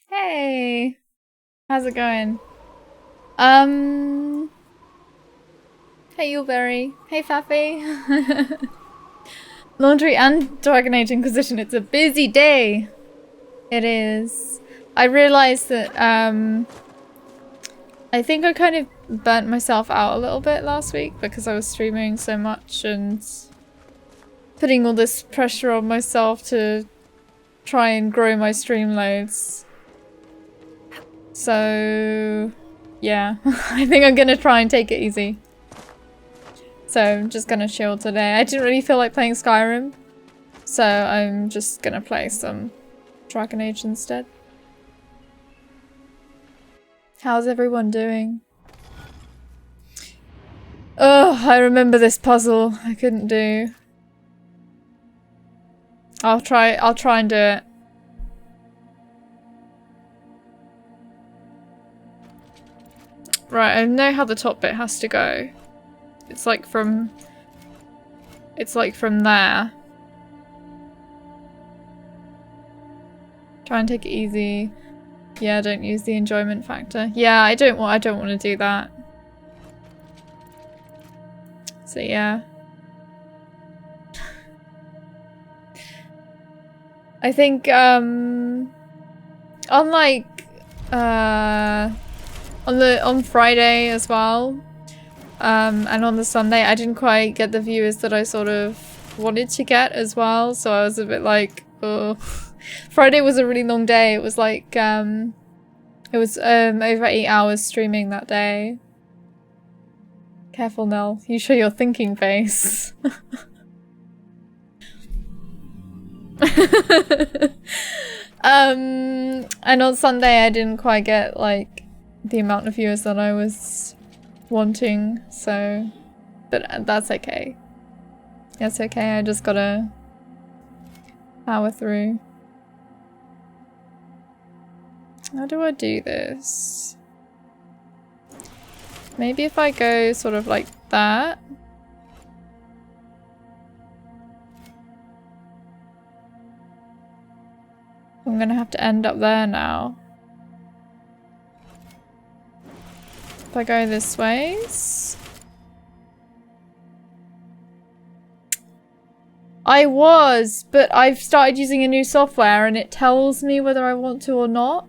Hey, how's it going? Hey Yulberry. Hey Faffy. Laundry and Dragon Age Inquisition. It's a busy day. It is. I realized that, I think I kind of burnt myself out a little bit last week because I was streaming so much and putting all this pressure on myself to try and grow my stream loads. So, yeah, I think I'm gonna try and take it easy. So I'm just gonna chill today. I didn't really feel like playing Skyrim, so I'm just gonna play some Dragon Age instead. How's everyone doing? Oh, I remember this puzzle I couldn't do. I'll try and do it. Right, I know how the top bit has to go. It's like from there. Try and take it easy. Yeah, don't use the enjoyment factor. Yeah, I don't want to do that. So yeah. I think unlike on Friday as well, and on the Sunday, I didn't quite get the viewers that I sort of wanted to get as well, so I was a bit like, oh. Friday was a really long day. It was like, it was over 8 hours streaming that day. Careful, Nell. You show your thinking face. And on Sunday I didn't quite get like the amount of viewers that I was wanting, so but that's okay. That's okay, I just gotta power through. How do I do this? Maybe if I go sort of like that. I'm gonna have to end up there now. If I go this ways. I was, but I've started using a new software and it tells me whether I want to or not.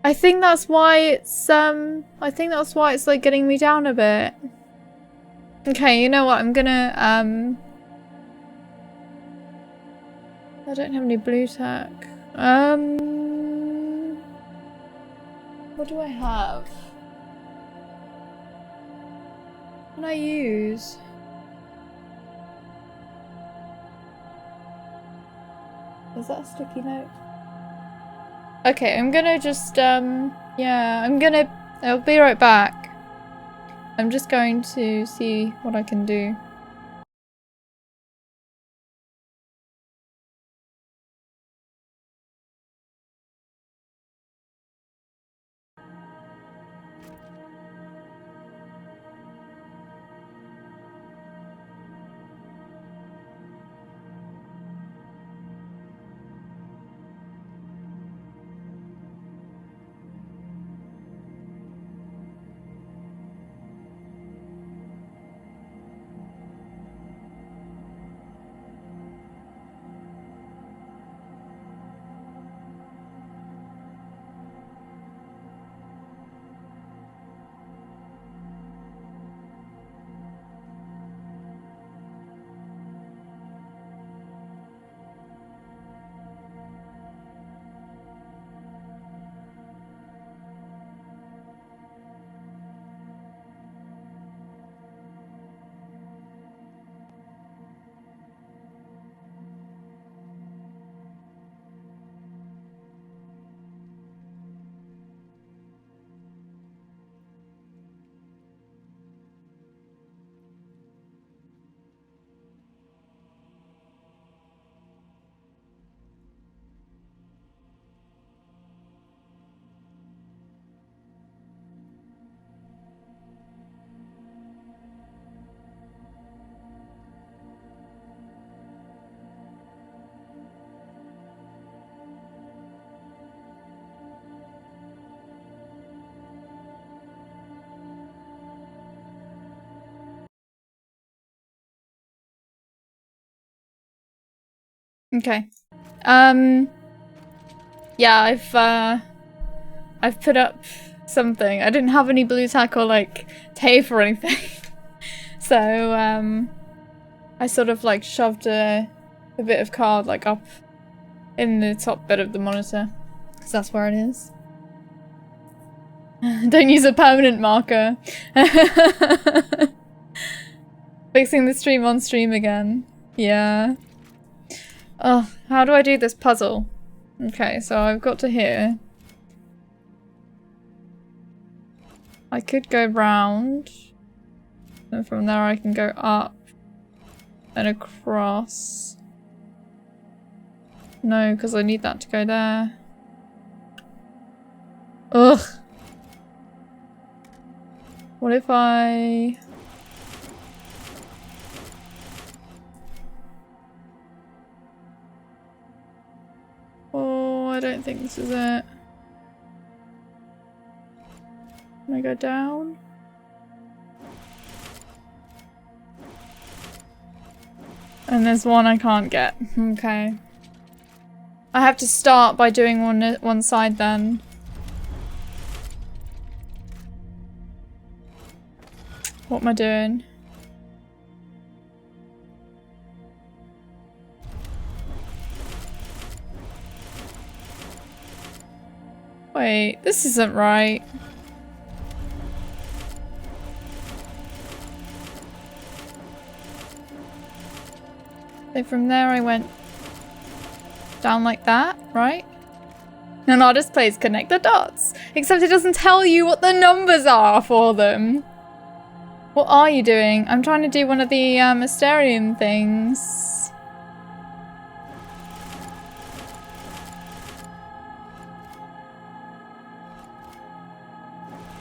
I think that's why it's like getting me down a bit. Okay, you know what? I'm gonna I don't have any blue tack. What do I have? What can I use? Is that a sticky note? Okay, I'm gonna just, yeah, I'll be right back. I'm just going to see what I can do. Okay. Yeah, I've put up something. I didn't have any blue tack or like tape or anything. So, I sort of like shoved a bit of card like up in the top bit of the monitor. Because that's where it is. Don't use a permanent marker. Fixing the stream on stream again. Yeah. Oh, how do I do this puzzle? Okay, so I've got to here. I could go round. And from there I can go up. And across. No, because I need that to go there. Ugh. What if I... Oh, I don't think this is it. Can I go down? And there's one I can't get. Okay. I have to start by doing one side then. What am I doing? Wait, this isn't right. So from there I went down like that, right? An artist plays connect the dots. Except it doesn't tell you what the numbers are for them. What are you doing? I'm trying to do one of the Asterian things.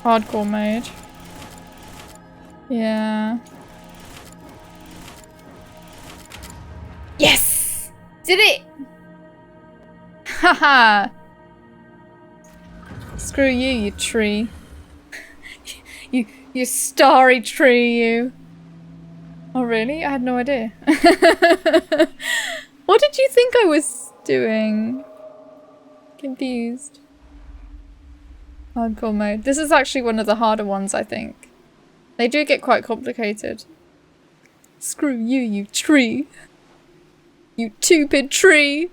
Hardcore mode. Yeah. Yes! Did it! Haha! Screw you, you tree. You starry tree, you. Oh really? I had no idea. What did you think I was doing? Confused. Hardcore mode. This is actually one of the harder ones, I think. They do get quite complicated. Screw you, you tree. You stupid tree.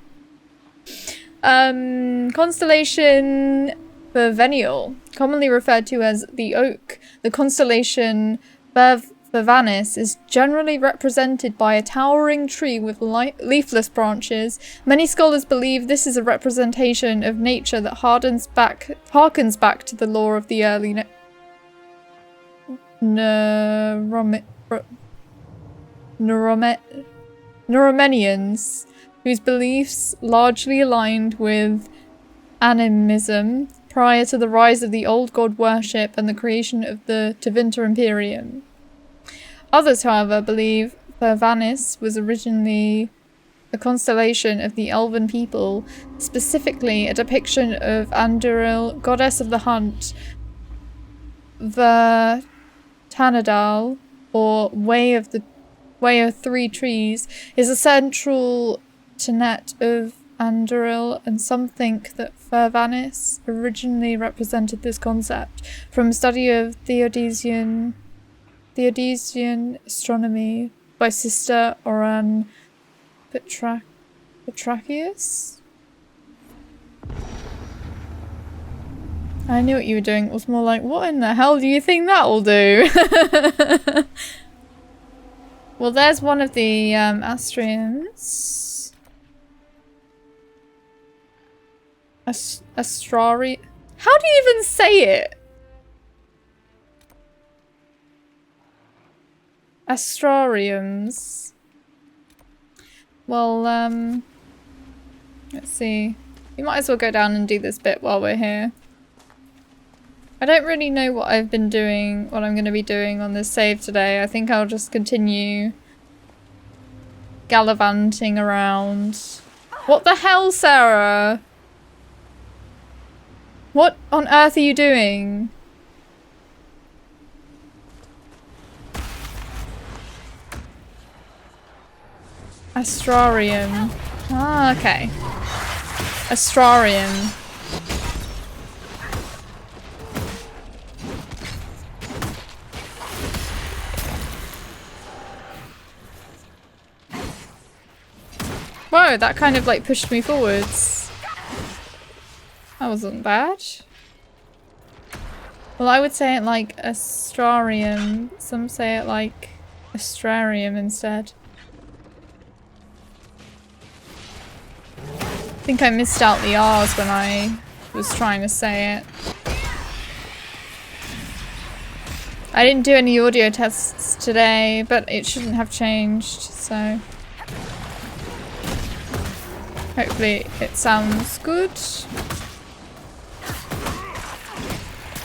Constellation Vervenial, commonly referred to as the Oak. The constellation Vervanis is generally represented by a towering tree with leafless branches. Many scholars believe this is a representation of nature that harkens back to the lore of the early Neuromenians, whose beliefs largely aligned with animism prior to the rise of the old god worship and the creation of the Tevinter Imperium. Others, however, believe Vervanis was originally a constellation of the elven people, specifically a depiction of Anduril, goddess of the hunt, the Tanadal, or Way of Three Trees, is a central tenet of Anduril, and some think that Vervanis originally represented this concept from a study of Theodosian astronomy by Sister Oran Petrachius. I knew what you were doing. It was more like, what in the hell do you think that will do? Well, there's one of the Astrians. Astrari. How do you even say it? Astrariums. Well, let's see. We might as well go down and do this bit while we're here. I don't really know what I've been doing, what I'm going to be doing on this save today. I think I'll just continue gallivanting around. What the hell, Sarah? What on earth are you doing? Astrarium. Ah, okay. Astrarium. Whoa, that kind of like pushed me forwards. That wasn't bad. Well, I would say it like Astrarium. Some say it like Astrarium instead. I think I missed out the R's when I was trying to say it. I didn't do any audio tests today, but it shouldn't have changed, so hopefully it sounds good.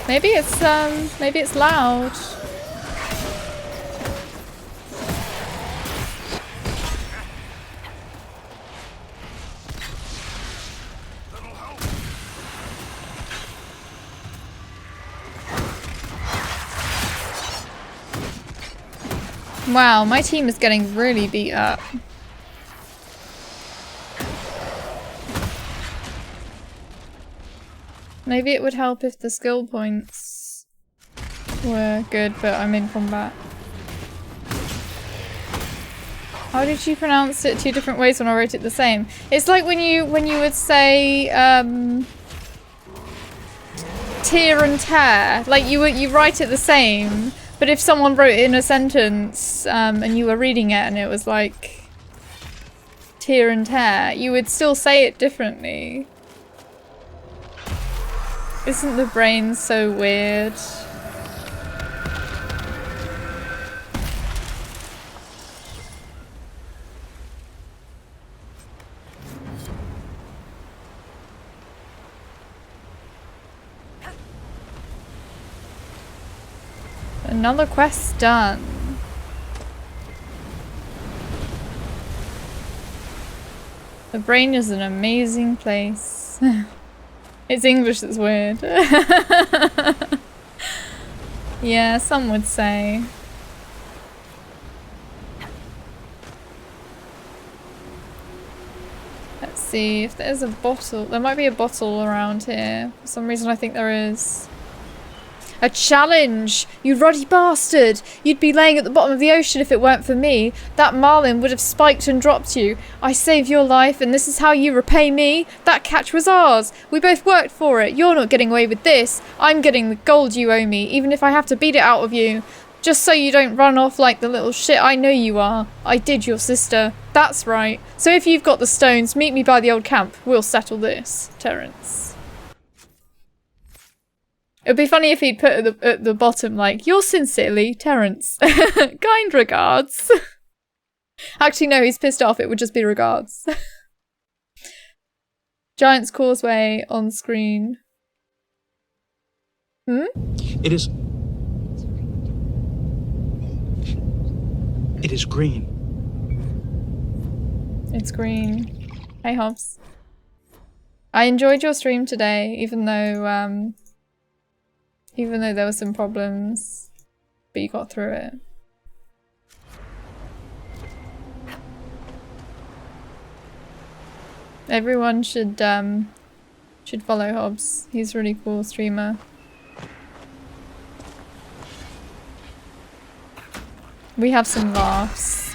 Maybe it's loud. Wow, my team is getting really beat up. Maybe it would help if the skill points were good, but I'm in combat. How did you pronounce it two different ways when I wrote it the same? It's like when you would say tear and tear. Like you write it the same, but if someone wrote it in a sentence and you were reading it and it was like tear and tear, you would still say it differently. Isn't the brain so weird? Another quest done. The brain is an amazing place. It's English that's weird. Yeah, some would say. Let's see if there's a bottle. There might be a bottle around here. For some reason I think there is. A challenge! You ruddy bastard! You'd be laying at the bottom of the ocean if it weren't for me. That marlin would have spiked and dropped you. I saved your life and this is how you repay me? That catch was ours! We both worked for it. You're not getting away with this. I'm getting the gold you owe me, even if I have to beat it out of you. Just so you don't run off like the little shit I know you are. I did your sister. That's right. So if you've got the stones, meet me by the old camp. We'll settle this. Terence. It'd be funny if he'd put at the bottom, like, yours sincerely, Terence. Kind regards. Actually, no, he's pissed off. It would just be regards. Giant's Causeway on screen. Hmm? It is green. It's green. Hey, Hobbs. I enjoyed your stream today, even though there were some problems, but you got through it. Everyone should follow Hobbs. He's a really cool streamer. We have some laughs.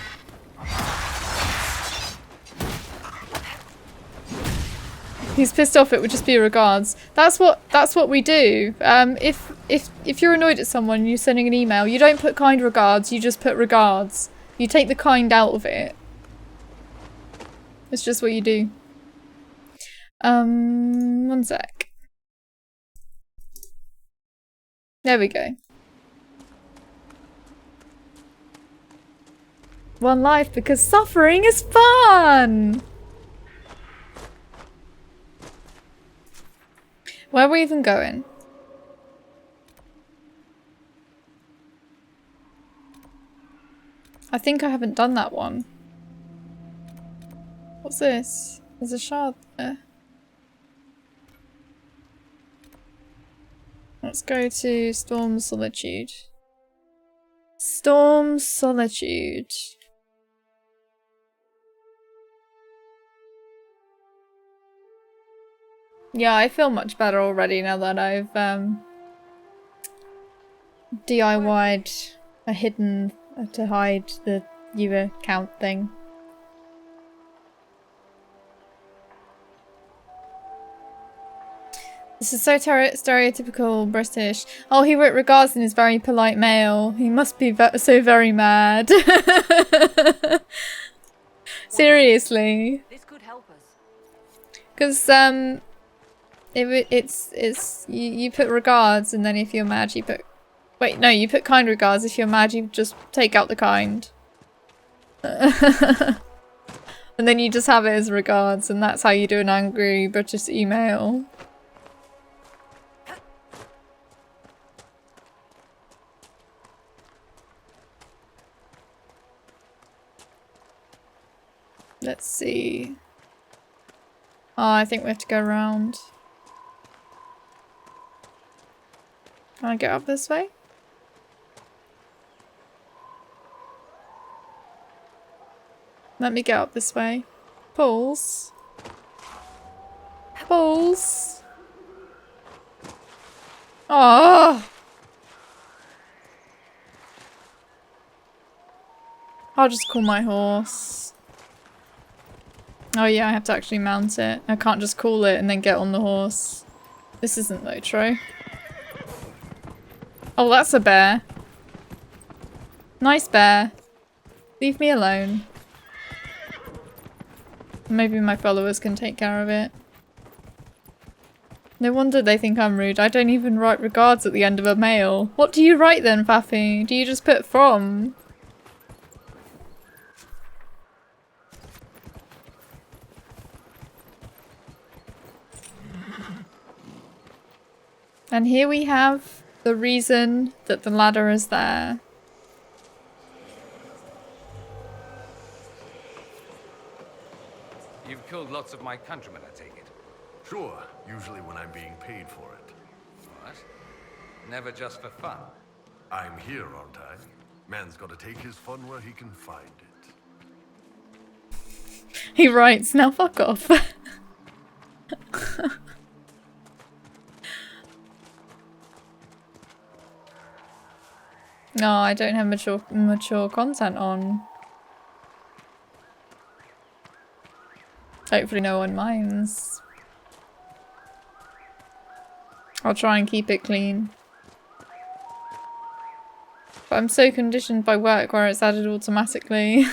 He's pissed off. It would just be regards. That's what we do. If you're annoyed at someone, you're sending an email. You don't put kind regards. You just put regards. You take the kind out of it. It's just what you do. One sec. There we go. One life because suffering is fun. Where are we even going? I think I haven't done that one. What's this? There's a shard there. Let's go to Storm Solitude. Storm Solitude. Yeah, I feel much better already now that I've DIY'd a hidden to hide the viewer count thing. This is so stereotypical British. Oh, he wrote regards in his very polite mail. He must be so very mad. Seriously. This could help us. Because it's you put regards, and then if you're mad you put, wait, no, you put kind regards. If you're mad you just take out the kind. And then you just have it as regards, and that's how you do an angry British email. Let's see. Oh, I think we have to go around. Can I get up this way? Let me get up this way. Pulls. Pulls. Oh! I'll just call my horse. Oh yeah, I have to actually mount it. I can't just call it and then get on the horse. This isn't Lotro. Oh, that's a bear. Nice bear. Leave me alone. Maybe my followers can take care of it. No wonder they think I'm rude. I don't even write regards at the end of a mail. What do you write then, Faffy? Do you just put from? And here we have the reason that the ladder is there. You've killed lots of my countrymen, I take it. Sure, usually when I'm being paid for it. What? Never just for fun. I'm here, aren't I? Man's gotta take his fun where he can find it. He writes, now fuck off. No, I don't have mature content on. Hopefully no one minds. I'll try and keep it clean. But I'm so conditioned by work where it's added automatically.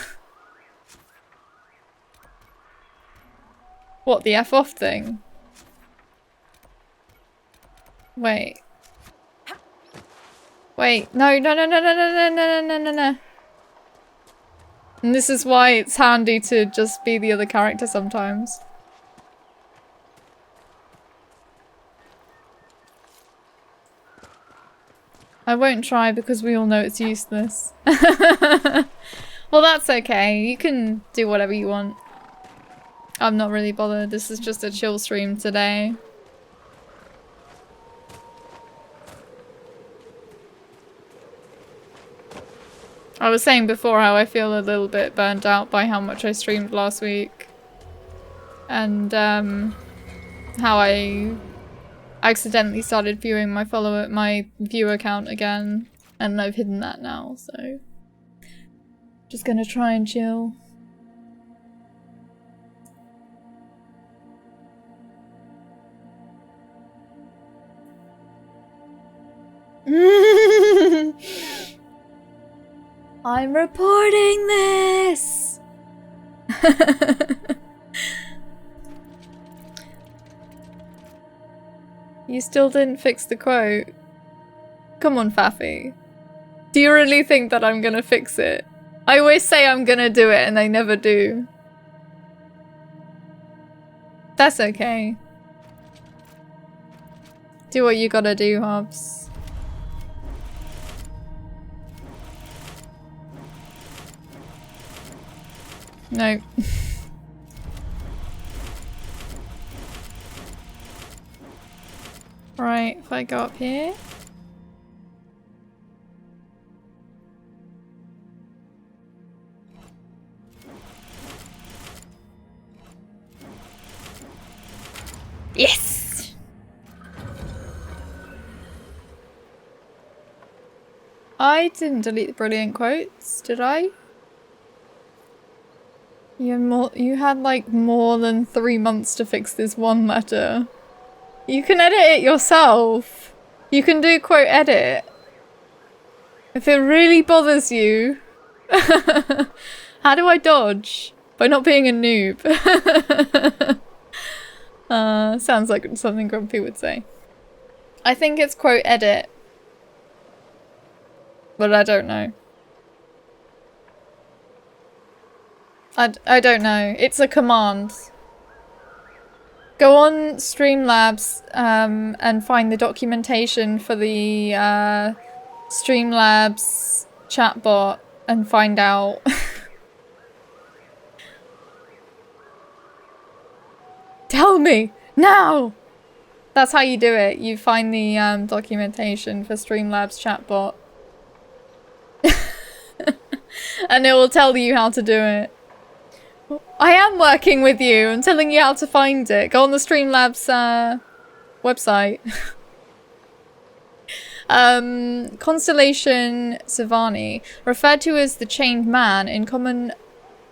What, the F off thing? Wait. Wait, no. And this is why it's handy to just be the other character sometimes. I won't try because we all know it's useless. Well, that's okay. You can do whatever you want. I'm not really bothered. This is just a chill stream today. I was saying before how I feel a little bit burnt out by how much I streamed last week. And how I accidentally started viewing my viewer count again. And I've hidden that now, so just gonna try and chill. I'm reporting this! You still didn't fix the quote. Come on, Faffy. Do you really think that I'm gonna fix it? I always say I'm gonna do it and I never do. That's okay. Do what you gotta do, Hobbs. No. Right, if I go up here. Yes! I didn't delete the brilliant quotes, did I? You had like more than 3 months to fix this one letter. You can edit it yourself. You can do quote edit. If it really bothers you. How do I dodge? By not being a noob. Sounds like something Grumpy would say. I think it's quote edit. But I don't know. I don't know. It's a command. Go on Streamlabs and find the documentation for the Streamlabs chatbot and find out. Tell me! Now! That's how you do it. You find the documentation for Streamlabs chatbot. And it will tell you how to do it. I am working with you. I'm telling you how to find it. Go on the Streamlabs website. Constellation Savani, referred to as the Chained Man in common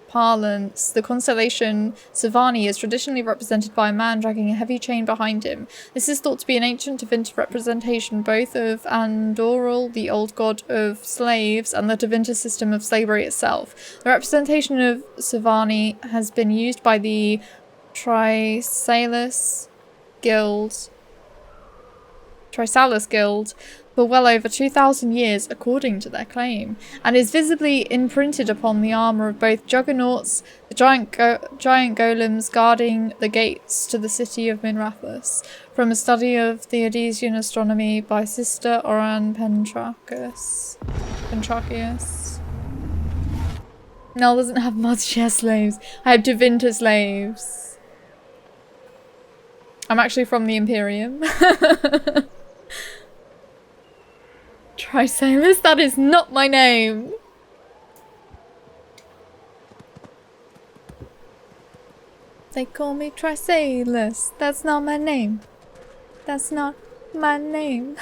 parlance, the constellation Savani is traditionally represented by a man dragging a heavy chain behind him. This is thought to be an ancient Tevinter representation both of Andoral, the old god of slaves, and the Tevinter system of slavery itself. The representation of Savani has been used by the Trisalis Guild for well over 2,000 years, according to their claim, and is visibly imprinted upon the armour of both juggernauts, the giant golems guarding the gates to the city of Minrathus, from a study of the Odesian astronomy by Sister Oran Pentrachius. Nell doesn't have Mudshare slaves. I have Tevinter slaves. I'm actually from the Imperium. Trisalis? That is not my name! They call me Trisalis. That's not my name. That's not my name.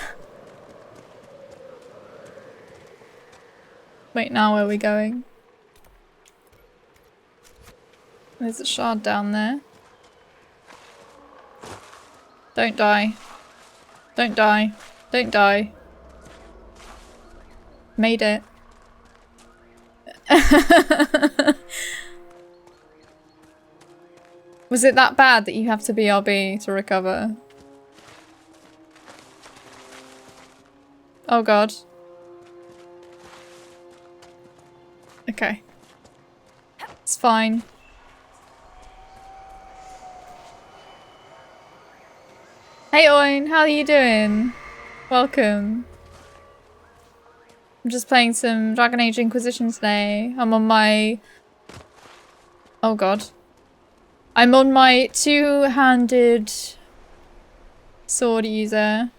Wait, now where are we going? There's a shard down there. Don't die. Don't die. Don't die. Made it. Was it that bad that you have to BRB to recover? Oh god. Okay. It's fine. Hey Oin, how are you doing? Welcome. I'm just playing some Dragon Age Inquisition today. I'm on my... Oh god. I'm on my two-handed sword user.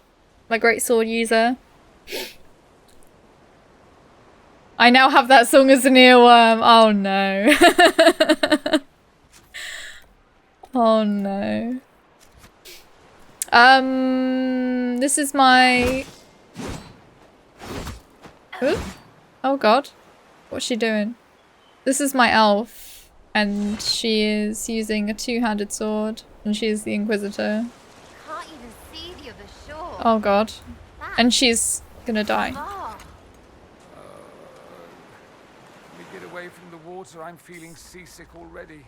My great sword user. I now have that song as an earworm. Oh no. Oh no. This is my... Ooh. Oh god. What's she doing? This is my elf, and she is using a two-handed sword, and she is the Inquisitor. Can't even see the other shore. Oh god. And she's gonna die. Far. Let me get away from the water. I'm feeling seasick already.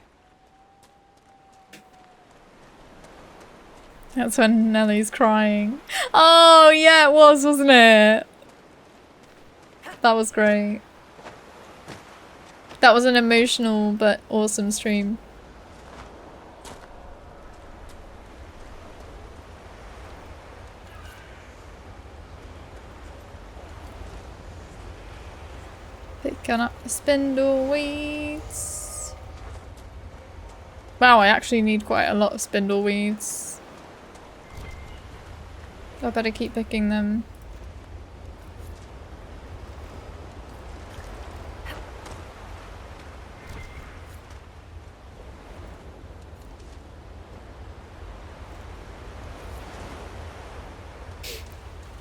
That's when Nellie's crying. Oh yeah, it was, wasn't it? That was great. That was an emotional but awesome stream. Picking up the spindle weeds. Wow, I actually need quite a lot of spindle weeds. I better keep picking them.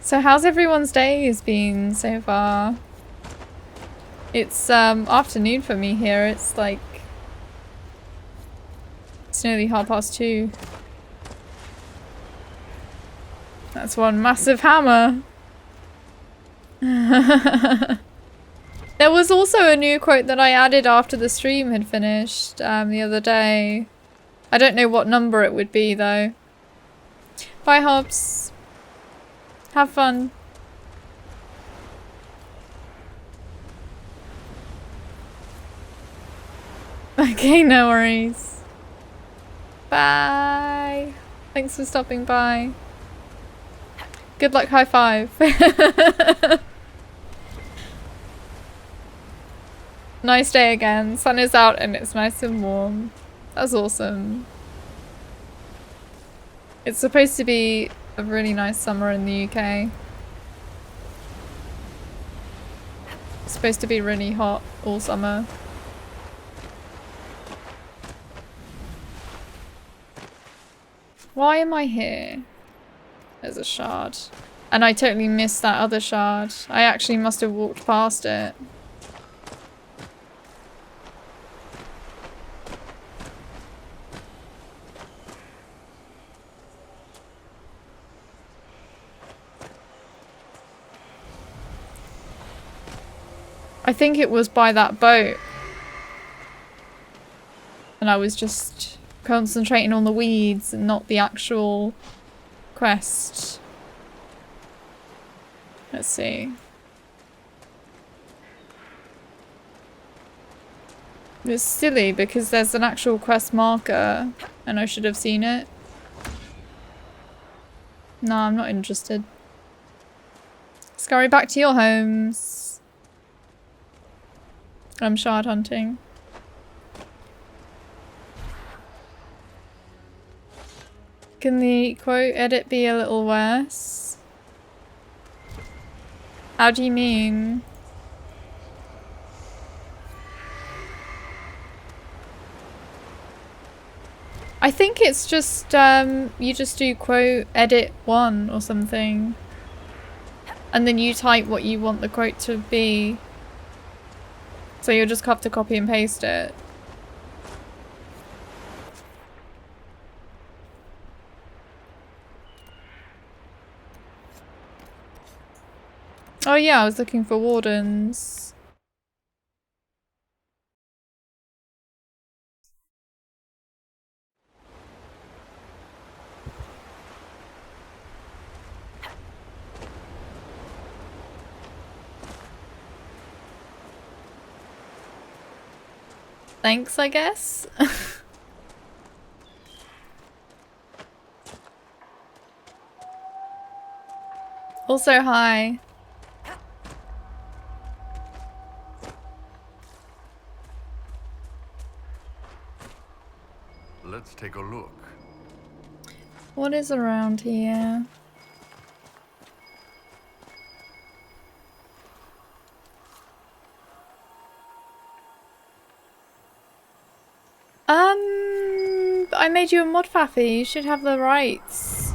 So how's everyone's days been so far? It's afternoon for me here. It's like it's nearly 2:30. That's one massive hammer. There was also a new quote that I added after the stream had finished the other day. I don't know what number it would be though. Bye Hobbs. Have fun. Okay, no worries. Bye. Thanks for stopping by. Good luck, high five. Nice day again. Sun is out and it's nice and warm. That's awesome. It's supposed to be a really nice summer in the UK. It's supposed to be really hot all summer. Why am I here? There's a shard. And I totally missed that other shard. I actually must have walked past it. I think it was by that boat. And I was just concentrating on the weeds and not the actual quest. Let's see. It's silly because there's an actual quest marker and I should have seen it. No, I'm not interested. Scurry back to your homes. I'm shard hunting. Can the quote edit be a little worse? How do you mean? I think it's just, you just do quote edit 1 or something. And then you type what you want the quote to be. So you'll just have to copy and paste it. Oh yeah, I was looking for wardens. Thanks, I guess. Also, hi. Let's take a look. What is around here? I made you a mod faffy. You should have the rights.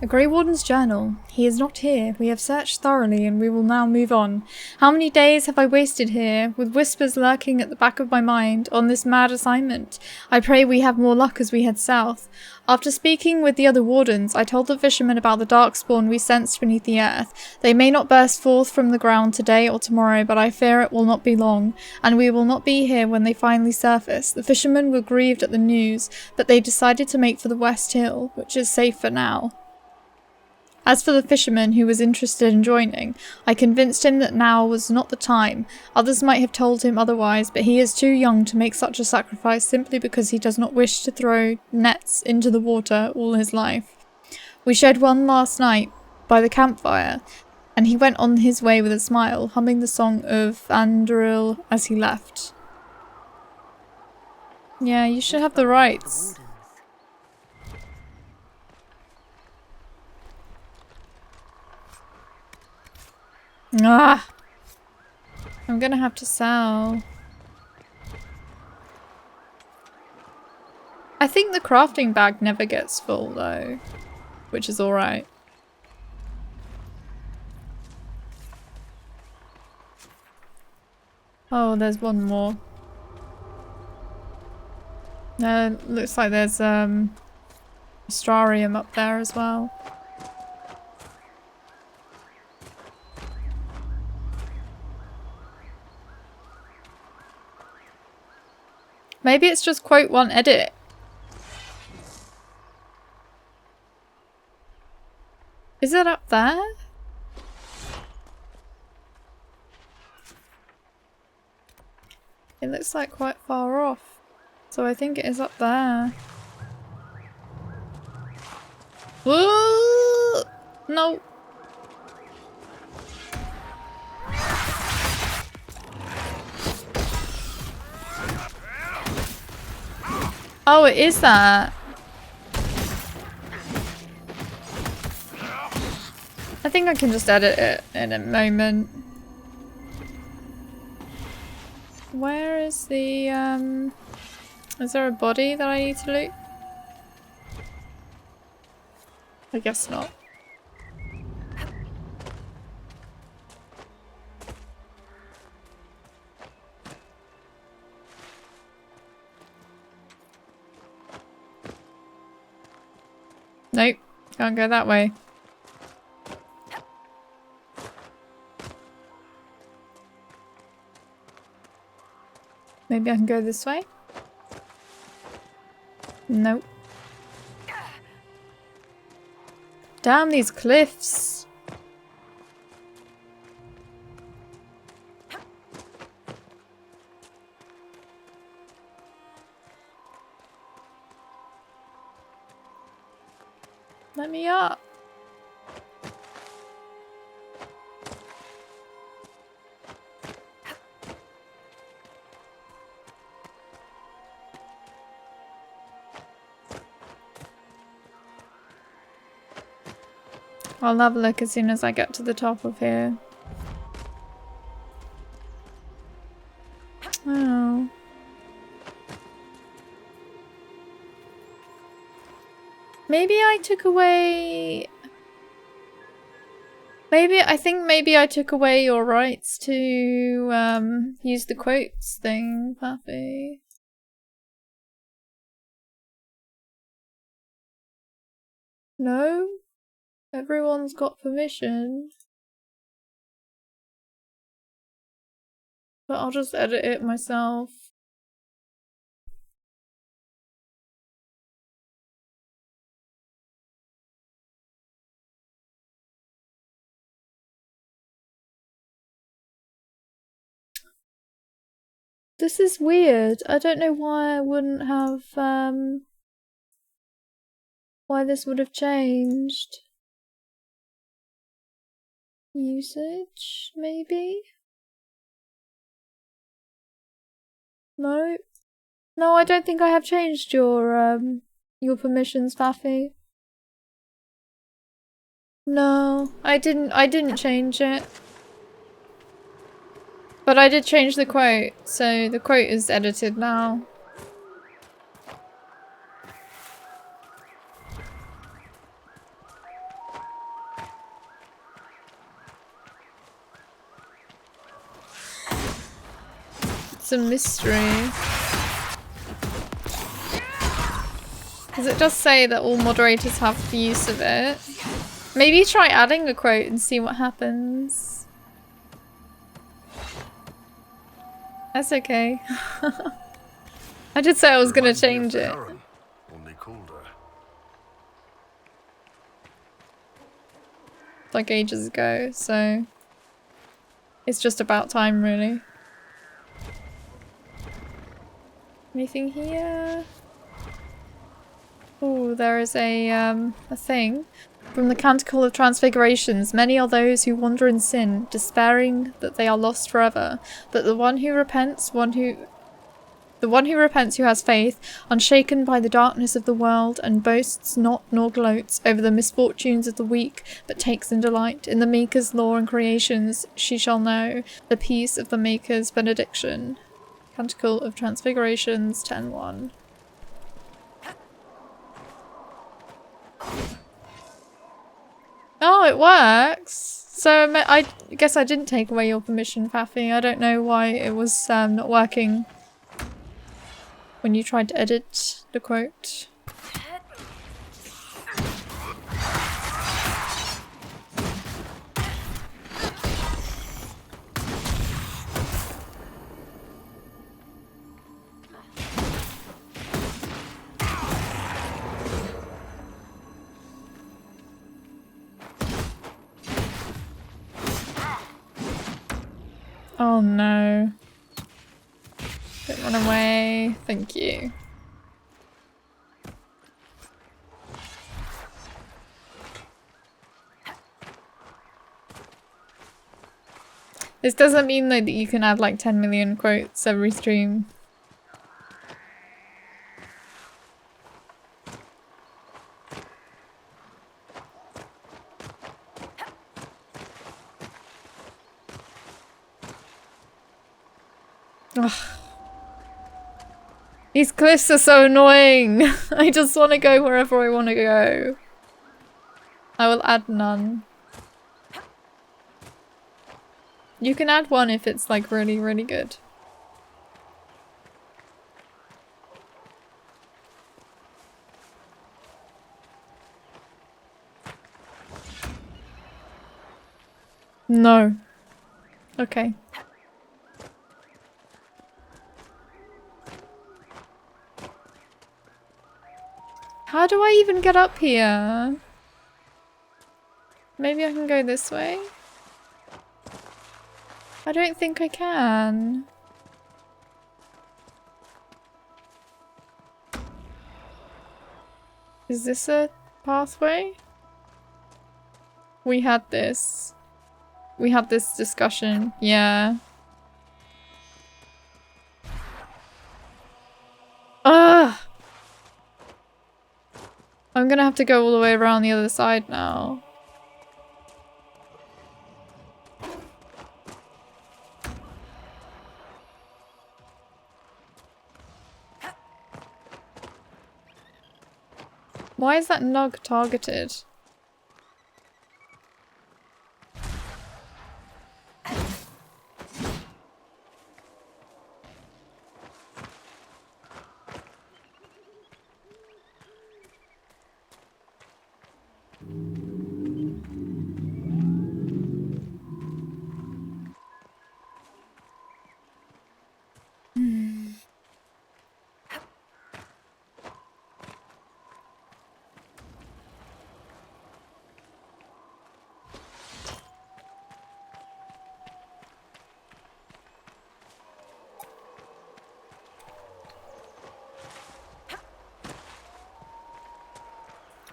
A Grey Warden's journal. He is not here. We have searched thoroughly and we will now move on. How many days have I wasted here, with whispers lurking at the back of my mind, on this mad assignment? I pray we have more luck as we head south. After speaking with the other wardens, I told the fishermen about the darkspawn we sensed beneath the earth. They may not burst forth from the ground today or tomorrow, but I fear it will not be long, and we will not be here when they finally surface. The fishermen were grieved at the news, but they decided to make for the West Hill, which is safe for now. As for the fisherman who was interested in joining, I convinced him that now was not the time. Others might have told him otherwise, but he is too young to make such a sacrifice simply because he does not wish to throw nets into the water all his life. We shared one last night by the campfire, and he went on his way with a smile, humming the song of Andril as he left. Yeah, you should have the rights. Ah! I'm gonna have to sell. I think the crafting bag never gets full though, which is alright. Oh, there's one more. Looks like there's Astrarium up there as well. Maybe it's just quote one edit. Is it up there? It looks like quite far off. So I think it is up there. Whoa! No. Oh, it is that. I think I can just edit it in a moment. Where is the, is there a body that I need to loot? I guess not. Nope, can't go that way. Maybe I can go this way? Nope. Damn these cliffs! Let me up! I'll have a look as soon as I get to the top of here. Oh. Maybe I took away... I think maybe I took away your rights to use the quotes thing, Pappy. No? Everyone's got permission. But I'll just edit it myself. This is weird. I don't know why I wouldn't have, why this would have changed. Usage, maybe? No? No, I don't think I have changed your permissions, Faffy. No, I didn't change it. But I did change the quote, so the quote is edited now. It's a mystery. Because it does say that all moderators have the use of it. Maybe try adding a quote and see what happens. That's okay. I did say I was gonna change it. Like ages ago, so it's just about time, really. Anything here? Oh, there is a thing. From the Canticle of Transfigurations, many are those who wander in sin, despairing that they are lost forever. But the one who repents, who has faith, unshaken by the darkness of the world, and boasts not nor gloats over the misfortunes of the weak, but takes in delight in the Maker's law and creations, she shall know the peace of the Maker's benediction. Canticle of Transfigurations 10:1. Oh, it works! So I guess I didn't take away your permission, Faffy. I don't know why it was not working when you tried to edit the quote. Oh no. Don't run away. Thank you. This doesn't mean though that you can add like 10 million quotes every stream. Ugh. These cliffs are so annoying. I just want to go wherever I want to go. I will add none. You can add one if it's like really, really good. No. Okay. How do I even get up here? Maybe I can go this way? I don't think I can. Is this a pathway? We had this. We had this discussion. Yeah. Ugh! I'm gonna have to go all the way around the other side now. Why is that Nug targeted?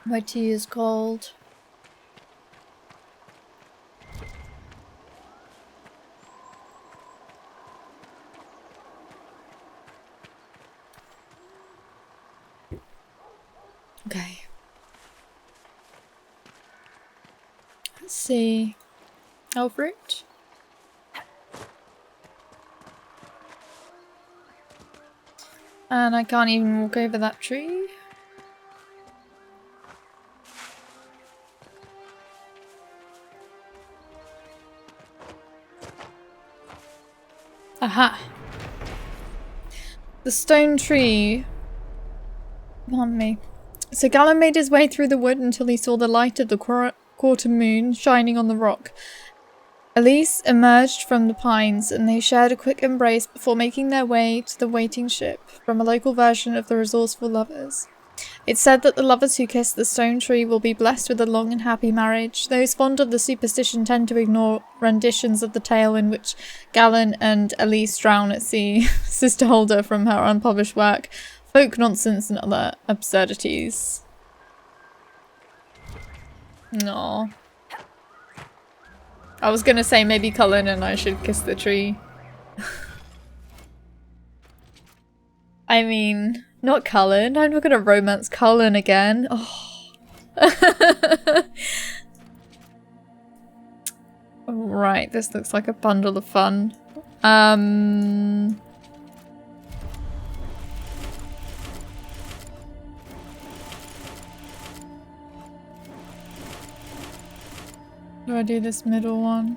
My tea is cold. Okay. Let's see. Over it. And I can't even walk over that tree. Aha! The stone tree. Pardon me. So Galen made his way through the wood until he saw the light of the quarter moon shining on the rock. Elise emerged from the pines and they shared a quick embrace before making their way to the waiting ship from a local version of the Resourceful Lovers. It's said that the lovers who kiss the stone tree will be blessed with a long and happy marriage. Those fond of the superstition tend to ignore renditions of the tale in which Galen and Elise drown at sea. Sister Holder from her unpublished work, Folk Nonsense and Other Absurdities. No. I was gonna say maybe Cullen and I should kiss the tree. I mean, not Cullen. I'm not gonna romance Cullen again. Oh. Right, this looks like a bundle of fun. Do I do this middle one?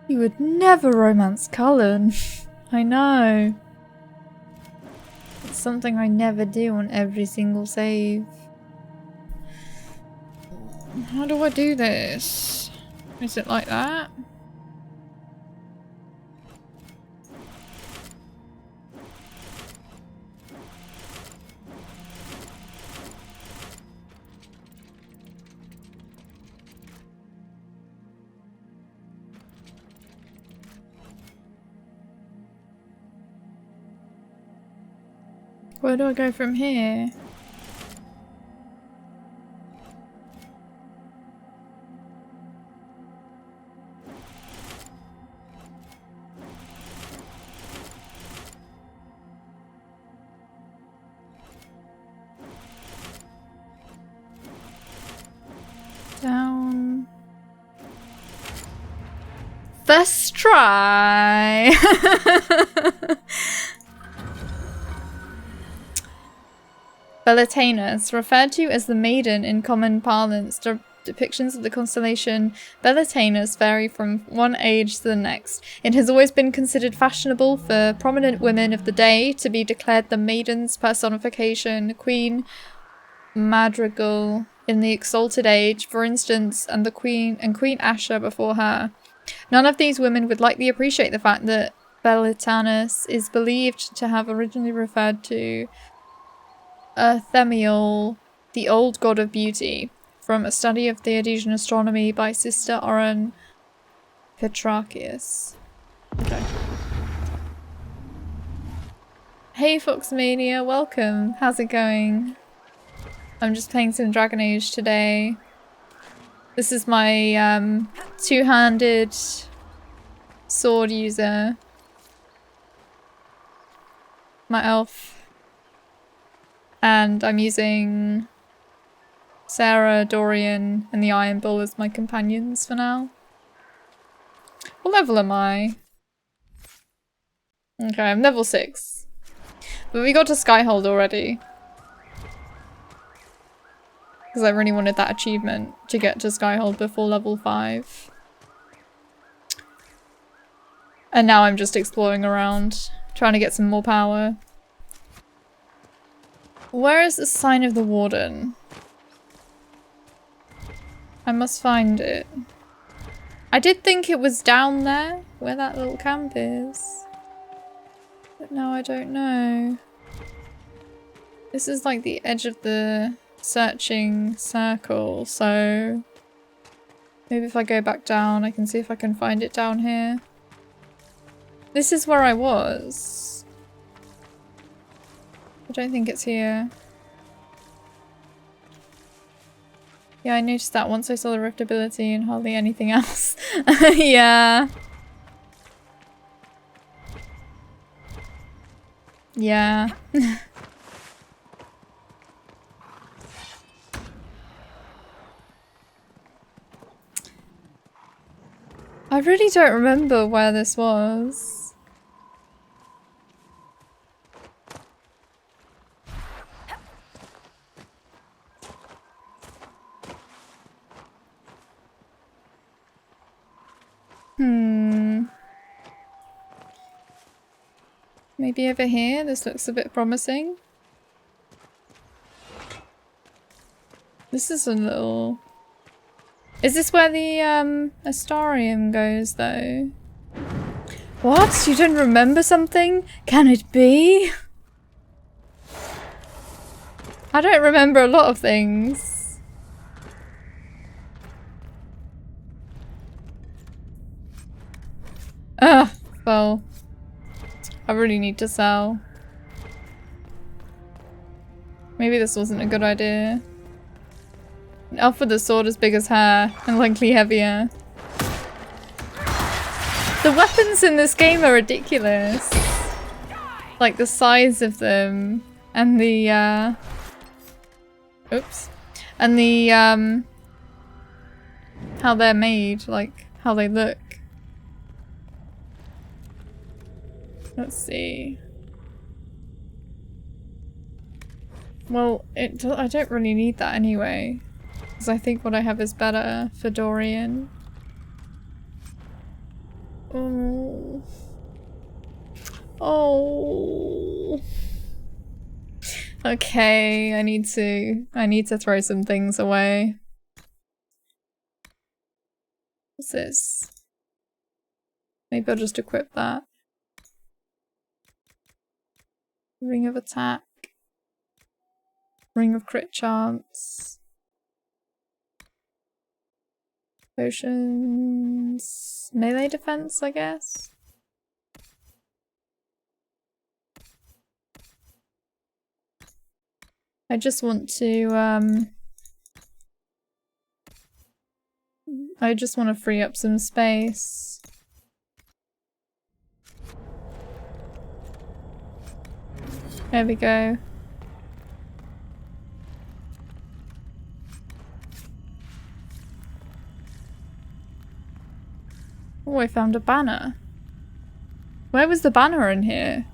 You would never romance Cullen. I know. It's something I never do on every single save. How do I do this? Is it like that? Where do I go from here? Down. First try! Bellatanus, referred to as the Maiden in common parlance, depictions of the constellation Bellatanus vary from one age to the next. It has always been considered fashionable for prominent women of the day to be declared the Maiden's personification, Queen Madrigal in the Exalted Age, for instance, and Queen Asha before her. None of these women would likely appreciate the fact that Bellatanus is believed to have originally referred to Themiel, the old god of beauty, from a study of Theodosian astronomy by Sister Oren Petrachius. Okay. Hey Foxmania, welcome. How's it going? I'm just playing some Dragon Age today. This is my two-handed sword user. My elf. And I'm using Sarah, Dorian, and the Iron Bull as my companions for now. What level am I? Okay, I'm level 6. But we got to Skyhold already. Because I really wanted that achievement to get to Skyhold before level 5. And now I'm just exploring around, trying to get some more power. Where is the sign of the Warden? I must find it. I did think it was down there, where that little camp is. But now I don't know. This is like the edge of the searching circle, so maybe if I go back down I can see if I can find it down here. This is where I was. I don't think it's here. Yeah, I noticed that once I saw the rift ability and hardly anything else. Yeah. Yeah. I really don't remember where this was. Maybe over here? This looks a bit promising. This is a little... Is this where the Astarium goes though? What? You don't remember something? Can it be? I don't remember a lot of things. Ugh, well, I really need to sell. Maybe this wasn't a good idea. An elf with a sword as big as her, and likely heavier. The weapons in this game are ridiculous. Like the size of them, and the oops. And the how they're made, like how they look. Let's see. Well, I don't really need that anyway. Because I think what I have is better for Dorian. Oh. Oh. Okay, I need to throw some things away. What's this? Maybe I'll just equip that. Ring of attack. Ring of crit chance. Potions. Melee defense, I guess. I just want to free up some space. There we go. Oh, I found a banner. Where was the banner in here?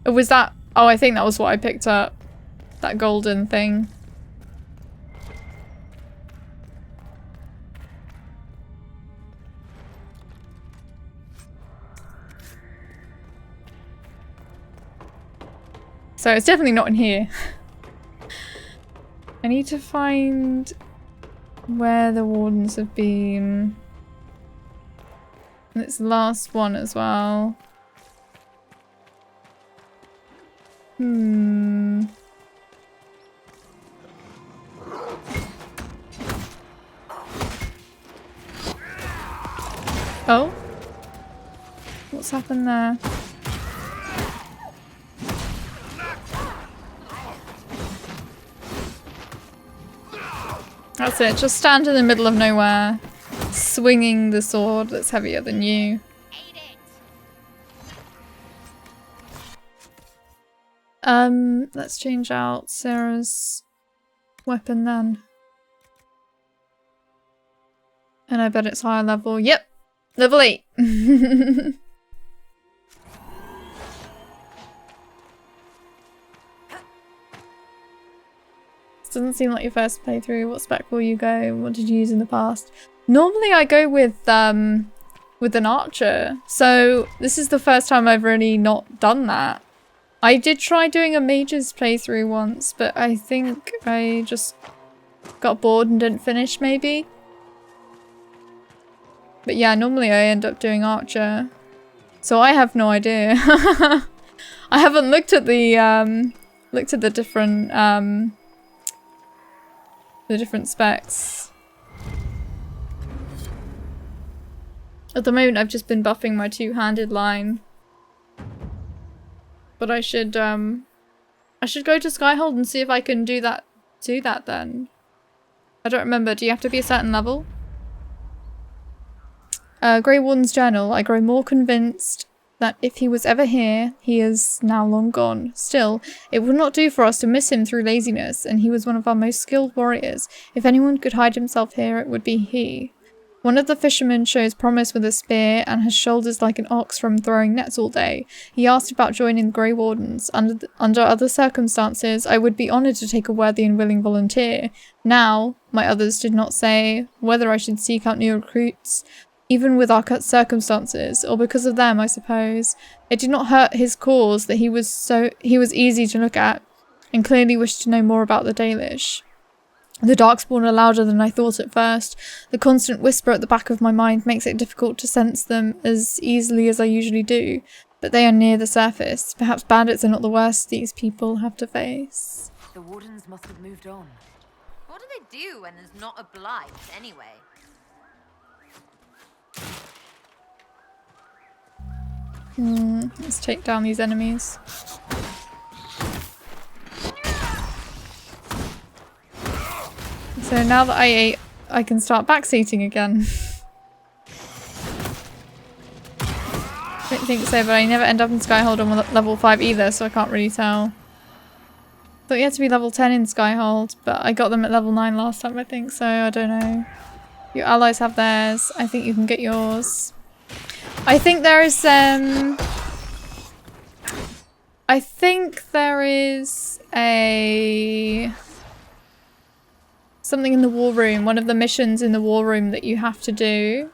Or was that... Oh, I think that was what I picked up. That golden thing. So it's definitely not in here. I need to find where the wardens have been. And it's the last one as well. Oh? What's happened there? That's it, just stand in the middle of nowhere, swinging the sword that's heavier than you. Let's change out Sarah's weapon then. And I bet it's higher level. Yep! Level 8! This doesn't seem like your first playthrough. What spec will you go? What did you use in the past? Normally I go with an archer. So this is the first time I've really not done that. I did try doing a mage's playthrough once, but I think I just got bored and didn't finish maybe. But yeah, normally I end up doing archer. So I have no idea. I haven't looked at the different specs. At the moment I've just been buffing my two-handed line. But I should go to Skyhold and see if I can do that then. I don't remember. Do you have to be a certain level? Grey Warden's journal. I grow more convinced that if he was ever here, he is now long gone. Still, it would not do for us to miss him through laziness, and he was one of our most skilled warriors. If anyone could hide himself here, it would be he. One of the fishermen shows promise with a spear and has shoulders like an ox from throwing nets all day. He asked about joining the Grey Wardens. Under other circumstances, I would be honoured to take a worthy and willing volunteer. Now, my others did not say whether I should seek out new recruits, even with our circumstances, or because of them, I suppose. It did not hurt his cause that he was easy to look at, and clearly wished to know more about the Dalish. The Darkspawn are louder than I thought at first. The constant whisper at the back of my mind makes it difficult to sense them as easily as I usually do, but they are near the surface. Perhaps bandits are not the worst these people have to face. The Wardens must have moved on. What do they do when there's not a blight, anyway? Let's take down these enemies. So now that I ate, I can start backseating again. Don't think so, but I never end up in Skyhold on level 5 either, so I can't really tell. Thought you had to be level 10 in Skyhold, but I got them at level 9 last time, I think, so I don't know. Your allies have theirs. I think you can get yours. I think there is something in the war room, one of the missions in the war room that you have to do.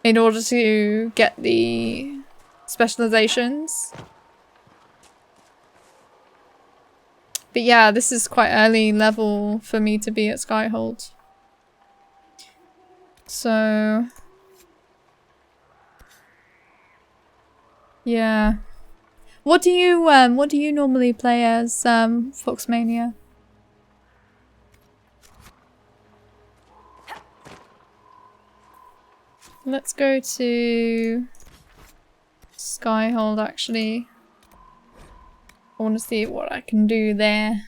in order to get the specializations. But yeah, this is quite early level for me to be at Skyhold. So yeah. What do you normally play as, Foxmania? Let's go to Skyhold actually. I want to see what I can do there.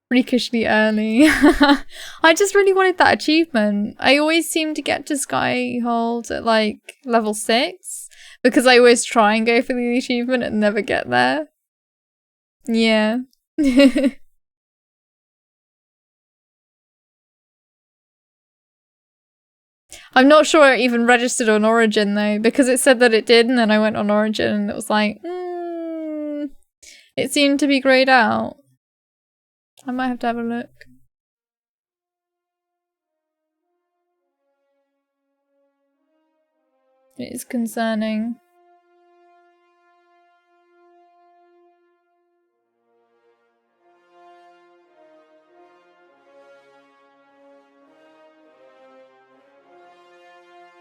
Freakishly early. I just really wanted that achievement. I always seem to get to Skyhold at like level 6 because I always try and go for the achievement and never get there. Yeah. I'm not sure it even registered on Origin though, because it said that it did, and then I went on Origin and it was like, it seemed to be grayed out. I might have to have a look. It is concerning.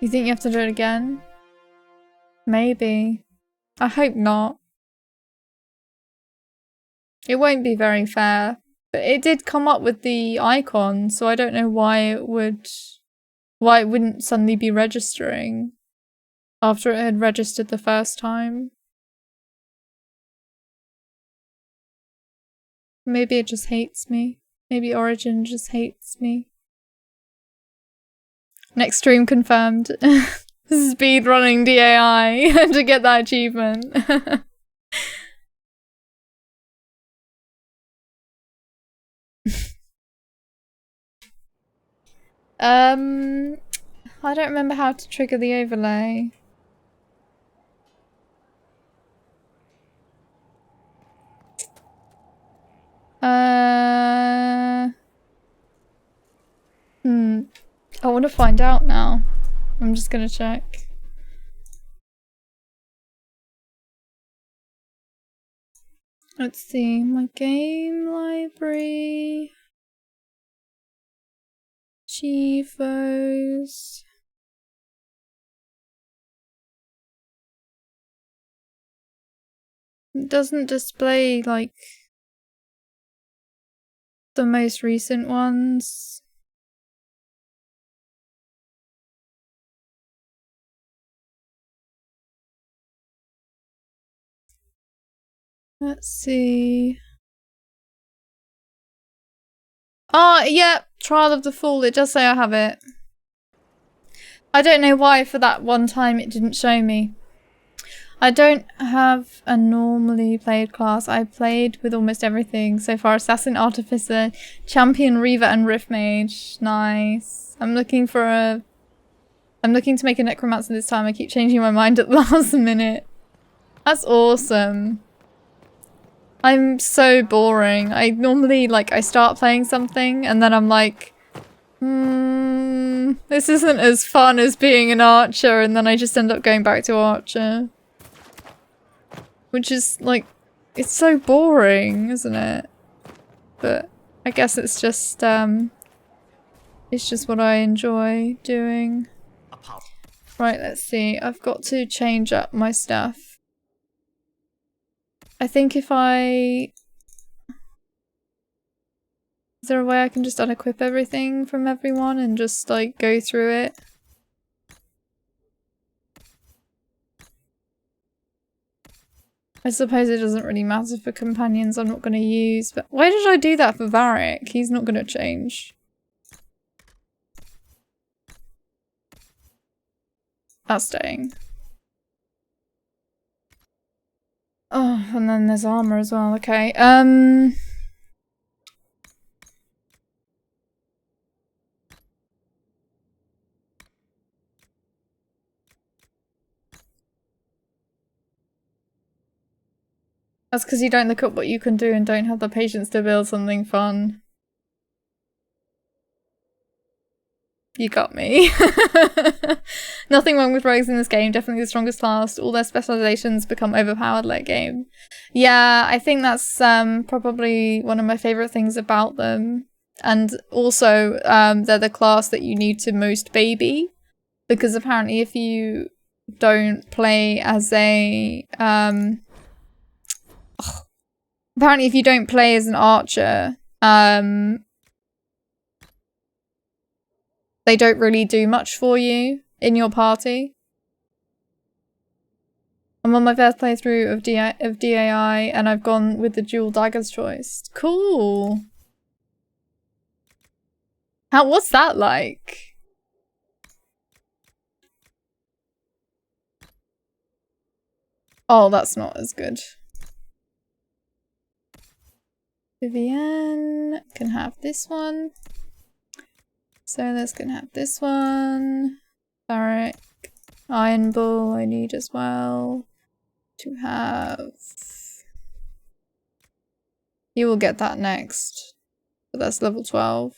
You think you have to do it again? Maybe. I hope not. It won't be very fair. But it did come up with the icon, so I don't know why it wouldn't suddenly be registering after it had registered the first time. Maybe it just hates me. Maybe Origin just hates me. Next stream confirmed. Speed running DAI to get that achievement. I don't remember how to trigger the overlay. I want to find out now. I'm just gonna check. Let's see, my game library. Chivos. It doesn't display like the most recent ones. Let's see. Oh, yeah, Trial of the Fool. It does say I have it. I don't know why for that one time it didn't show me. I don't have a normally played class. I played with almost everything so far. Assassin, Artificer, Champion, Reaver, and Rift Mage. Nice. I'm looking to make a Necromancer this time. I keep changing my mind at the last minute. That's awesome. I'm so boring. I normally, like, I start playing something and then I'm like, this isn't as fun as being an archer, and then I just end up going back to archer. Which is, like, it's so boring, isn't it? But I guess it's just what I enjoy doing. Right, let's see. I've got to change up my stuff. I think if I... Is there a way I can just unequip everything from everyone and just, like, go through it? I suppose it doesn't really matter for companions I'm not going to use, but why did I do that for Varric? He's not going to change. That's staying. Oh, and then there's armor as well, okay. That's because you don't look up what you can do and don't have the patience to build something fun. You got me. Nothing wrong with rogues in this game. Definitely the strongest class. All their specializations become overpowered late game. Yeah, I think that's probably one of my favorite things about them. And also, they're the class that you need to most baby. Because apparently if you don't play as a... apparently if you don't play as an archer, they don't really do much for you in your party. I'm on my first playthrough of DAI and I've gone with the dual daggers choice. Cool. What's that like? Oh, that's not as good. Vivienne can have this one. Solas can have this one. Barrack. Iron Bull I need as well. To have... You will get that next. But that's level 12.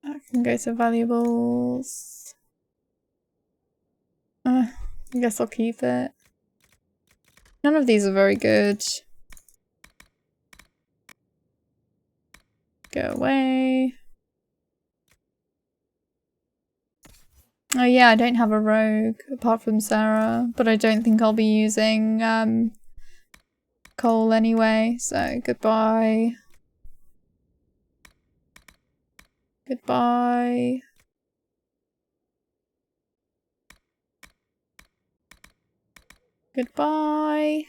I can go to valuables. I guess I'll keep it. None of these are very good. Go away. Oh yeah, I don't have a rogue apart from Sarah, but I don't think I'll be using Cole anyway, so goodbye. Goodbye. Goodbye.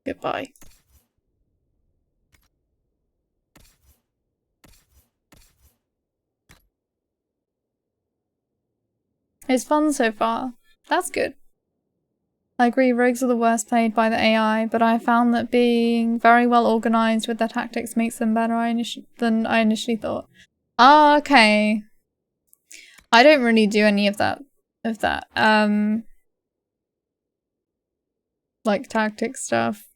Goodbye. It's fun so far. That's good. I agree, rogues are the worst played by the AI, but I found that being very well organized with their tactics makes them better than I initially thought. Ah, okay. I don't really do any of that. Like tactic stuff.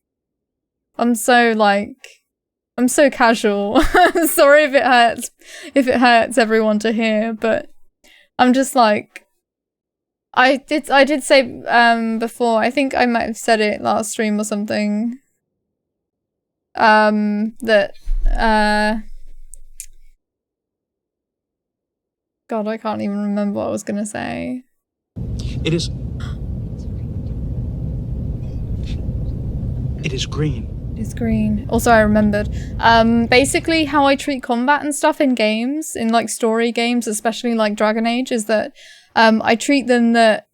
I'm so casual. Sorry if it hurts everyone to hear, but I'm just like, I did say before, I think I might have said it last stream or something, that God, I can't even remember what I was gonna say. It is green. It's green. Also, I remembered. Basically how I treat combat and stuff in games, in like story games, especially like Dragon Age, is that I treat them that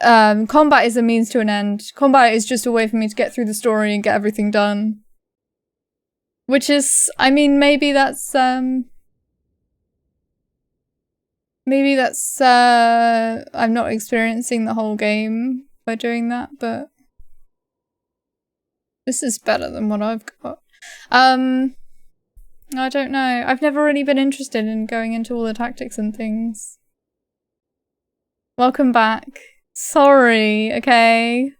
combat is a means to an end. Combat is just a way for me to get through the story and get everything done. Which is, I mean, maybe that's I'm not experiencing the whole game by doing that, but this is better than what I've got. I don't know. I've never really been interested in going into all the tactics and things. Welcome back. Sorry, okay?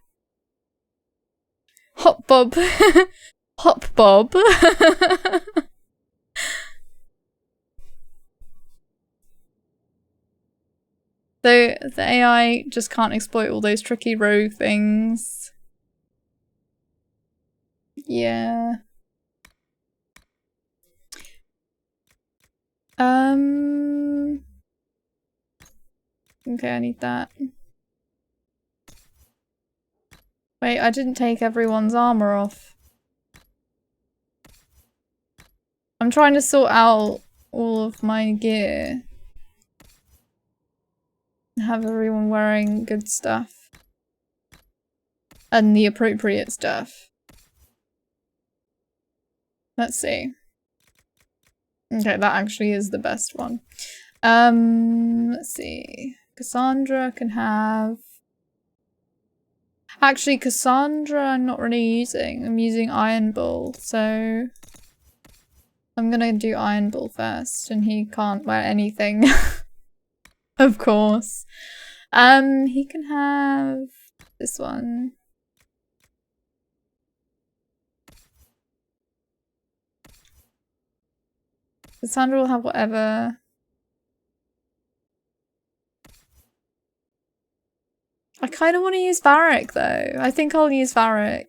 Hop Bob. Hop Bob. The AI just can't exploit all those tricky rogue things. Yeah. Okay, I need that. Wait, I didn't take everyone's armor off. I'm trying to sort out all of my gear. Have everyone wearing good stuff. And the appropriate stuff. Let's see. Okay, that actually is the best one. Let's see. Cassandra can have... Actually, Cassandra I'm not really using. I'm using Iron Bull, so... I'm gonna do Iron Bull first, and he can't wear anything. Of course. He can have this one. Cassandra will have whatever. I kind of want to use Varric though. I think I'll use Varric.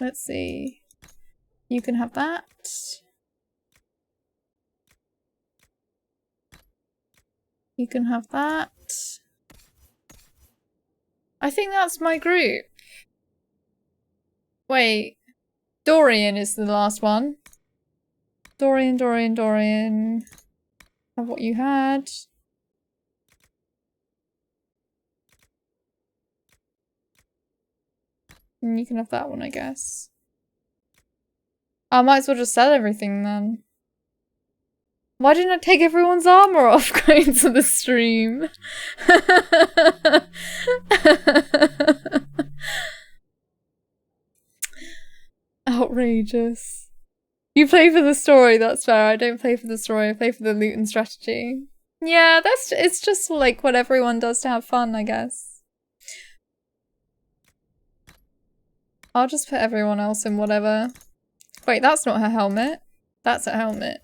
Let's see. You can have that. You can have that. I think that's my group. Wait. Dorian is the last one. Dorian. Have what you had. And you can have that one, I guess. I might as well just sell everything then. Why didn't I take everyone's armor off going to the stream? Outrageous. You play for the story, that's fair. I don't play for the story, I play for the loot and strategy. Yeah, it's just like what everyone does to have fun, I guess. I'll just put everyone else in whatever. Wait, that's not her helmet. That's a helmet.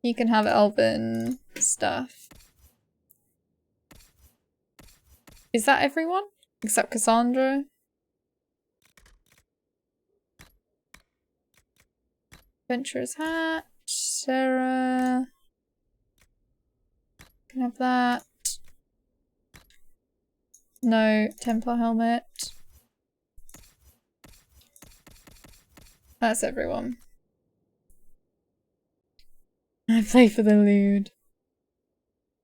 You can have elven stuff. Is that everyone? Except Cassandra? Adventurer's hat. Sarah. Can have that. No, Templar helmet. That's everyone. I play for the lewd.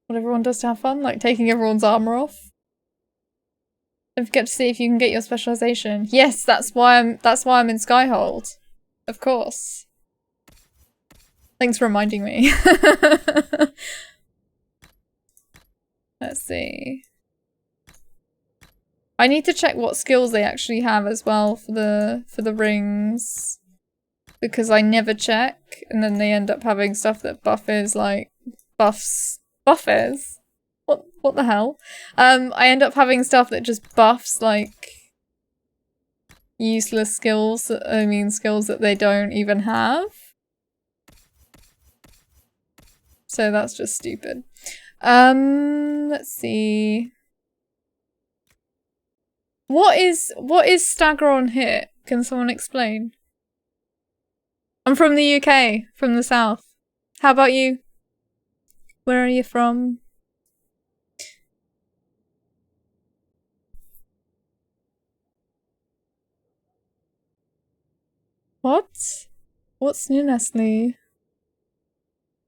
What everyone does to have fun, like taking everyone's armor off. Don't forget to see if you can get your specialization. Yes, that's why I'm in Skyhold. Of course. Thanks for reminding me. Let's see. I need to check what skills they actually have as well for the rings. Because I never check, and then they end up having stuff that buffers what the hell? I end up having stuff that just buffs like useless skills skills that they don't even have. So that's just stupid. Let's see. What is stagger on hit? Can someone explain? I'm from the UK, from the south. How about you? Where are you from? What? What's new, Nestle?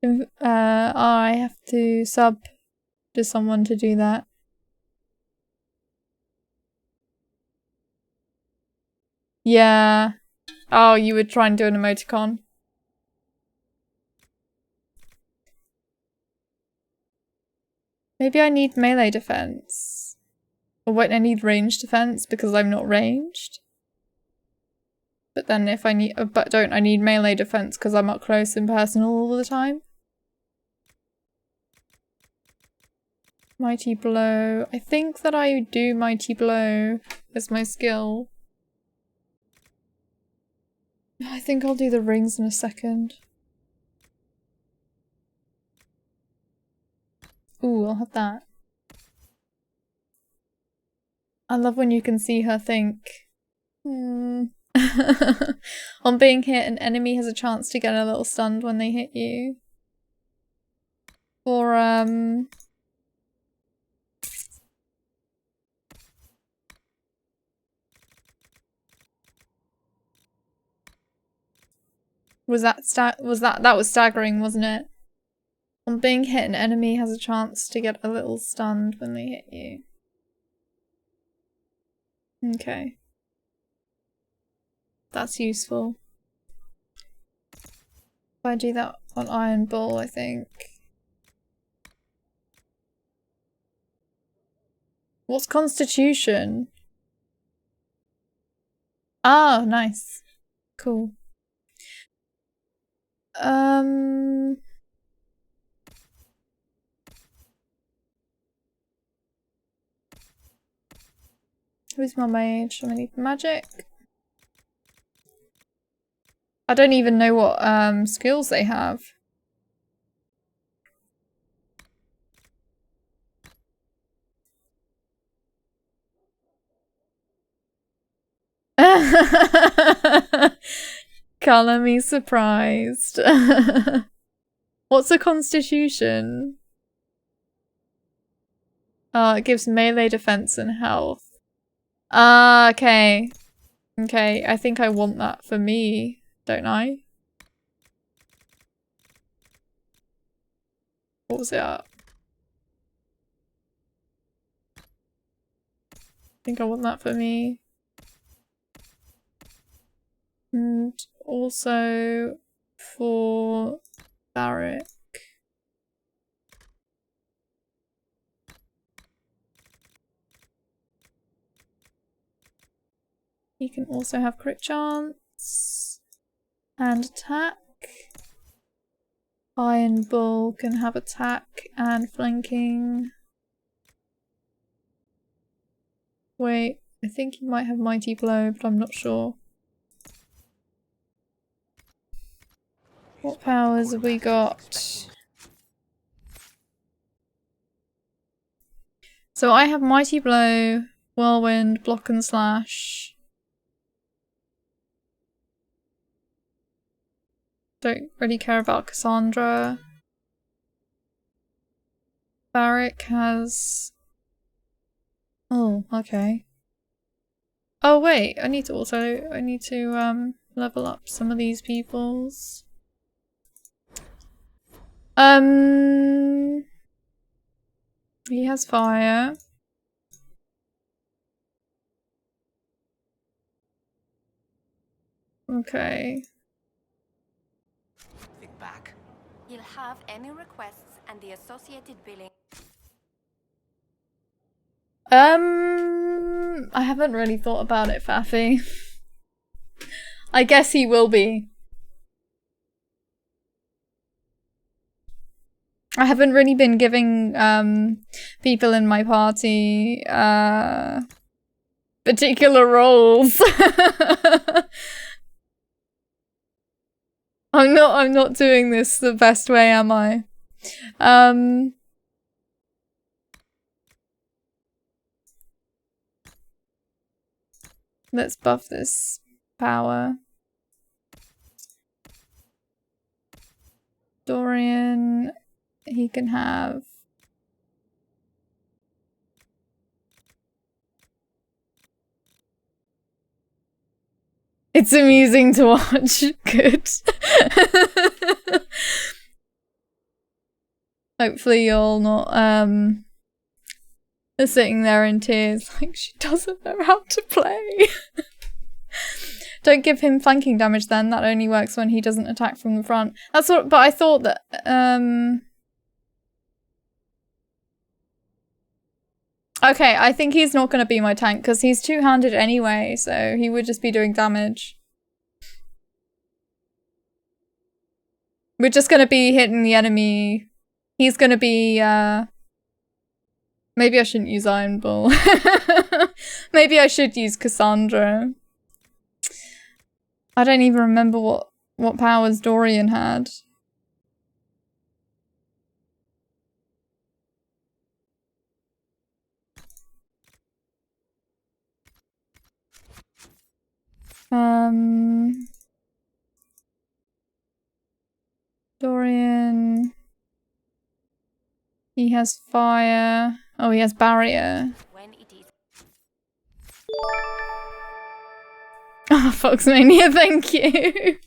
I have to sub to someone to do that. Yeah. Oh, you would try and do an emoticon? Maybe I need melee defense. Or wait, I need range defense because I'm not ranged. But then if I need- but don't I need melee defense because I'm up close and personal all the time? Mighty Blow. I think that I do Mighty Blow as my skill. I think I'll do the rings in a second. Ooh, I'll have that. I love when you can see her think. On being hit, an enemy has a chance to get a little stunned when they hit you. Or, that was staggering, wasn't it? On being hit, an enemy has a chance to get a little stunned when they hit you. Okay. That's useful. If I do that on Iron Bull, I think. What's Constitution? Oh, nice. Cool. Who's my mage? I'm gonna need magic. I don't even know what skills they have. Color me surprised. What's a constitution? Oh, it gives melee defense and health. Ah, okay. Okay, I think I want that for me, don't I? What was it at? I think I want that for me. And also for Barrick. He can also have crit chance and attack. Iron Bull can have attack and flanking. Wait, I think he might have Mighty Blow, but I'm not sure. What powers have we got? So I have Mighty Blow, Whirlwind, Block and Slash. Don't really care about Cassandra. Barrick has... Oh, okay. Oh wait, I need to level up some of these people's. He has fire. Okay. Back. You'll have any requests and the associated billing. I haven't really thought about it, Faffy. I guess he will be. I haven't really been giving people in my party particular roles. I'm not doing this the best way, am I? Let's buff this power. Dorian, he can have... It's amusing to watch. Good. Hopefully you're not sitting there in tears like she doesn't know how to play. Don't give him flanking damage then. That only works when he doesn't attack from the front. That's what, but I thought that okay, I think he's not going to be my tank because he's two-handed anyway, so he would just be doing damage. We're just going to be hitting the enemy. He's going to be, maybe I shouldn't use Iron Bull. Maybe I should use Cassandra. I don't even remember what powers Dorian had. Dorian. He has fire. Oh, he has barrier. Oh, Foxmania, thank you.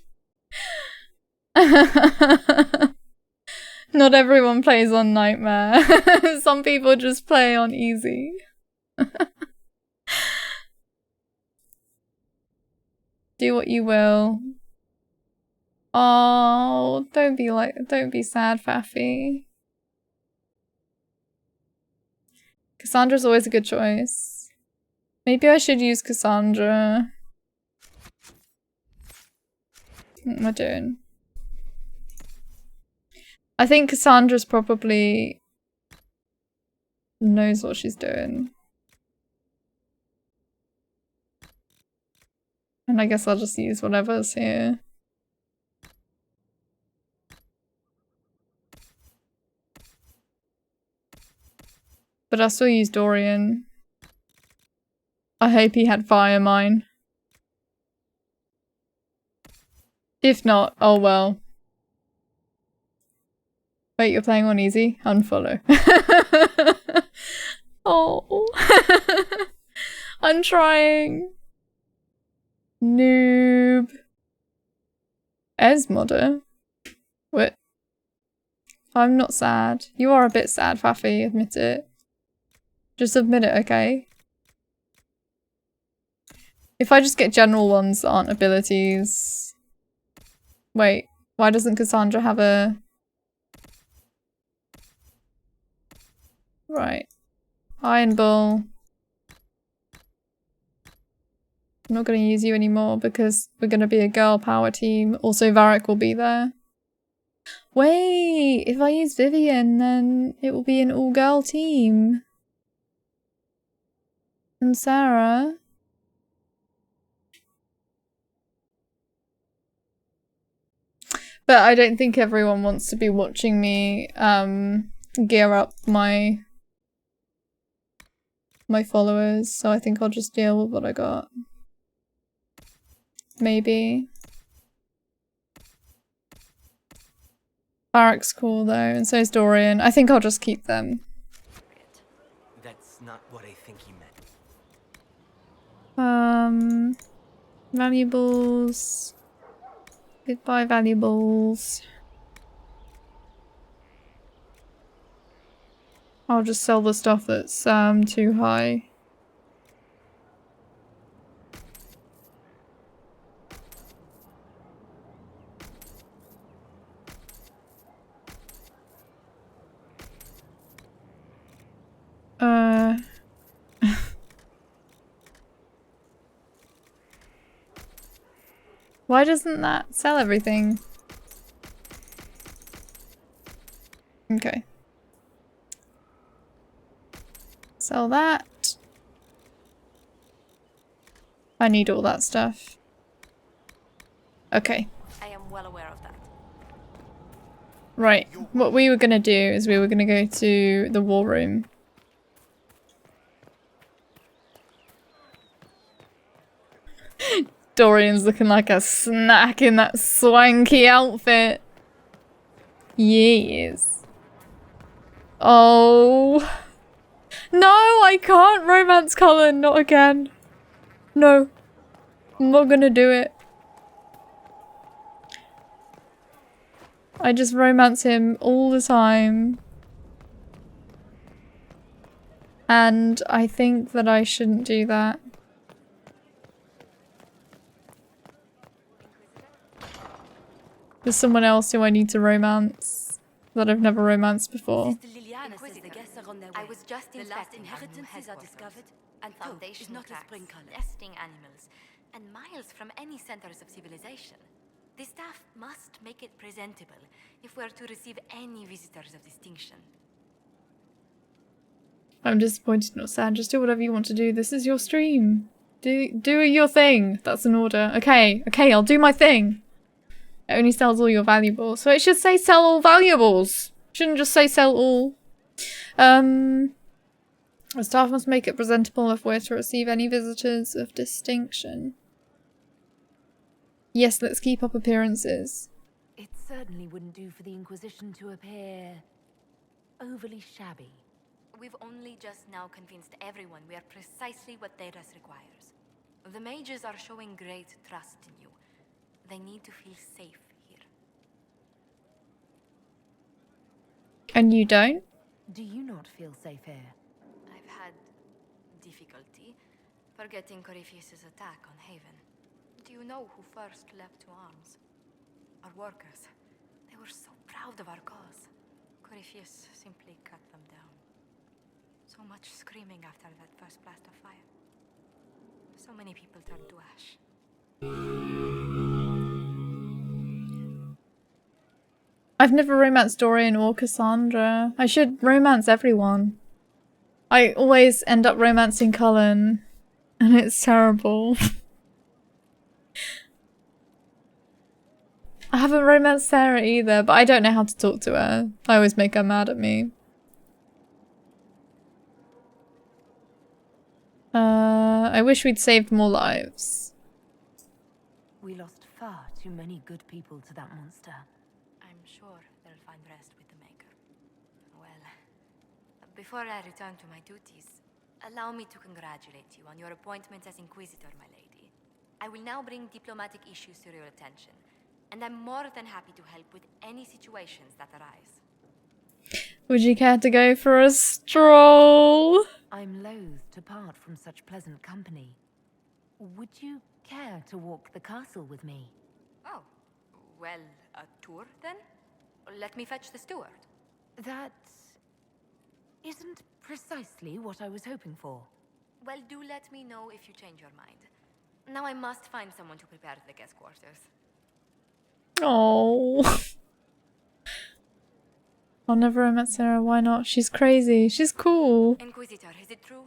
Not everyone plays on Nightmare. Some people just play on easy. Do what you will. Oh, don't be sad, Faffy. Cassandra's always a good choice. Maybe I should use Cassandra. What am I doing? I think Cassandra's probably knows what she's doing. And I guess I'll just use whatever's here. But I'll still use Dorian. I hope he had Fire Mine. If not, oh well. Wait, you're playing on easy? Unfollow. Oh. I'm trying. Noob. Esmodder? What? I'm not sad. You are a bit sad, Faffy, admit it. Just admit it, okay? If I just get general ones that aren't abilities... Wait, why doesn't Cassandra have a... Right. Iron Bull. I'm not going to use you anymore because we're going to be a girl power team. Also, Varric will be there. Wait, if I use Vivian, then it will be an all-girl team. And Sarah. But I don't think everyone wants to be watching me gear up my followers, so I think I'll just deal with what I got. Maybe. Varric's cool though, and so is Dorian. I think I'll just keep them. That's not what I think he meant. Valuables. Goodbye, valuables. I'll just sell the stuff that's too high. Why doesn't that sell everything? Okay. Sell that. I need all that stuff. Okay. I am well aware of that. Right. What we were gonna do is we were gonna go to the war room. Dorian's looking like a snack in that swanky outfit. Yes. Oh. No, I can't romance Cullen. Not again. No. I'm not gonna do it. I just romance him all the time. And I think that I shouldn't do that. There's someone else who I need to romance that I've never romanced before. I was just inspecting inheritances are discovered, and foundation is not a cracks, spring color. nesting animals. And miles from any centers of civilization. The staff must make it presentable if we're to receive any visitors of distinction. I'm disappointed, not sad. Just do whatever you want to do. This is your stream. Do your thing. That's an order. Okay, I'll do my thing. It only sells all your valuables. So it should say sell all valuables. Shouldn't just say sell all. The staff must make it presentable if we're to receive any visitors of distinction. Yes, let's keep up appearances. It certainly wouldn't do for the Inquisition to appear overly shabby. We've only just now convinced everyone we are precisely what Thedas requires. The mages are showing great trust in you. They need to feel safe here. And you don't? Do you not feel safe here? I've had difficulty forgetting Corypheus' attack on Haven. Do you know who first leapt to arms? Our workers. They were so proud of our cause. Corypheus simply cut them down. So much screaming after that first blast of fire. So many people turned to ash. I've never romanced Dorian or Cassandra. I should romance everyone. I always end up romancing Cullen, and it's terrible. I haven't romanced Sarah either, but I don't know how to talk to her. I always make her mad at me. I wish we'd saved more lives. We lost far too many good people to that monster. I'm sure they'll find rest with the Maker. Well, before I return to my duties, allow me to congratulate you on your appointment as Inquisitor, my lady. I will now bring diplomatic issues to your attention, and I'm more than happy to help with any situations that arise. Would you care to go for a stroll? I'm loath to part from such pleasant company. Would you care to walk the castle with me? Oh, well, a tour then? Let me fetch the steward. That isn't precisely what I was hoping for. Well, do let me know if you change your mind. Now I must find someone to prepare the guest quarters. Oh. I'll never have met Sarah. Why not? She's crazy. She's cool. Inquisitor, is it true?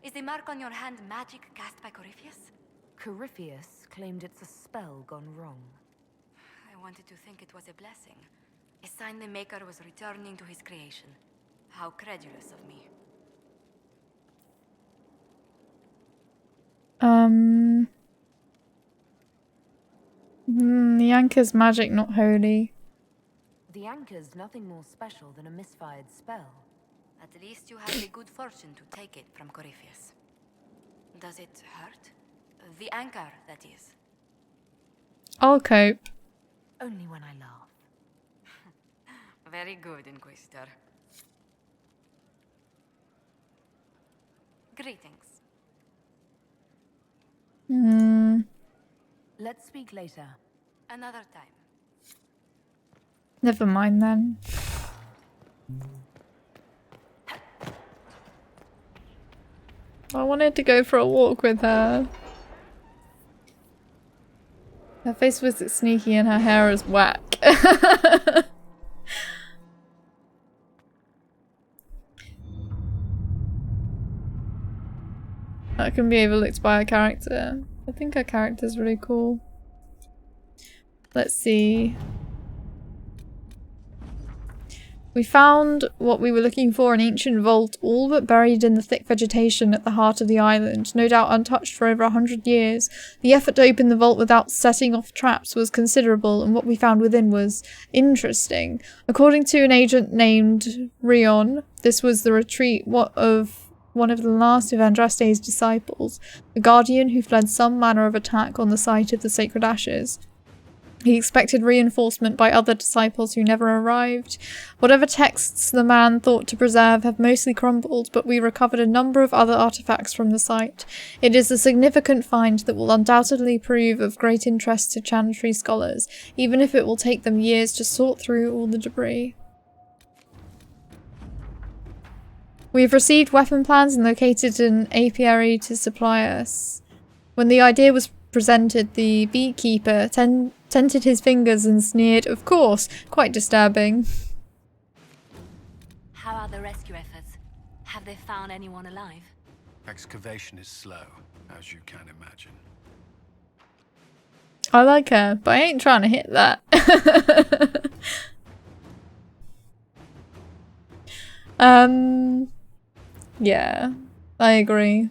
Is the mark on your hand magic cast by Corypheus? Corypheus claimed it's a spell gone wrong. I wanted to think it was a blessing. A sign the Maker was returning to his creation. How credulous of me. The anchor's magic, not holy. The anchor's nothing more special than a misfired spell. At least you had the good fortune to take it from Corypheus. Does it hurt? The anchor, that is. I'll cope. Only when I laugh. Very good, Inquisitor. Greetings. Let's speak later. Another time. Never mind then. I wanted to go for a walk with her. Her face was sneaky and her hair is whack. That can be overlooked by her character. I think her character's really cool. Let's see. We found what we were looking for, an ancient vault, all but buried in the thick vegetation at the heart of the island, no doubt untouched for over 100 years. The effort to open the vault without setting off traps was considerable, and what we found within was interesting. According to an agent named Rion, this was the retreat of one of the last of Andraste's disciples, a guardian who fled some manner of attack on the site of the sacred ashes. He expected reinforcement by other disciples who never arrived. Whatever texts the man thought to preserve have mostly crumbled, but we recovered a number of other artifacts from the site. It is a significant find that will undoubtedly prove of great interest to Chantry scholars, even if it will take them years to sort through all the debris. We have received weapon plans and located an apiary to supply us. When the idea was presented, the beekeeper tented his fingers and sneered, "Of course, quite disturbing." How are the rescue efforts? Have they found anyone alive? Excavation is slow, as you can imagine. I like her, but I ain't trying to hit that. Yeah, I agree.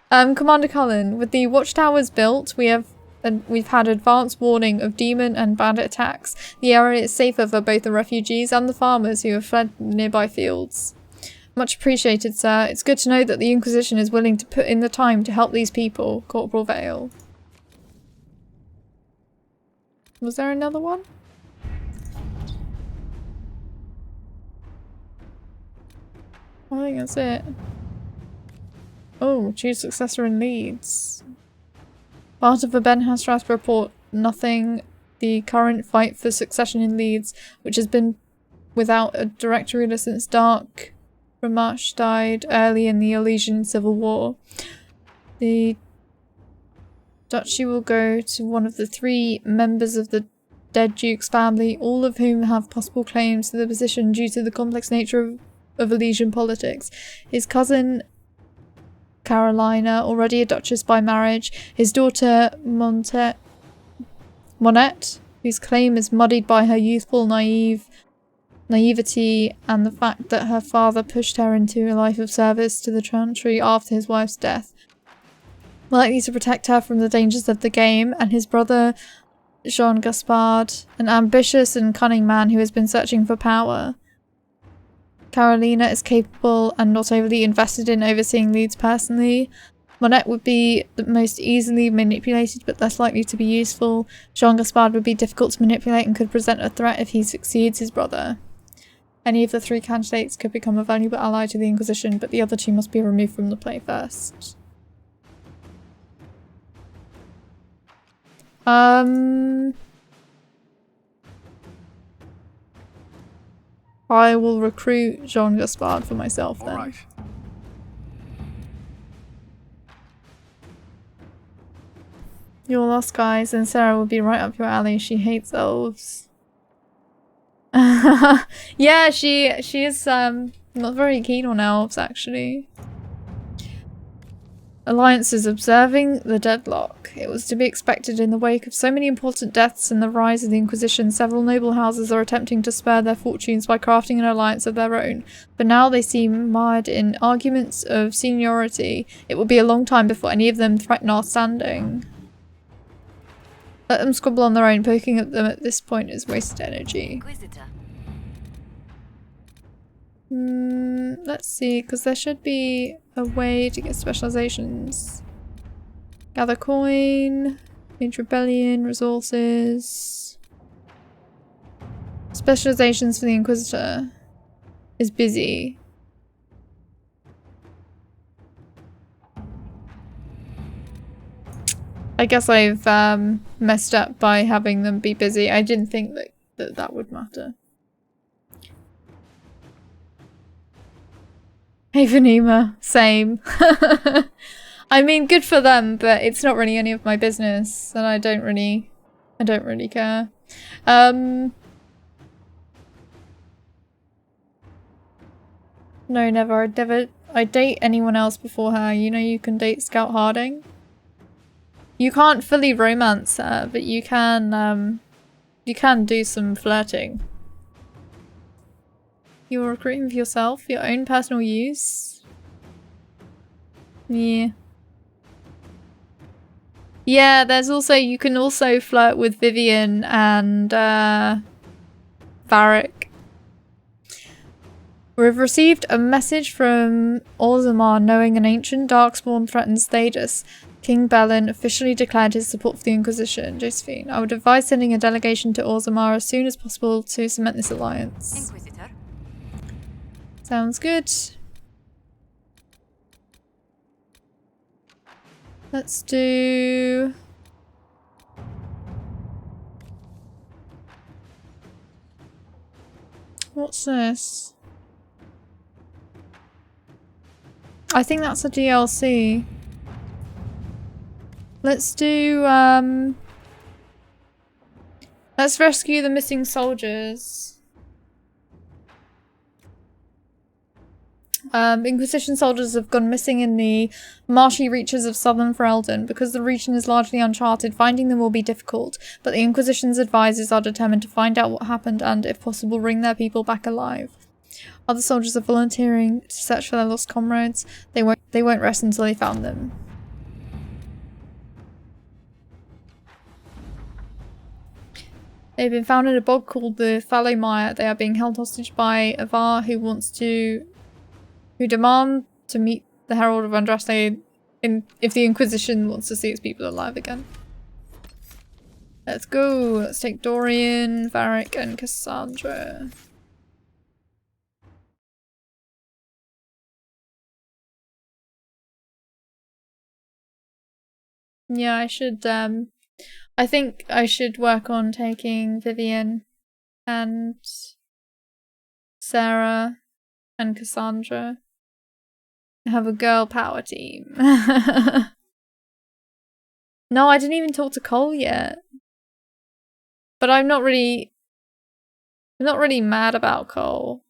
Commander Cullen, with the watchtowers built, we've had advance warning of demon and bandit attacks. The area is safer for both the refugees and the farmers who have fled nearby fields. Much appreciated, sir. It's good to know that the Inquisition is willing to put in the time to help these people. Corporal Vale. Was there another one? I think that's it. Oh, choose successor in Leeds. Part of the Ben Hastras report, nothing. The current fight for succession in Leeds, which has been without a direct ruler since Dark Ramash died early in the Elysian Civil War. The duchy will go to one of the 3 members of the dead Duke's family, all of whom have possible claims to the position due to the complex nature of Elysian politics. His cousin Carolina, already a duchess by marriage, his daughter Monette, whose claim is muddied by her youthful naivety and the fact that her father pushed her into a life of service to the Chantry after his wife's death. Likely to protect her from the dangers of the game, and his brother Jean Gaspard, an ambitious and cunning man who has been searching for power. Carolina is capable and not overly invested in overseeing Leeds personally. Monette would be the most easily manipulated but less likely to be useful. Jean Gaspard would be difficult to manipulate and could present a threat if he succeeds his brother. Any of the three candidates could become a valuable ally to the Inquisition, but the other two must be removed from the play first. I will recruit Jean Gaspard for myself then. All right. You're lost, guys, and Sarah will be right up your alley. She hates elves. Yeah, she is not very keen on elves, actually. Alliance is observing the deadlock. It was to be expected in the wake of so many important deaths and the rise of the Inquisition. Several noble houses are attempting to spare their fortunes by crafting an alliance of their own. But now they seem mired in arguments of seniority. It will be a long time before any of them threaten our standing. Let them squabble on their own. Poking at them at this point is wasted energy. Inquisitor. Let's see, because there should be a way to get specializations. Gather coin, Age Rebellion, resources. Specializations for the Inquisitor is busy. I guess I've messed up by having them be busy. I didn't think that would matter. Havenema, same. I mean, good for them, but it's not really any of my business, and I don't really care. No, never. I'd date anyone else before her. You know, you can date Scout Harding. You can't fully romance her, but you can do some flirting. You're recruiting for yourself, your own personal use. Yeah. Yeah, there's also, you can also flirt with Vivian and Varric. We've received a message from Orzammar knowing an ancient darkspawn threatens Thedas. King Belin officially declared his support for the Inquisition. Josephine, I would advise sending a delegation to Orzammar as soon as possible to cement this alliance. Inquisitor. Sounds good. Let's do... What's this? I think that's a DLC. Let's do, let's rescue the missing soldiers. Inquisition soldiers have gone missing in the marshy reaches of southern Ferelden. Because the region is largely uncharted, finding them will be difficult, but the Inquisition's advisors are determined to find out what happened and, if possible, bring their people back alive. Other soldiers are volunteering to search for their lost comrades. They won't rest until they found them. They've been found in a bog called the Fallowmire. They are being held hostage by Avar, who demand to meet the Herald of Andraste if the Inquisition wants to see its people alive again. Let's go. Let's take Dorian, Varric, and Cassandra. Yeah, I should, I think I should work on taking Vivian and Sarah and Cassandra. Have a girl power team. No, I didn't even talk to Cole yet. But I'm not really mad about Cole.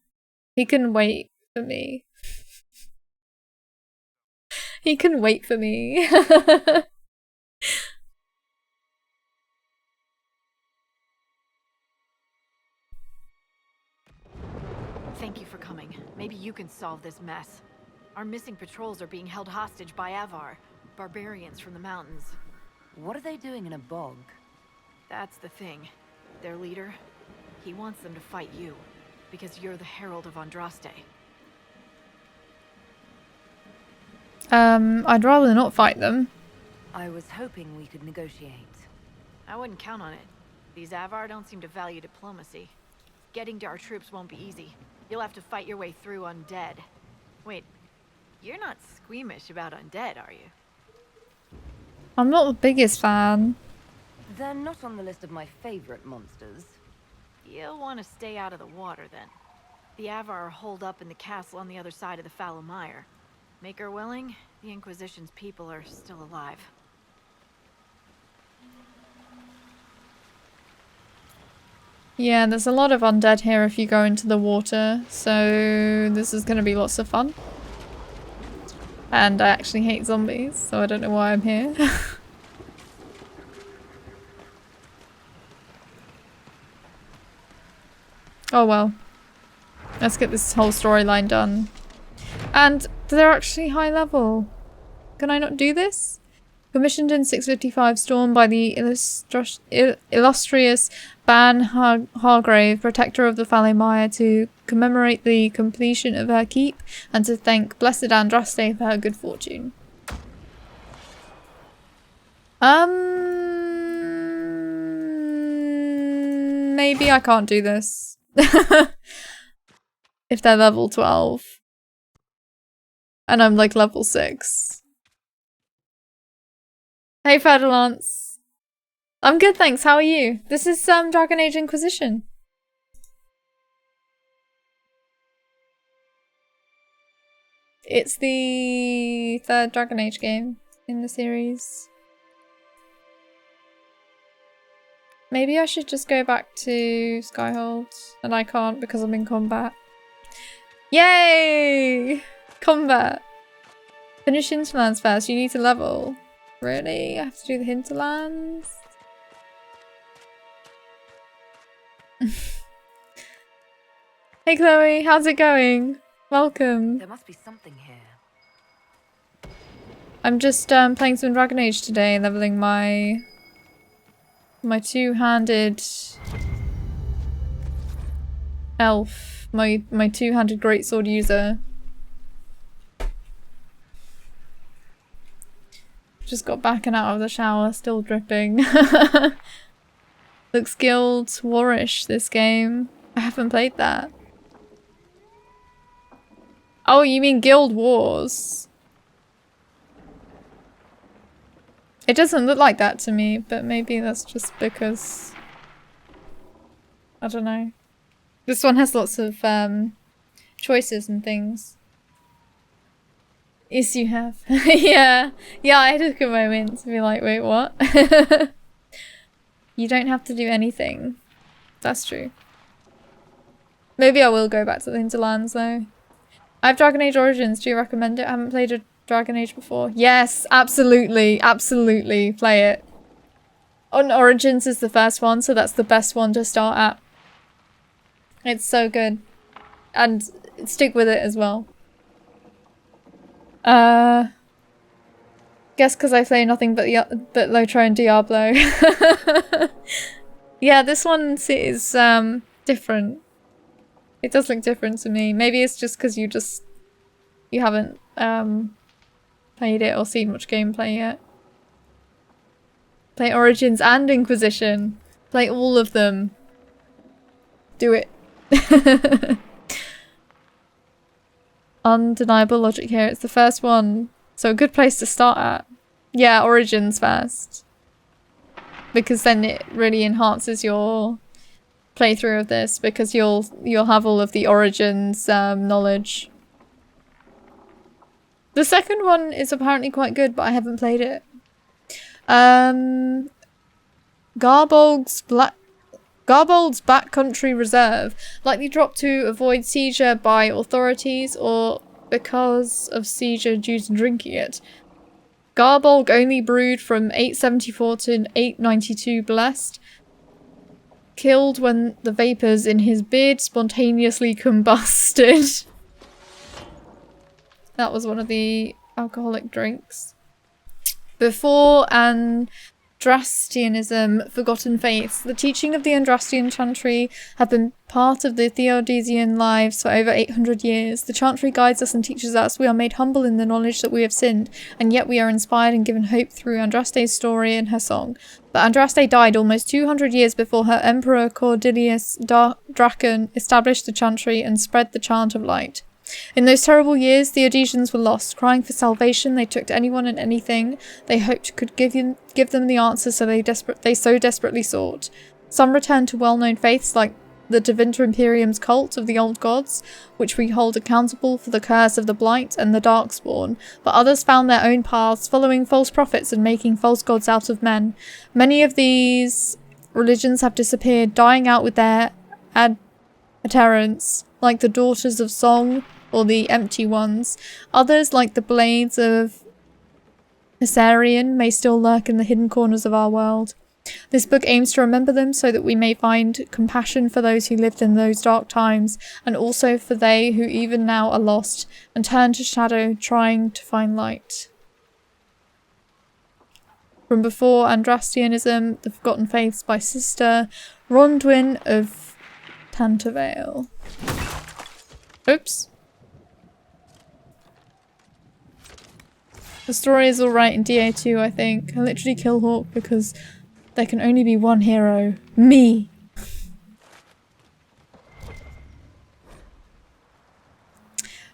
He can wait for me. He can wait for me. Thank you for coming. Maybe you can solve this mess. Our missing patrols are being held hostage by Avar, barbarians from the mountains. What are they doing in a bog? That's the thing. Their leader, he wants them to fight you, because you're the Herald of Andraste. I'd rather not fight them. I was hoping we could negotiate. I wouldn't count on it. These Avar don't seem to value diplomacy. Getting to our troops won't be easy. You'll have to fight your way through undead. Wait, you're not squeamish about undead, are you? I'm not the biggest fan. They're not on the list of my favorite monsters. You'll want to stay out of the water, then. The Avar are holed up in the castle on the other side of the Fallow Mire. Make her willing, the Inquisition's people are still alive. Yeah, there's a lot of undead here if you go into the water, so this is gonna be lots of fun. And I actually hate zombies, so I don't know why I'm here. Oh well. Let's get this whole storyline done. And they're actually high level. Can I not do this? Commissioned in 655 Storm by the illustrious Ban Hargrave, protector of the Fallow Mire, to commemorate the completion of her keep and to thank Blessed Andraste for her good fortune. Maybe I can't do this. If they're level 12. And I'm like level 6. Hey Ferdinand. I'm good, thanks. How are you? This is Dragon Age Inquisition. It's the third Dragon Age game in the series. Maybe I should just go back to Skyhold, and I can't because I'm in combat. Yay! Combat! Finish hinterlands first, you need to level. Really? I have to do the hinterlands? Hey Chloe, how's it going? Welcome. There must be something here. I'm just playing some Dragon Age today, leveling my two-handed elf, my two-handed greatsword user. Just got back and out of the shower, still dripping. Looks Guild Warish, this game. I haven't played that. Oh, you mean Guild Wars? It doesn't look like that to me, but maybe that's just because... I don't know. This one has lots of choices and things. Yes, you have. Yeah. Yeah, I took a moment to be like, wait, what? You don't have to do anything. That's true. Maybe I will go back to the hinterlands though. I have Dragon Age Origins. Do you recommend it? I haven't played a Dragon Age before. Yes, absolutely. Absolutely. Play it. On Origins is the first one, so that's the best one to start at. It's so good. And stick with it as well. Guess because I play nothing but Lotro and Diablo. Yeah, this one is different. It does look different to me. Maybe it's just because you haven't played it or seen much gameplay yet. Play Origins and Inquisition. Play all of them. Do it. Undeniable logic here. It's the first one. So a good place to start at. Yeah, Origins first. Because then it really enhances your playthrough of this, because you'll have all of the Origins knowledge. The second one is apparently quite good, but I haven't played it. Garbold's Backcountry Reserve. Likely dropped to avoid seizure by authorities or because of seizure due to drinking it. Garbolg only brewed from 874 to 892 blessed. killed when the vapors in his beard spontaneously combusted. That was one of the alcoholic drinks. Before Andrastianism, forgotten faiths. The teaching of the Andrastian chantry have been part of the Theodosian lives for over 800 years. The chantry guides us and teaches us. We are made humble in the knowledge that we have sinned, and yet we are inspired and given hope through Andraste's story and her song. But Andraste died almost 200 years before her emperor Cordilius Dracan established the chantry and spread the chant of light. In those terrible years, Theodosians were lost. Crying for salvation, they took to anyone and anything they hoped could give them the answer they so desperately sought. Some returned to well-known faiths like the Divinta Imperium's cult of the old gods, which we hold accountable for the curse of the Blight and the Darkspawn, but others found their own paths, following false prophets and making false gods out of men. Many of these religions have disappeared, dying out with their adherents, like the Daughters of Song, or the Empty Ones. Others, like the Blades of Hessarian, may still lurk in the hidden corners of our world. This book aims to remember them so that we may find compassion for those who lived in those dark times, and also for they who even now are lost and turn to shadow trying to find light. From Before Andrastianism, The Forgotten Faiths by Sister Rondwyn of Tantervale. Oops. The story is alright in DA2, I think. I literally kill Hawk because there can only be one hero. Me!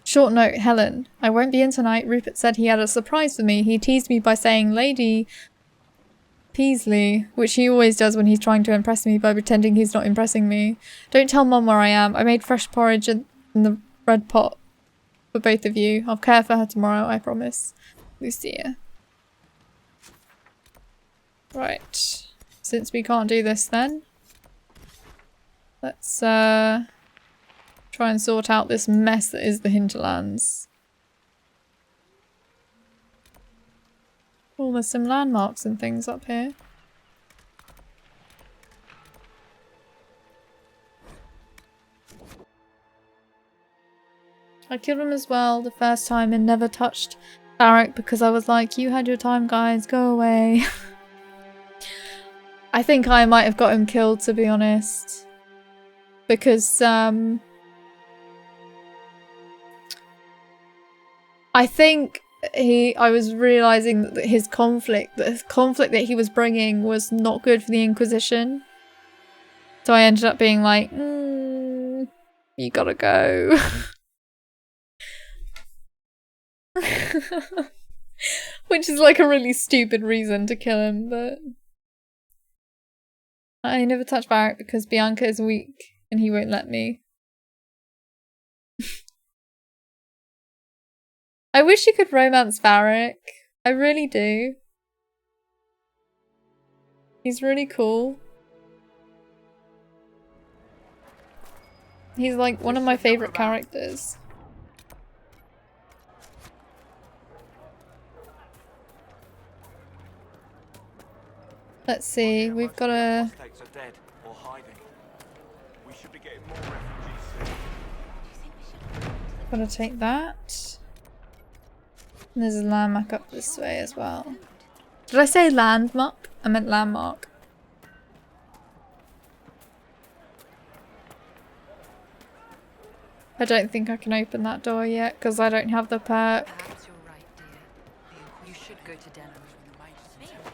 Short note, Helen. I won't be in tonight. Rupert said he had a surprise for me. He teased me by saying Lady Peasley, which he always does when he's trying to impress me by pretending he's not impressing me. Don't tell Mum where I am. I made fresh porridge in the red pot for both of you. I'll care for her tomorrow, I promise. Lucia. Right. Since we can't do this then, let's try and sort out this mess that is the hinterlands. Oh, there's some landmarks and things up here. I killed him as well the first time and never touched Barrack because I was like, you had your time guys, go away. I think I might have got him killed, to be honest. Because I think I was realizing that the conflict that he was bringing was not good for the Inquisition. So I ended up being like, you gotta go. Which is like a really stupid reason to kill him, but I never touch Barrack because Bianca is weak and he won't let me. I wish you could romance Barrack. I really do. He's really cool. He's like one of my favorite characters. Let's see, we've got a... Gotta take that. And there's a landmark up this way as well. Did I say landmark? I meant landmark. I don't think I can open that door yet because I don't have the perk.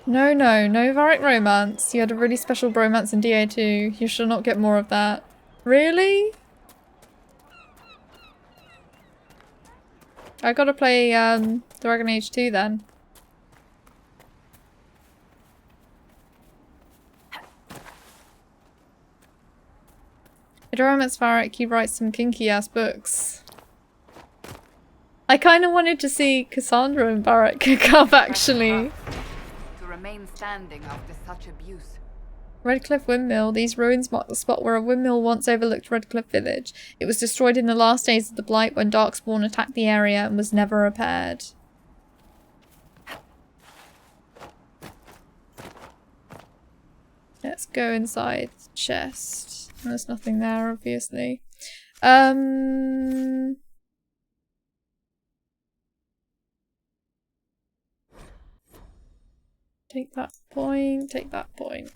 No, no Varric romance. You had a really special bromance in DA2. You shall not get more of that. Really? I gotta play Dragon Age 2 then. If I romance Varric, he writes some kinky ass books. I kinda wanted to see Cassandra and Varric hook up actually. Remain standing after such abuse. Redcliffe Windmill. These ruins mark the spot where a windmill once overlooked Redcliffe village. It was destroyed in the last days of the Blight when Darkspawn attacked the area and was never repaired. Let's go inside the chest. There's nothing there, obviously. Take that point, take that point.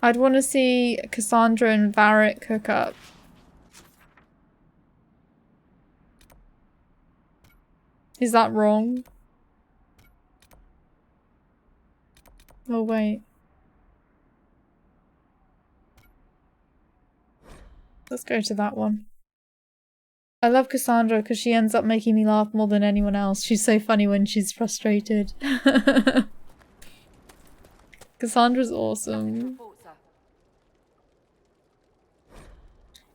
I'd want to see Cassandra and Varric hook up. Is that wrong? Oh wait. Let's go to that one. I love Cassandra because she ends up making me laugh more than anyone else. She's so funny when she's frustrated. Cassandra's awesome.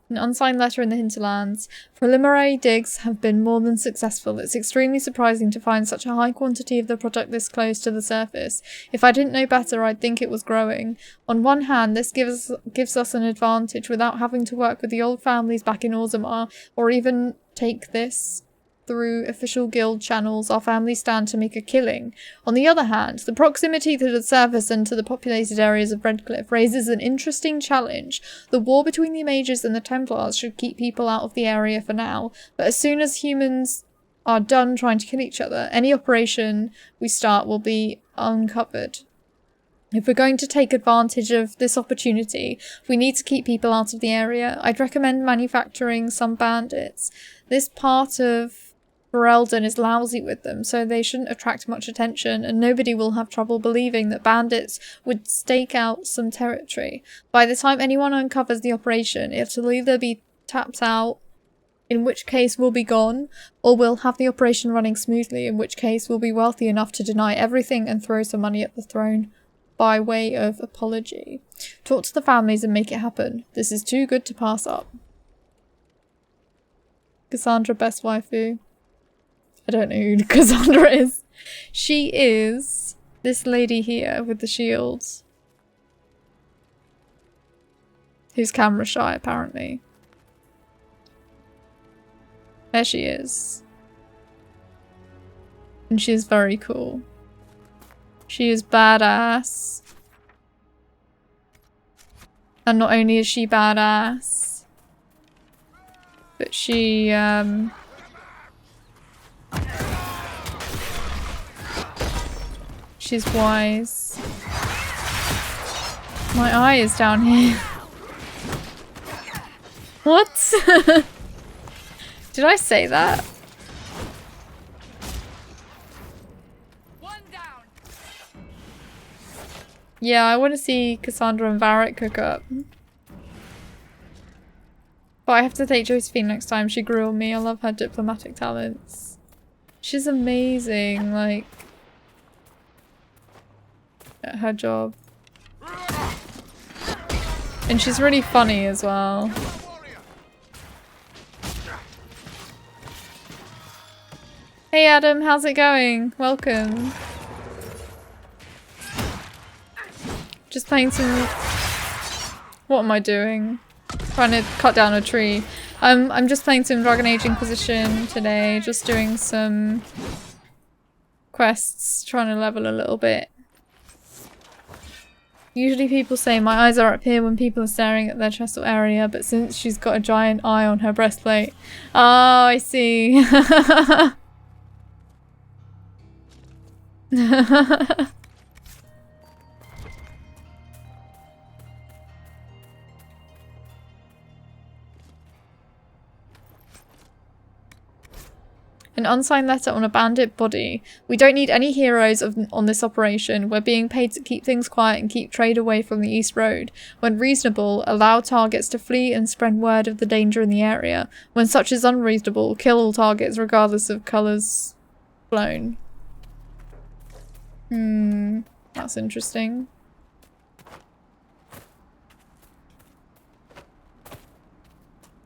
An unsigned letter in the hinterlands. Preliminary digs have been more than successful. It's extremely surprising to find such a high quantity of the product this close to the surface. If I didn't know better, I'd think it was growing. On one hand, this gives us an advantage without having to work with the old families back in Orzammar, or even take this through official guild channels our families stand to make a killing. On the other hand, the proximity to the surface and to the populated areas of Redcliffe raises an interesting challenge. The war between the mages and the Templars should keep people out of the area for now, but as soon as humans are done trying to kill each other, any operation we start will be uncovered. If we're going to take advantage of this opportunity, we need to keep people out of the area. I'd recommend manufacturing some bandits. This part of Ferelden is lousy with them, so they shouldn't attract much attention, and nobody will have trouble believing that bandits would stake out some territory. By the time anyone uncovers the operation, it'll either be tapped out, in which case we'll be gone, or we'll have the operation running smoothly, in which case we'll be wealthy enough to deny everything and throw some money at the throne. By way of apology. Talk to the families and make it happen. This is too good to pass up. Cassandra, best waifu. I don't know who Cassandra is. She is this lady here with the shields. Who's camera shy, apparently. There she is. And she is very cool. She is badass. And not only is she badass, but she, she's wise. My eye is down here. What? Did I say that? Yeah, I want to see Cassandra and Varric cook up. But I have to take Josephine next time. She grew on me. I love her diplomatic talents. She's amazing, like, at her job. And she's really funny as well. Hey Adam, how's it going? Welcome. Just playing some... What am I doing? Trying to cut down a tree. I'm just playing some Dragon Age Inquisition today. Just doing some quests, trying to level a little bit. Usually people say my eyes are up here when people are staring at their chest or area, but since she's got a giant eye on her breastplate. Oh, I see. An unsigned letter on a bandit body. We don't need any heroes on this operation. We're being paid to keep things quiet and keep trade away from the East Road. When reasonable, allow targets to flee and spread word of the danger in the area. When such is unreasonable, kill all targets regardless of colours flown. That's interesting.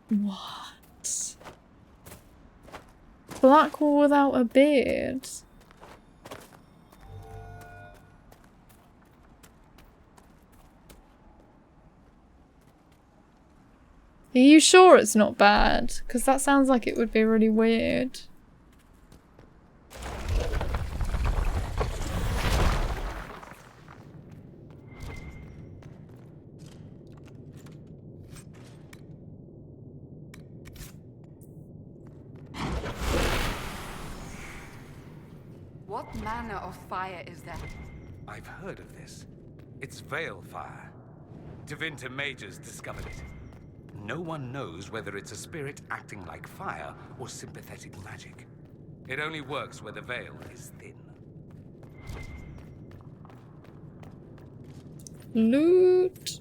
What? Blackwall without a beard? Are you sure it's not bad? Because that sounds like it would be really weird. What manner of fire is that? I've heard of this. It's veil fire. Tevinter mages discovered it. No one knows whether it's a spirit acting like fire or sympathetic magic. It only works where the veil is thin. Loot.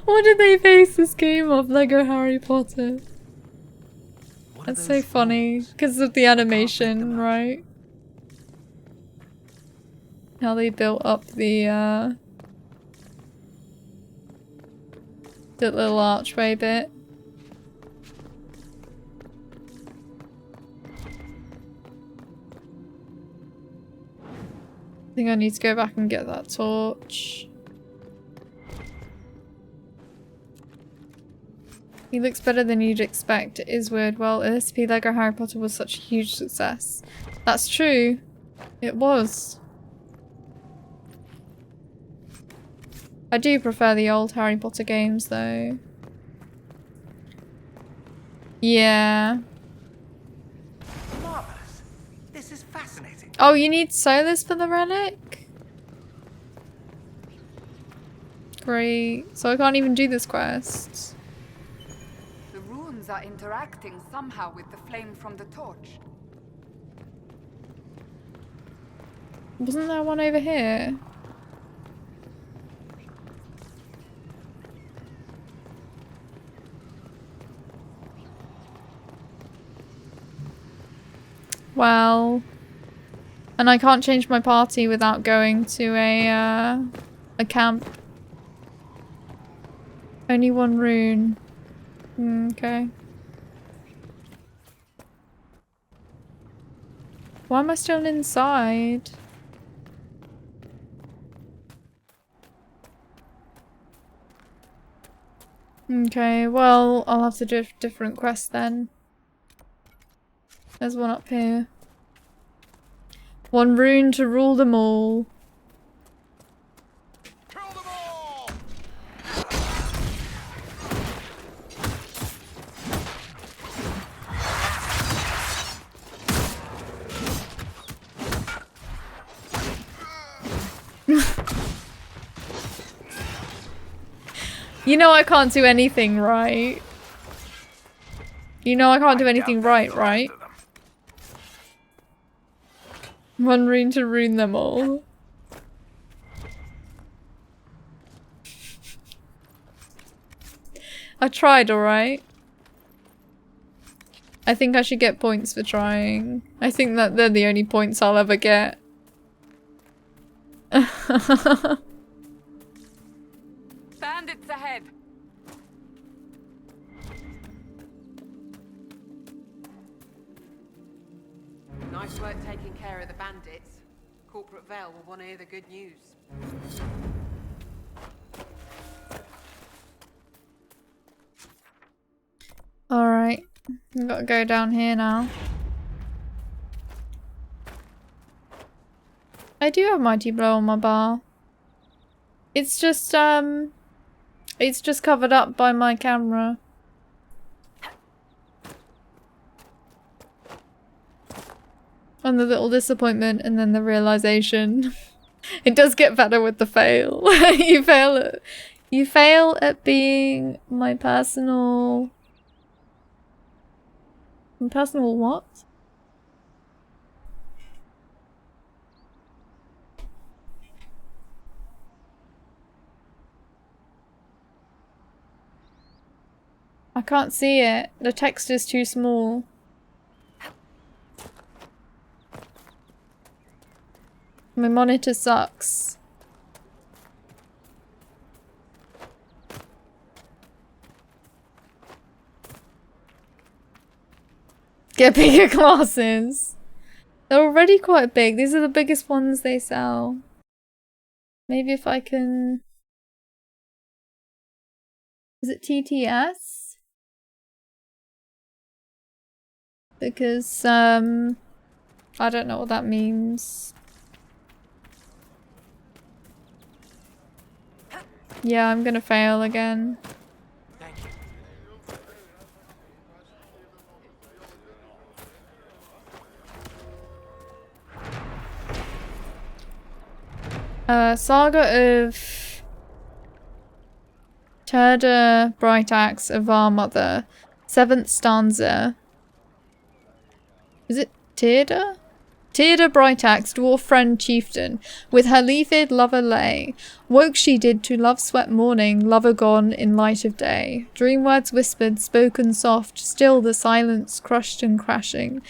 What did they base this game off? Lego Harry Potter. That's so funny because of the animation, right? How they built up the little archway bit. I think I need to go back and get that torch. He looks better than you'd expect. It is weird. Well, OSP Lego Harry Potter was such a huge success. That's true. It was. I do prefer the old Harry Potter games though. Yeah. Marvelous. This is fascinating. Oh, you need Solus for the relic? Great. So I can't even do this quest. The runes are interacting somehow with the flame from the torch. Wasn't there one over here? Well, and I can't change my party without going to a camp. Only one rune. Okay. Why am I still inside? Okay, well, I'll have to do a different quest then. There's one up here. One rune to rule them all. Kill them all! You know I can't do anything right. You know I can't do anything right, right? One rune to rune them all. I tried, alright. I think I should get points for trying. I think that they're the only points I'll ever get. Bandits ahead! Nice work taking care of the bandits. Corporate Vale will want to hear the good news. Alright. I've got to go down here now. I do have Mighty Blow on my bar. It's just covered up by my camera. And the little disappointment and then the realization. It does get better with the fail. You fail at being my personal what? I can't see it. The text is too small. My monitor sucks. Get bigger glasses. They're already quite big. These are the biggest ones they sell. Maybe if I can... Is it TTS? Because, I don't know what that means. Yeah, I'm gonna fail again. Thank you. Saga of Turda Bright Axe of Our Mother. 7th stanza. Is it Tirda? Tirda Brightaxe, dwarf friend chieftain, with her leafed lover lay. Woke she did to love-swept morning, lover gone in light of day. Dream words whispered, spoken soft, still the silence crushed and crashing.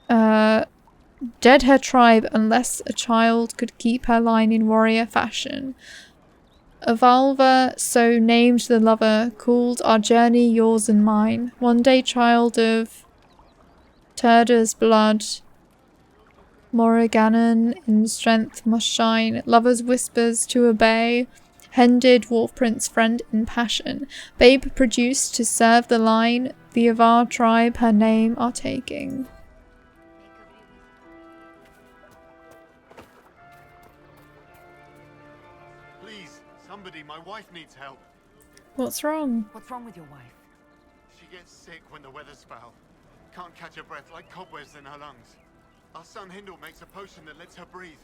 Dead her tribe unless a child could keep her line in warrior fashion. Avalva, so named the lover, called our journey yours and mine. One day child of Turda's blood, Morriganon in strength must shine. Lovers whispers to obey. Hended dwarf prince friend in passion. Babe produced to serve the line. The Avar tribe her name are taking. Please, somebody, my wife needs help. What's wrong? What's wrong with your wife? She gets sick when the weather's foul. Can't catch her breath like cobwebs in her lungs. Our son Hindle makes a potion that lets her breathe.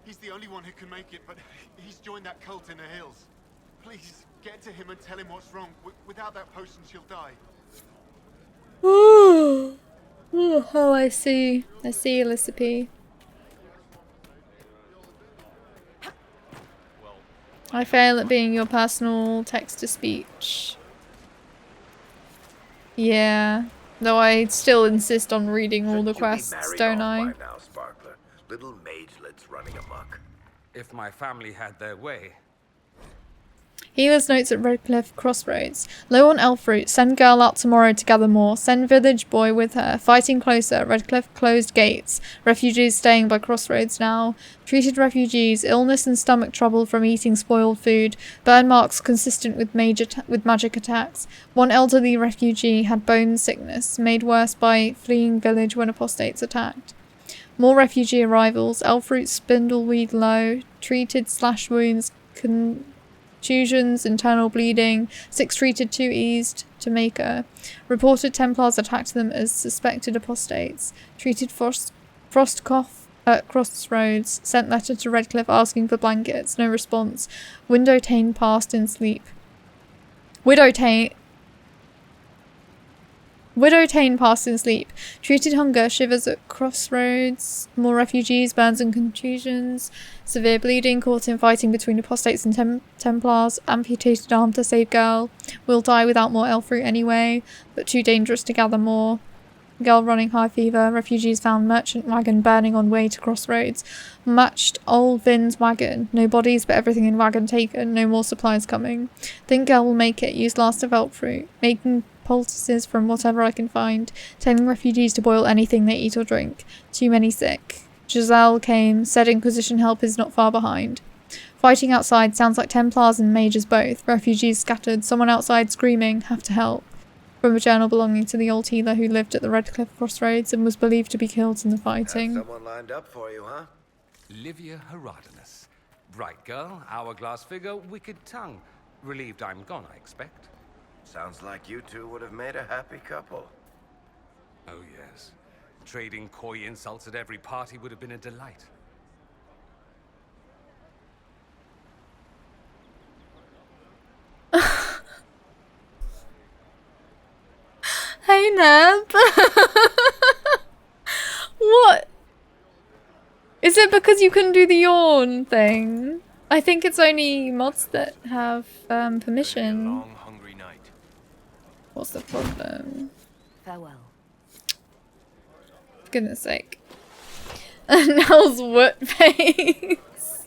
He's the only one who can make it, but he's joined that cult in the hills. Please, get to him and tell him what's wrong. Without that potion, she'll die. Oh, I see. I see, Elizabeth. I fail at being your personal text-to-speech. Yeah. Though I still insist on reading all the quests, don't I? By now, Sparkler. Little magelets running amok. If my family had their way. Healer's notes at Redcliffe Crossroads. Low on elf fruit. Send girl out tomorrow to gather more. Send village boy with her. Fighting closer. Redcliffe closed gates. Refugees staying by Crossroads now. Treated refugees. Illness and stomach trouble from eating spoiled food. Burn marks consistent with magic attacks. One elderly refugee had bone sickness, made worse by fleeing village when apostates attacked. More refugee arrivals. Elf fruit spindleweed low. Treated slash wounds. Contusions, internal bleeding, 6 treated, 2 eased, Jamaica. Reported Templars attacked them as suspected apostates. Treated frost cough at Crossroads. Sent letter to Redcliffe asking for blankets. No response. Window Tane passed in sleep. Widow Tane passed in sleep. Treated hunger, shivers at Crossroads. More refugees, burns and contusions. Severe bleeding, caught in fighting between apostates and Templars. Amputated arm to save girl. Will die without more elf fruit anyway, but too dangerous to gather more. Girl running high fever. Refugees found merchant wagon burning on way to Crossroads. Matched old Vin's wagon. No bodies, but everything in wagon taken. No more supplies coming. Think girl will make it. Use last of elf fruit. Making poultices from whatever I can find. Telling refugees to boil anything they eat or drink. Too many sick. Giselle came. Said Inquisition help is not far behind. Fighting outside sounds like Templars and mages both. Refugees scattered. Someone outside screaming. Have to help. From a journal belonging to the old healer who lived at the Redcliffe Crossroads and was believed to be killed in the fighting. Have someone lined up for you, huh? Livia Herodotus. Bright girl, hourglass figure, wicked tongue. Relieved I'm gone, I expect. Sounds like you two would have made a happy couple. Oh yes. Trading coy insults at every party would have been a delight. Hey Neb! What? Is it because you couldn't do the yawn thing? I think it's only mods that have permission. Long, hungry night. What's the problem? Farewell. For goodness sake. Nell's what face?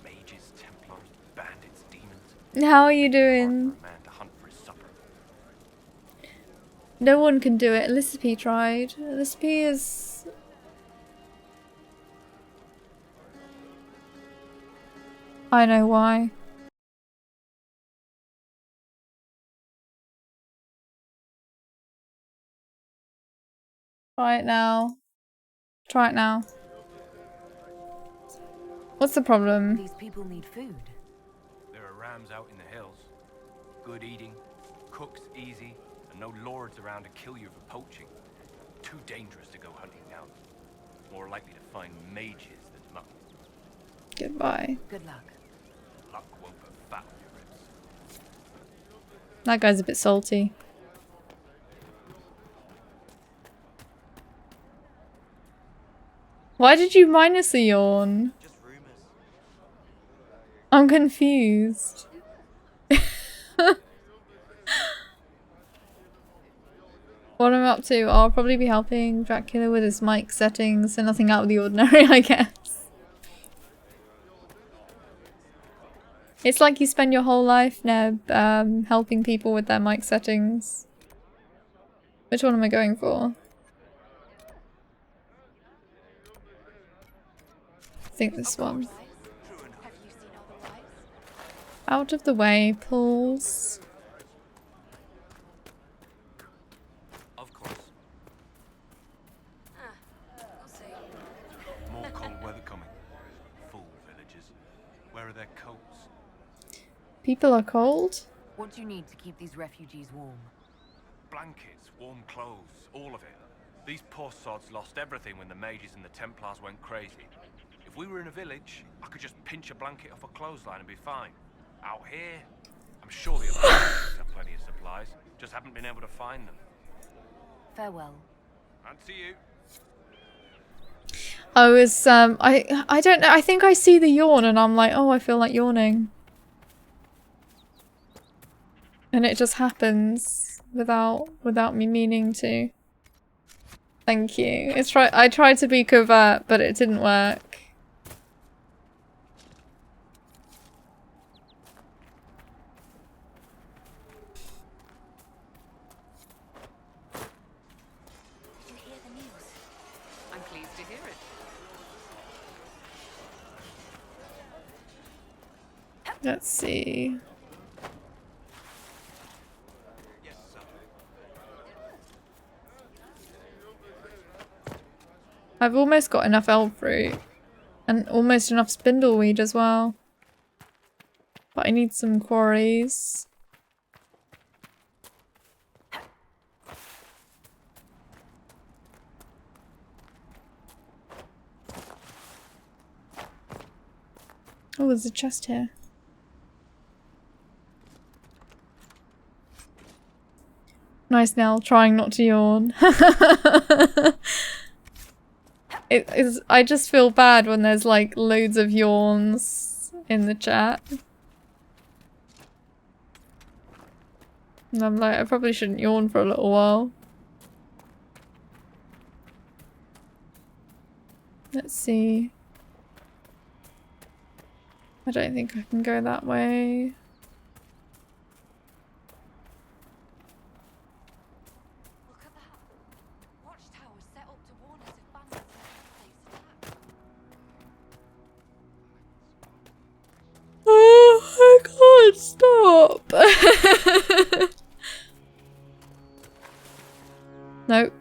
Mages, Templars, bandits, demons. How are you doing? No one can do it. Elizabeth tried. Elizabeth is... I know why. Try it now. Try it now. What's the problem? These people need food. There are rams out in the hills. Good eating, cooks easy, and no lords around to kill you for poaching. Too dangerous to go hunting now. More likely to find mages than monks. Goodbye. Good luck. Luck won't befoul your ribs. That guy's a bit salty. Why did you minus a yawn? I'm confused. What I'm up to, I'll probably be helping Dracula with his mic settings, so nothing out of the ordinary, I guess. It's like you spend your whole life, Neb, helping people with their mic settings. Which one am I going for? I think this one. Out of the way, pulls. Of course. More cold weather coming. Fool villagers. Where are their coats? People are cold? What do you need to keep these refugees warm? Blankets, warm clothes, all of it. These poor sods lost everything when the mages and the Templars went crazy. If we were in a village, I could just pinch a blanket off a clothesline and be fine. Out here, I'm sure the other have plenty of supplies, just haven't been able to find them. Farewell. And to you. I was, I don't know, I think I see the yawn and I'm like, oh, I feel like yawning. And it just happens without me meaning to. Thank you. I tried to be covert, but it didn't work. I'm pleased to hear it. Let's see. I've almost got enough elf fruit. And almost enough spindleweed as well. But I need some quarries. Oh, there's a chest here. Nice, Nell, trying not to yawn. I just feel bad when there's like loads of yawns in the chat. And I'm like, I probably shouldn't yawn for a little while. Let's see. I don't think I can go that way. Oh, I can't stop. Nope.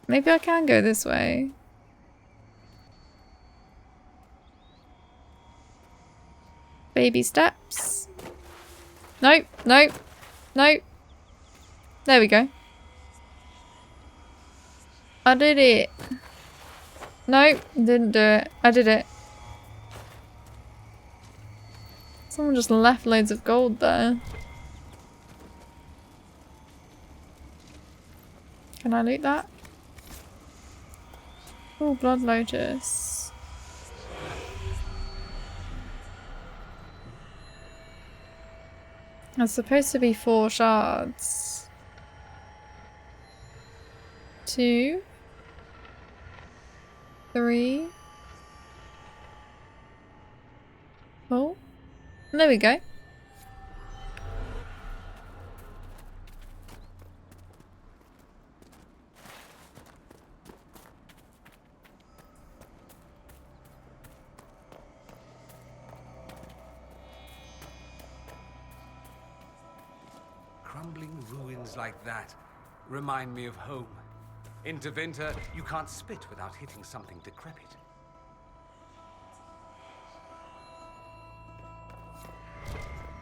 Maybe I can go this way. Baby steps. Nope, nope, nope. There we go. I did it. Nope, didn't do it. I did it. Someone just left loads of gold there. Can I loot that? Oh, blood lotus. There's supposed to be 4 shards. 2. 3. Oh. There we go. Crumbling ruins like that remind me of home. In Tevinter, you can't spit without hitting something decrepit.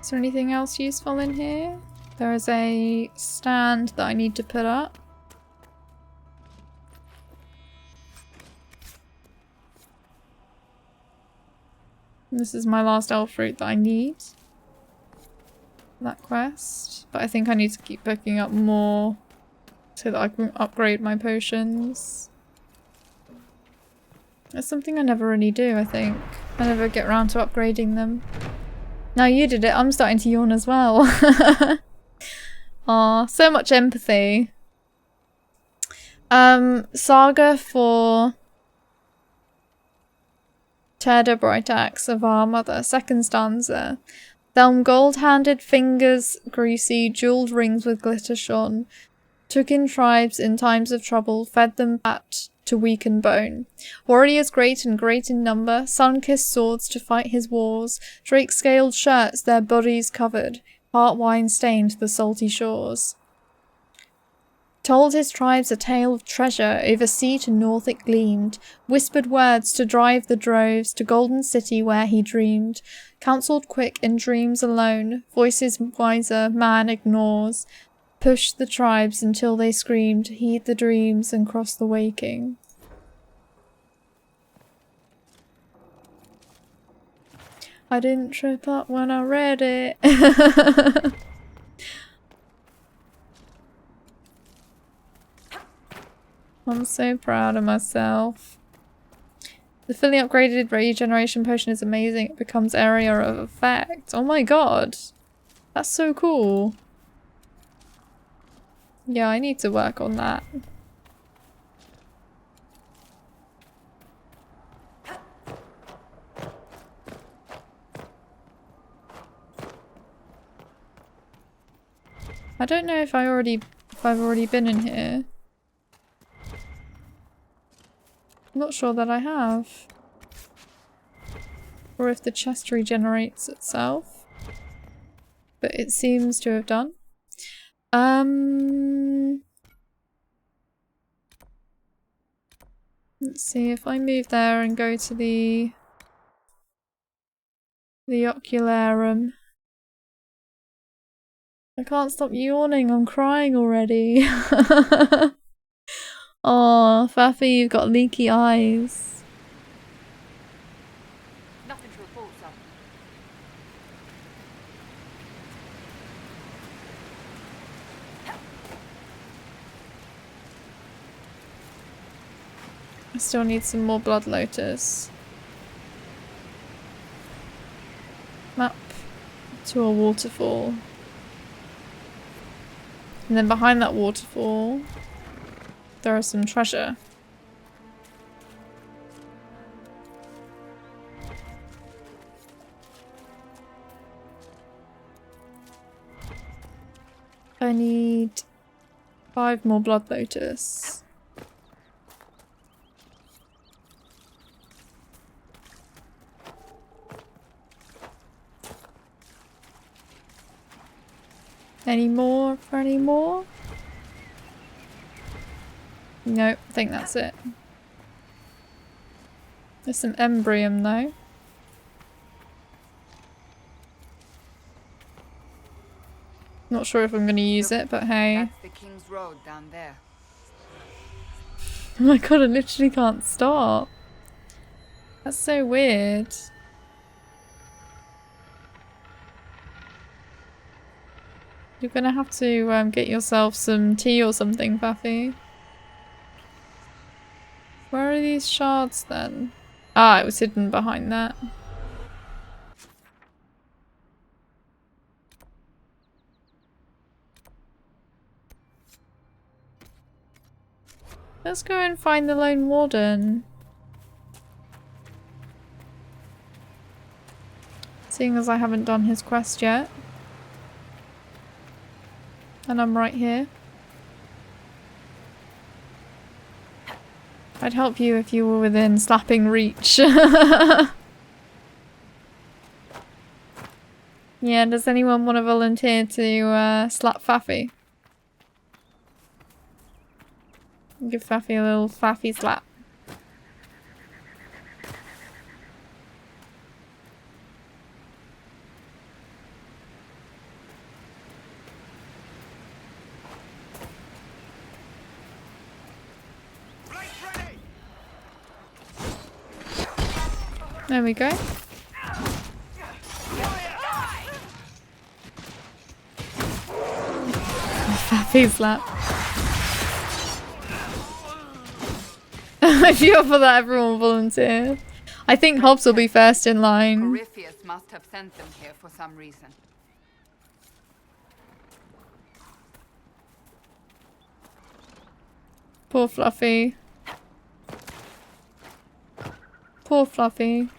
Is there anything else useful in here? There is a stand that I need to put up. This is my last elf fruit that I need for that quest. But I think I need to keep picking up more so that I can upgrade my potions. That's something I never really do, I think. I never get around to upgrading them. Now you did it, I'm starting to yawn as well. Aw, so much empathy. Saga for Terda Bright Axe of our mother. Second stanza. Them gold-handed fingers greasy, jewelled rings with glitter shone. Took in tribes in times of trouble, fed them fat to weaken bone. Warriors great and great in number, sun-kissed swords to fight his wars, drake-scaled shirts their bodies covered, heart wine stained the salty shores. Told his tribes a tale of treasure, over sea to north it gleamed, whispered words to drive the droves to golden city where he dreamed, counselled quick in dreams alone, voices wiser man ignores, pushed the tribes until they screamed, heed the dreams and cross the waking. I didn't trip up when I read it. I'm so proud of myself. The fully upgraded regeneration potion is amazing. It becomes area of effect. Oh my god. That's so cool. Yeah, I need to work on that. I don't know if I've already been in here. I'm not sure that I have. Or if the chest regenerates itself. But it seems to have done. Let's see if I move there and go to the ocularum. I can't stop yawning, I'm crying already. Oh, Faffy, you've got leaky eyes. Nothing to report, sir. I still need some more blood lotus. Map to a waterfall. And then behind that waterfall, there is some treasure. I need 5 more blood lotus. Any more for any more? Nope, I think that's it. There's some embrium though. Not sure if I'm going to use it, but hey. That's the King's Road down there. Oh my god, I literally can't stop. That's so weird. You're gonna have to get yourself some tea or something, Faffy. Where are these shards then? Ah, it was hidden behind that. Let's go and find the Lone Warden. Seeing as I haven't done his quest yet. And I'm right here. I'd help you if you were within slapping reach. Yeah, does anyone want to volunteer to slap Faffy? Give Faffy a little Faffy slap. There we go. Fappy slap. If you offer that, everyone will volunteer. I think Hobbs will be first in line. Corypheus must have sent them here for some reason. Poor Fluffy. Poor Fluffy.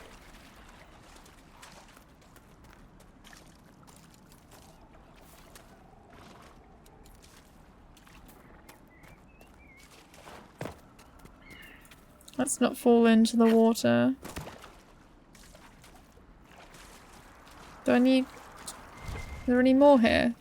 Let's not fall into the water. Do I need... Is there any more here?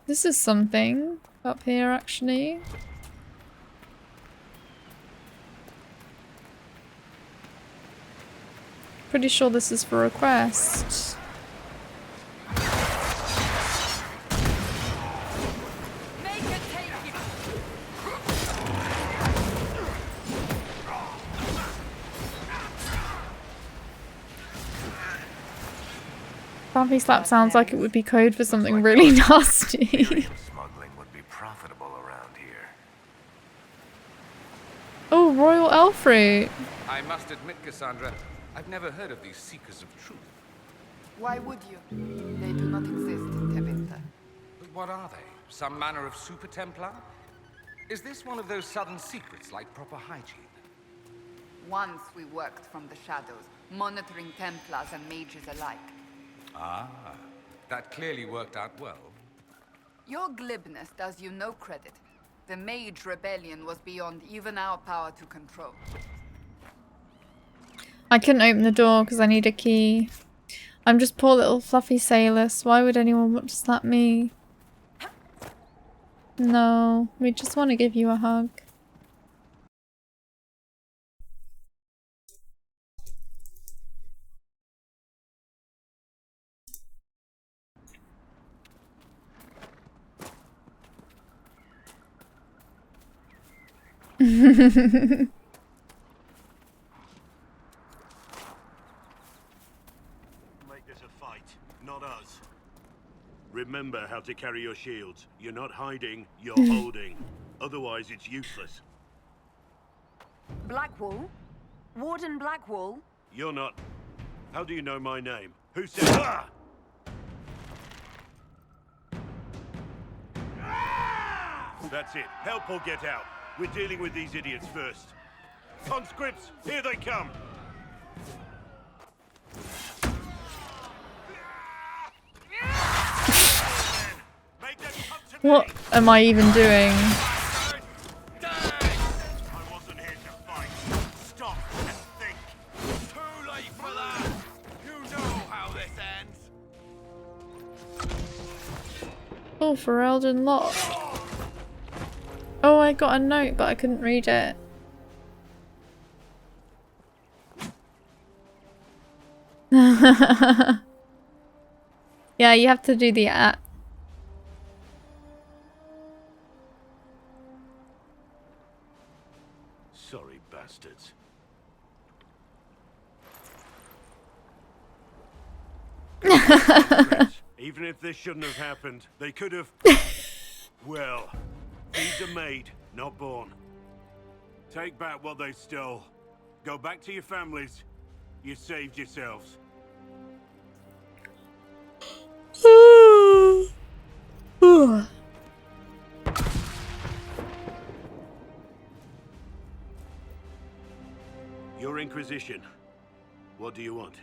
This is something up here, actually. Pretty sure this is for a quest. Bumpy slap sounds like it would be code for something really nasty. Smuggling would be profitable around here. Oh, royal elf fruit. I must admit, Cassandra, I've never heard of these seekers of truth. Why would you? They do not exist in Tevinter. But what are they? Some manner of super Templar? Is this one of those southern secrets like proper hygiene? Once we worked from the shadows, monitoring Templars and mages alike. Ah, that clearly worked out well. Your glibness does you no credit. The Mage Rebellion was beyond even our power to control. I couldn't open the door because I need a key. I'm just poor little fluffy Sailus. Why would anyone want to slap me? No, we just want to give you a hug. Make this a fight, not us. Remember how to carry your shields. You're not hiding, you're holding. Otherwise, it's useless. Blackwall? Warden Blackwall? You're not... How do you know my name? Who said... Ah! That's it. Help or get out. We're dealing with these idiots first. Conscripts, here they come! What am I even doing? I wasn't here to fight. Stop and think. Too late for that! You know how this ends! Oh, for Elden Lot. Oh, I got a note, but I couldn't read it. Yeah, you have to do the app. Sorry, bastards. Even if this shouldn't have happened, they could have... Well, these are made, not born. Take back what they stole. Go back to your families. You saved yourselves. Your Inquisition. What do you want?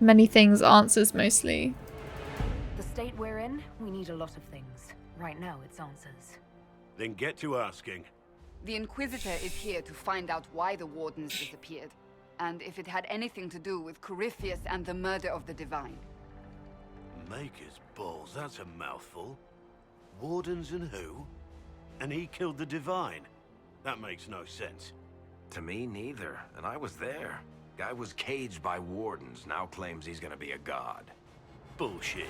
Many things, answers mostly. The state we're in, we need a lot of things. Right now, it's answers. Then get to asking. The Inquisitor is here to find out why the Wardens disappeared, and if it had anything to do with Corypheus and the murder of the Divine. Maker's balls, that's a mouthful. Wardens and who? And he killed the Divine? That makes no sense. To me, neither. And I was there. Guy was caged by wardens, now claims he's gonna be a god. Bullshit.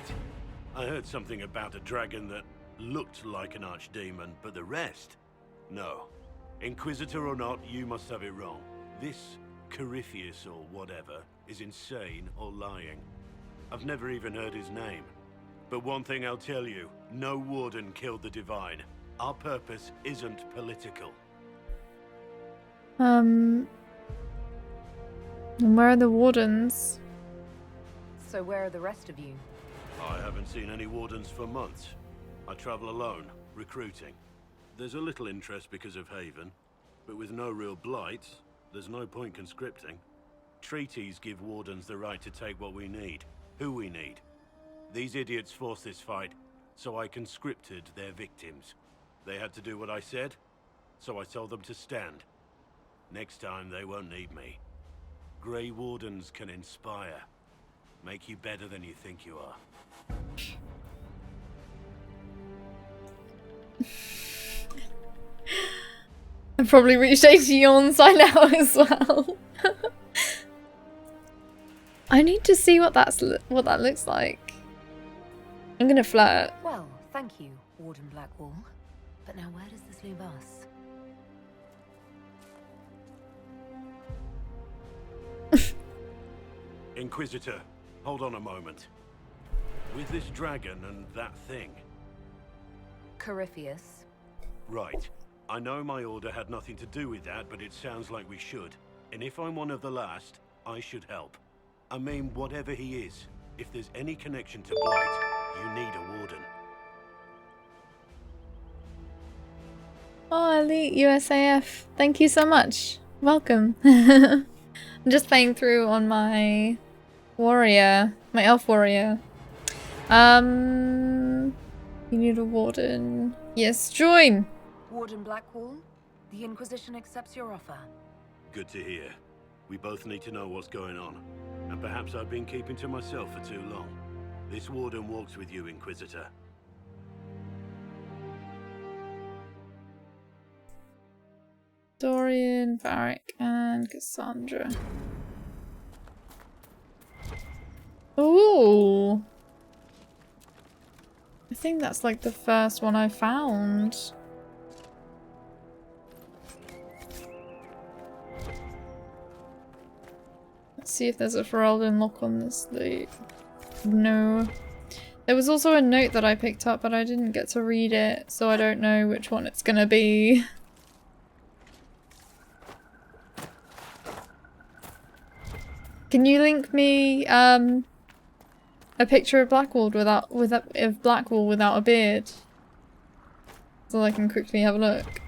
I heard something about a dragon that looked like an archdemon, but the rest? No. Inquisitor or not, you must have it wrong. This Corypheus or whatever is insane or lying. I've never even heard his name. But one thing I'll tell you, no warden killed the Divine. Our purpose isn't political. And where are the wardens? So where are the rest of you? I haven't seen any wardens for months. I travel alone, recruiting. There's a little interest because of Haven, but with no real blight, there's no point conscripting. Treaties give wardens the right to take what we need, who we need. These idiots forced this fight, so I conscripted their victims. They had to do what I said, so I told them to stand. Next time they won't need me. Grey Wardens can inspire. Make you better than you think you are. I've probably reached 80 yawns by now as well. I need to see what that looks like. I'm gonna flirt. Well, thank you, Warden Blackwall. But now where does this leave us? Inquisitor, hold on a moment. With this dragon and that thing. Corypheus. Right. I know my order had nothing to do with that, but it sounds like we should. And if I'm one of the last, I should help. I mean, whatever he is, if there's any connection to Blight, you need a warden. Oh, Elite USAF. Thank you so much. Welcome. I'm just playing through on my warrior, my elf warrior. You need a warden. Yes, join! Warden Blackwall, the Inquisition accepts your offer. Good to hear. We both need to know what's going on. And perhaps I've been keeping to myself for too long. This warden walks with you, Inquisitor. Dorian, Varric, and Cassandra. Ooh! I think that's like the first one I found. Let's see if there's a Ferelden lock on this loot. No. There was also a note that I picked up, but I didn't get to read it, so I don't know which one it's gonna be. Can you link me a picture of Blackwall without a beard, so I can quickly have a look?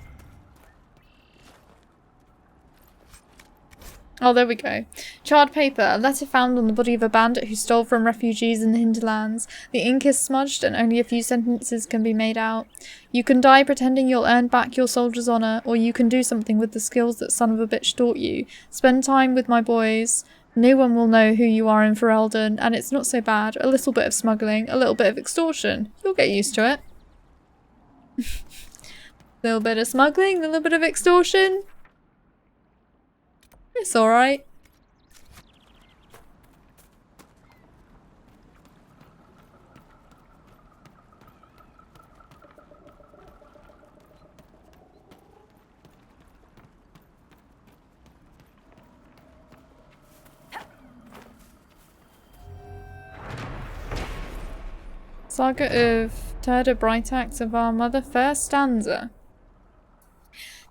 Oh, there we go. Charred paper. A letter found on the body of a bandit who stole from refugees in the hinterlands. The ink is smudged and only a few sentences can be made out. You can die pretending you'll earn back your soldier's honor, or you can do something with the skills that son of a bitch taught you. Spend time with my boys. No one will know who you are in Ferelden, and it's not so bad. A little bit of smuggling, a little bit of extortion. You'll get used to it. A little bit of smuggling, a little bit of extortion. It's alright. Saga of Terda Brightax of Our Mother, first stanza.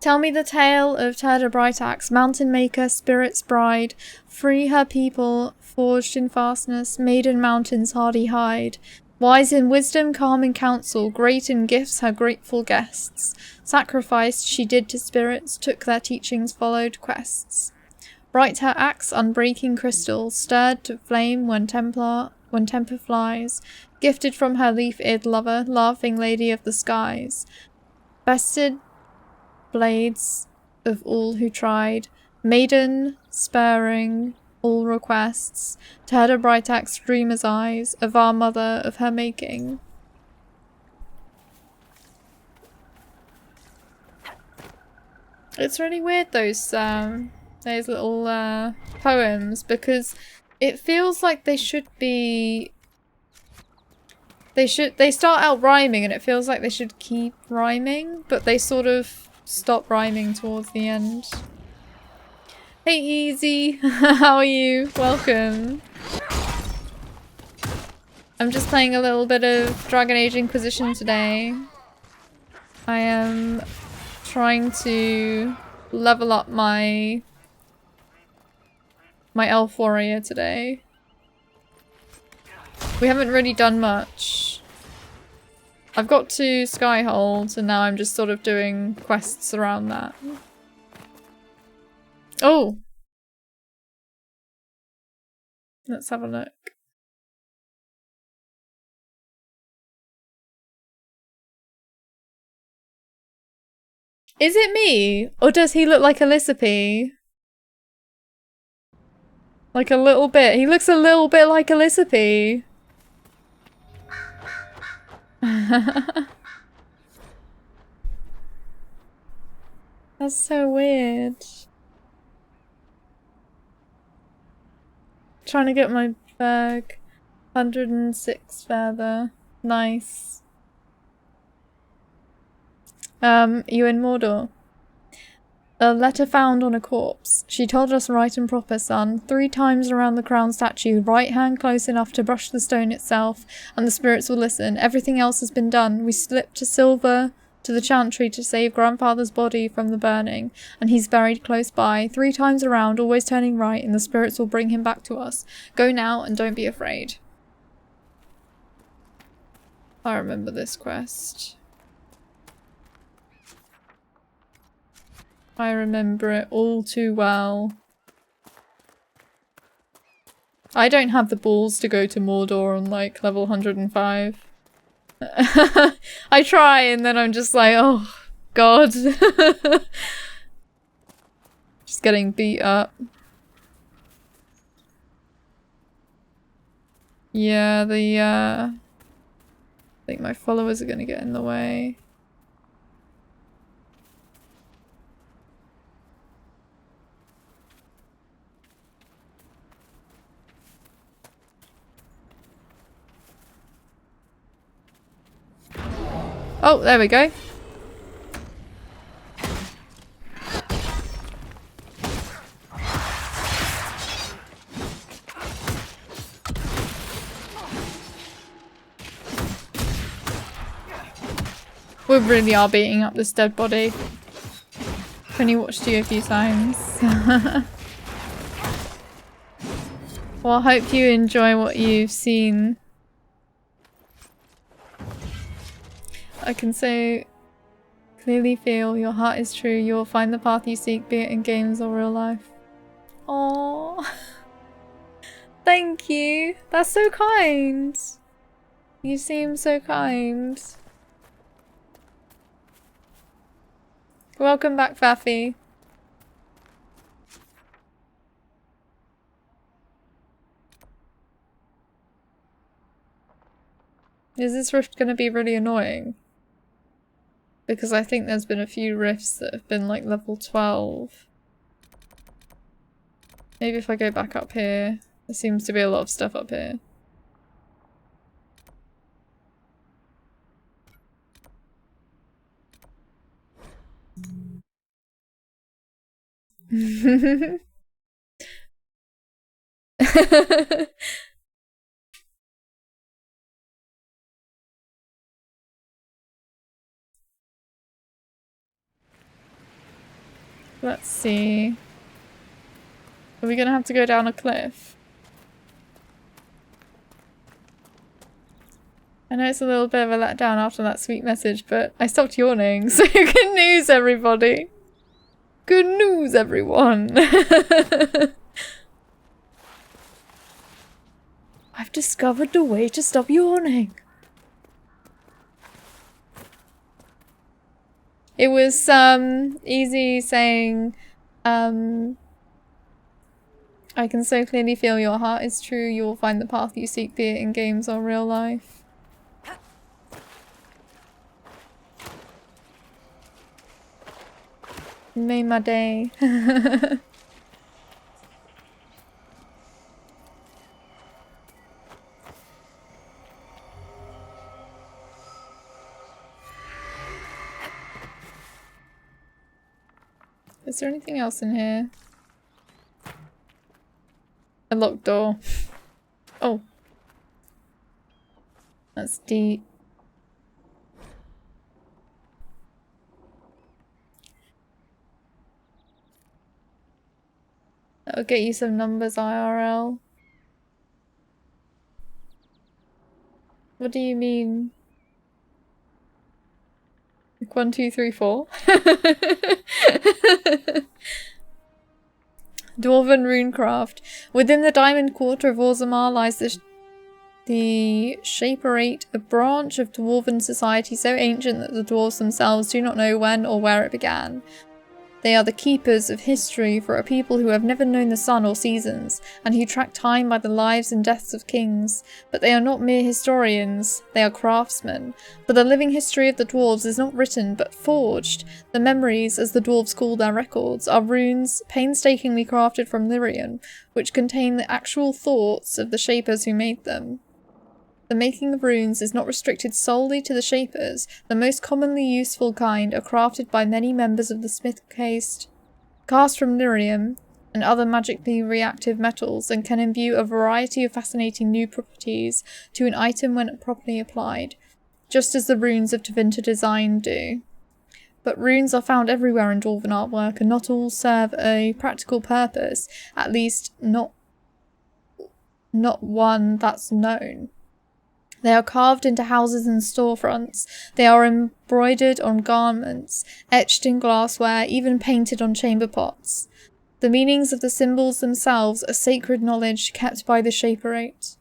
Tell me the tale of Terda Brightax, mountain maker, spirit's bride. Free her people, forged in fastness, maiden mountain's hardy hide. Wise in wisdom, calm in counsel, great in gifts her grateful guests. Sacrificed she did to spirits, took their teachings, followed quests. Bright her axe, unbreaking crystal, stirred to flame when temper flies. Gifted from her leaf-eared lover, laughing lady of the skies. Bested blades of all who tried, maiden sparing all requests, Terda Brightax dreamer's eyes, of our mother of her making. It's really weird those little poems, because it feels like they should be They start out rhyming and it feels like they should keep rhyming, but they sort of stop rhyming towards the end. Hey Easy, how are you? Welcome. I'm just playing a little bit of Dragon Age Inquisition today. I am trying to level up my elf warrior today. We haven't really done much. I've got to Skyhold and now I'm just sort of doing quests around that. Oh! Let's have a look. Is it me? Or does he look like Elizabeth? Like a little bit. He looks a little bit like Elizabeth. That's so weird. Trying to get my bag. 106 feather. Nice. You in Mordor? A letter found on a corpse. She told us right and proper, son. 3 times around the crown statue, right hand close enough to brush the stone itself, and the spirits will listen. Everything else has been done. We slipped to Silver to the chantry to save grandfather's body from the burning, and he's buried close by. 3 times around, always turning right, and the spirits will bring him back to us. Go now and don't be afraid. I remember this quest. I remember it all too well. I don't have the balls to go to Mordor on like level 105. I try and then I'm just like, oh god. Just getting beat up. Yeah, I think my followers are gonna get in the way. Oh, there we go. We really are beating up this dead body. I've only watched you a few times. Well, I hope you enjoy what you've seen. I can so clearly feel your heart is true. You will find the path you seek, be it in games or real life. Aww. Thank you. That's so kind. You seem so kind. Welcome back, Faffy. Is this rift gonna be really annoying? Because I think there's been a few rifts that have been like level 12. Maybe if I go back up here. There seems to be a lot of stuff up here. Let's see. Are we gonna have to go down a cliff? I know it's a little bit of a letdown after that sweet message, but I stopped yawning, so good news, everybody! Good news, everyone! I've discovered the way to stop yawning! It was, Easy saying, I can so clearly feel your heart is true, you will find the path you seek, be it in games or real life. You made my day. Is there anything else in here? A locked door. Oh. That's deep. That'll get you some numbers IRL. What do you mean? Like 1, 2, 3, 4? Dwarven runecraft. Within the Diamond Quarter of Orzammar lies the Shaperate, a branch of Dwarven society so ancient that the dwarves themselves do not know when or where it began. They are the keepers of history for a people who have never known the sun or seasons, and who track time by the lives and deaths of kings. But they are not mere historians, they are craftsmen. For the living history of the dwarves is not written, but forged. The memories, as the dwarves call their records, are runes painstakingly crafted from Lyrian, which contain the actual thoughts of the shapers who made them. The making of runes is not restricted solely to the shapers. The most commonly useful kind are crafted by many members of the smith caste, cast from lyrium and other magically reactive metals, and can imbue a variety of fascinating new properties to an item when properly applied, just as the runes of Tevinter design do. But runes are found everywhere in Dwarven artwork, and not all serve a practical purpose, at least not one that's known. They are carved into houses and storefronts. They are embroidered on garments, etched in glassware, even painted on chamber pots. The meanings of the symbols themselves are sacred knowledge kept by the Shaperate.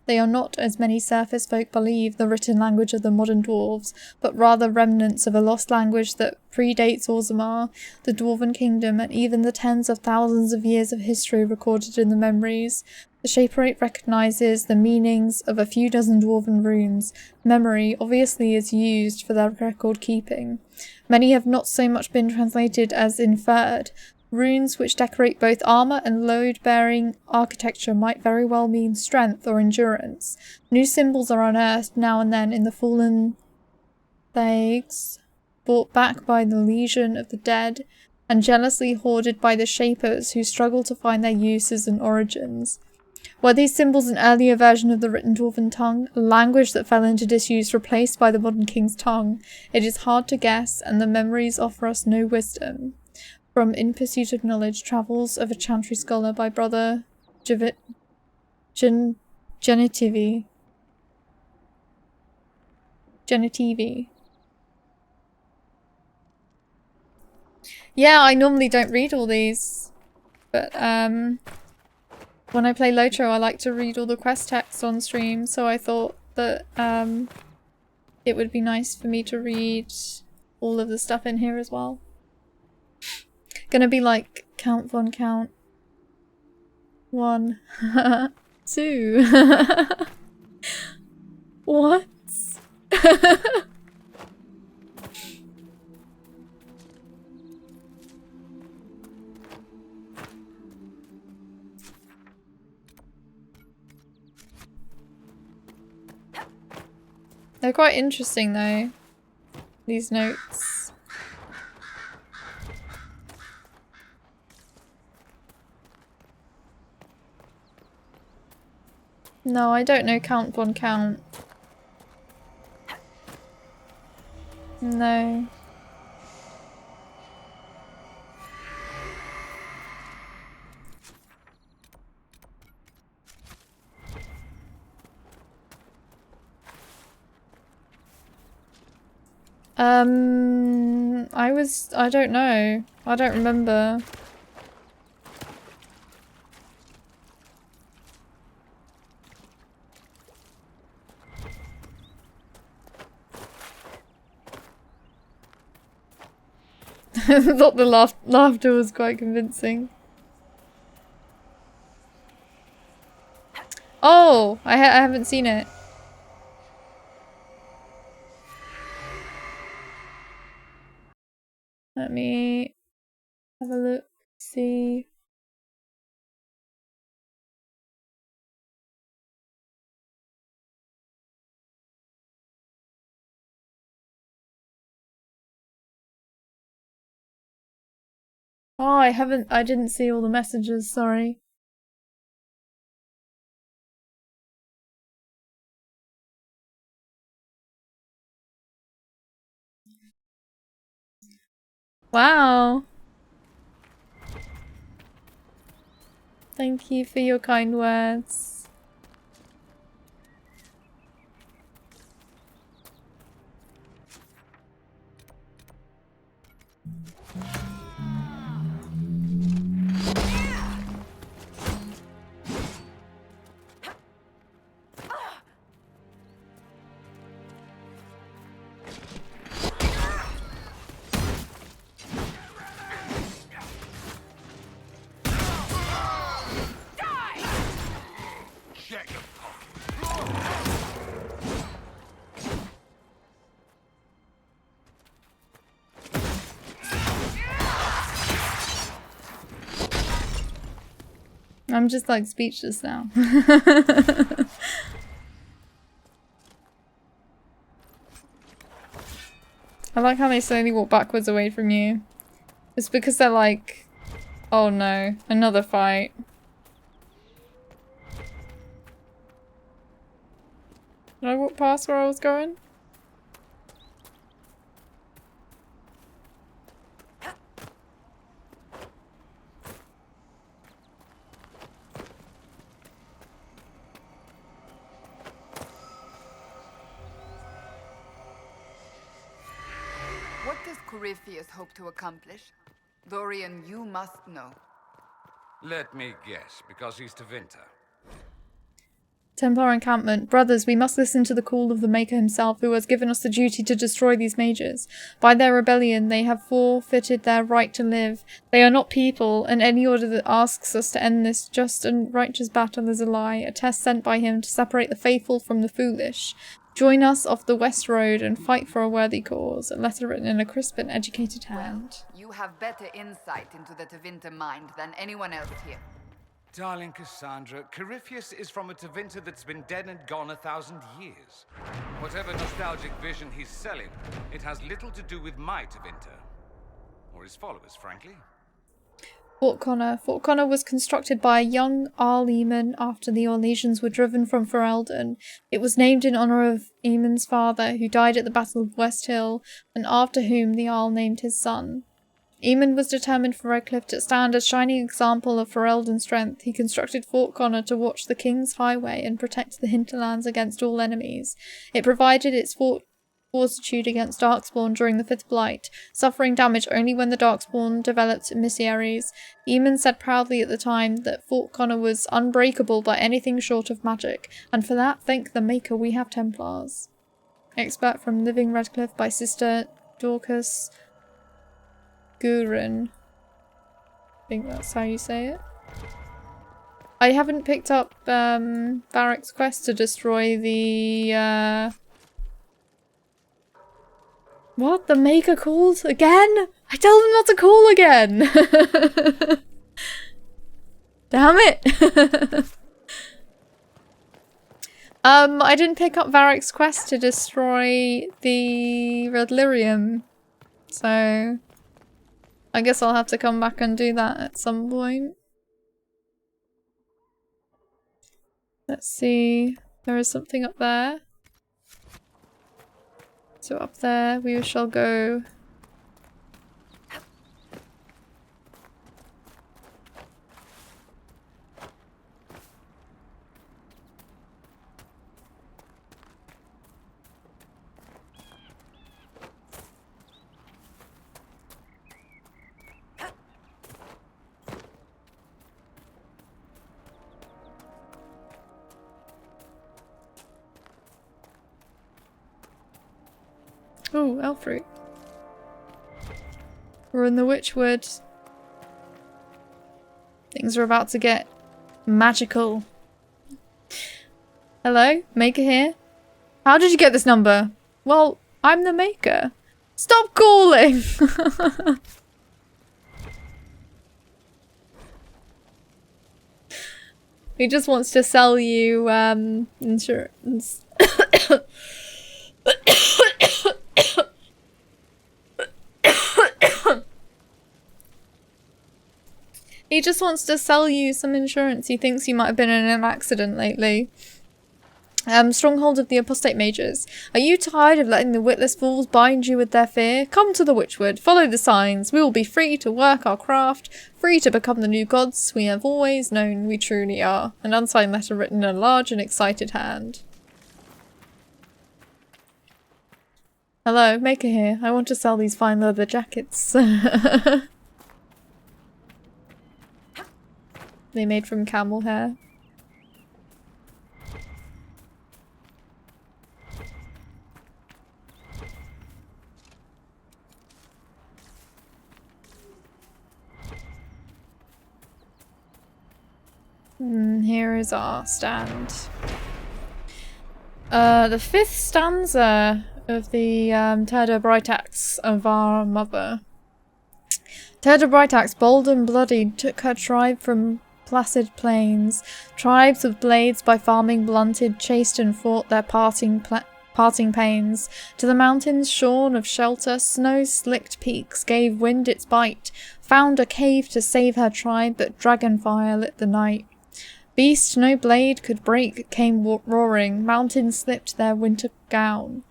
They are not, as many surface folk believe, the written language of the modern dwarves, but rather remnants of a lost language that predates Orzammar, the Dwarven kingdom, and even the tens of thousands of years of history recorded in the memories. The Shaperate recognises the meanings of a few dozen Dwarven runes. Memory, obviously, is used for their record keeping. Many have not so much been translated as inferred. Runes which decorate both armour and load-bearing architecture might very well mean strength or endurance. New symbols are unearthed now and then in the fallen thags, brought back by the Legion of the Dead, and jealously hoarded by the Shapers who struggle to find their uses and origins. Were these symbols an earlier version of the written Dwarven tongue, a language that fell into disuse replaced by the modern king's tongue? It is hard to guess, and the memories offer us no wisdom. From In Pursuit of Knowledge, Travels of a Chantry Scholar by Brother Genitivi. Yeah, I normally don't read all these, but when I play Lotro, I like to read all the quest text on stream, so I thought that it would be nice for me to read all of the stuff in here as well. Gonna be like Count Von Count 1, 2. What? They're quite interesting though, these notes. No, I don't know Count Von Count. No. I don't know. I don't remember. I thought the laughter was quite convincing. Oh, I haven't seen it. Let me have a look, see. Oh, I didn't see all the messages, sorry. Wow. Thank you for your kind words. I'm just like speechless now. I like how they slowly walk backwards away from you. It's because they're like, oh no, another fight. Did I walk past where I was going? What does Corypheus hope to accomplish? Dorian, you must know. Let me guess, because he's Tevinter. Templar encampment. Brothers, we must listen to the call of the Maker himself, who has given us the duty to destroy these mages. By their rebellion, they have forfeited their right to live. They are not people, and any order that asks us to end this just and righteous battle is a lie, a test sent by him to separate the faithful from the foolish. Join us off the West Road and fight for a worthy cause. A letter written in a crisp and educated hand. Well, you have better insight into the Tevinter mind than anyone else here. Darling Cassandra, Corypheus is from a Tevinter that's been dead and gone 1,000 years. Whatever nostalgic vision he's selling, it has little to do with my Tevinter. Or his followers, frankly. Fort Connor. Fort Connor was constructed by a young Arl Eamon after the Orlesians were driven from Ferelden. It was named in honour of Eamon's father, who died at the Battle of West Hill, and after whom the Arl named his son. Eamon was determined for Redcliffe to stand as shining example of Ferelden strength. He constructed Fort Connor to watch the King's Highway and protect the hinterlands against all enemies. It provided its fortitude against Darkspawn during the Fifth Blight, suffering damage only when the Darkspawn developed emissaries. Eamon said proudly at the time that Fort Connor was unbreakable by anything short of magic, and for that, thank the Maker, we have Templars. Expert from Living Redcliffe by Sister Dorcas Gurin. I think that's how you say it. I haven't picked up Varric's quest to destroy the What? The Maker called again? I told him not to call again! Damn it! I didn't pick up Varric's quest to destroy the Red Lyrium, so I guess I'll have to come back and do that at some point. Let's see. There is something up there. So up there we shall go. Oh, elf fruit. We're in the Witchwood. Things are about to get magical. Hello? Maker here? How did you get this number? Well, I'm the Maker. Stop calling! He just wants to sell you insurance. He just wants to sell you some insurance. He thinks you might have been in an accident lately. Stronghold of the Apostate Mages. Are you tired of letting the witless fools bind you with their fear? Come to the Witchwood, follow the signs. We will be free to work our craft, free to become the new gods we have always known we truly are. An unsigned letter written in a large and excited hand. Hello, Maker here. I want to sell these fine leather jackets. They made from camel hair. Here is our stand. The 5th stanza of the Terda Brightacts of our mother. Terda Brightacts, bold and bloodied, took her tribe from placid plains. Tribes with blades by farming blunted, chased and fought their parting pains. To the mountains shorn of shelter, snow-slicked peaks gave wind its bite. Found a cave to save her tribe, but dragonfire lit the night. Beast no blade could break came roaring, mountains slipped their winter gown.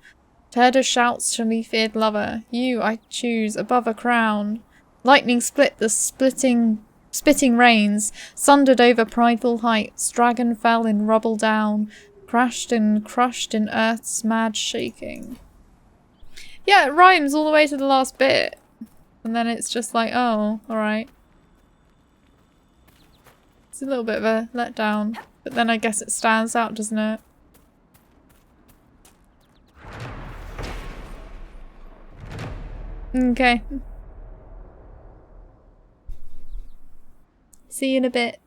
Terda shouts to me-feared lover, you I choose above a crown. Lightning split the spitting rains, sundered over prideful heights, dragon fell in rubble down, crashed and crushed in earth's mad shaking. Yeah, it rhymes all the way to the last bit. And then it's just like, oh, alright. It's a little bit of a letdown, but then I guess it stands out, doesn't it? Okay. See you in a bit.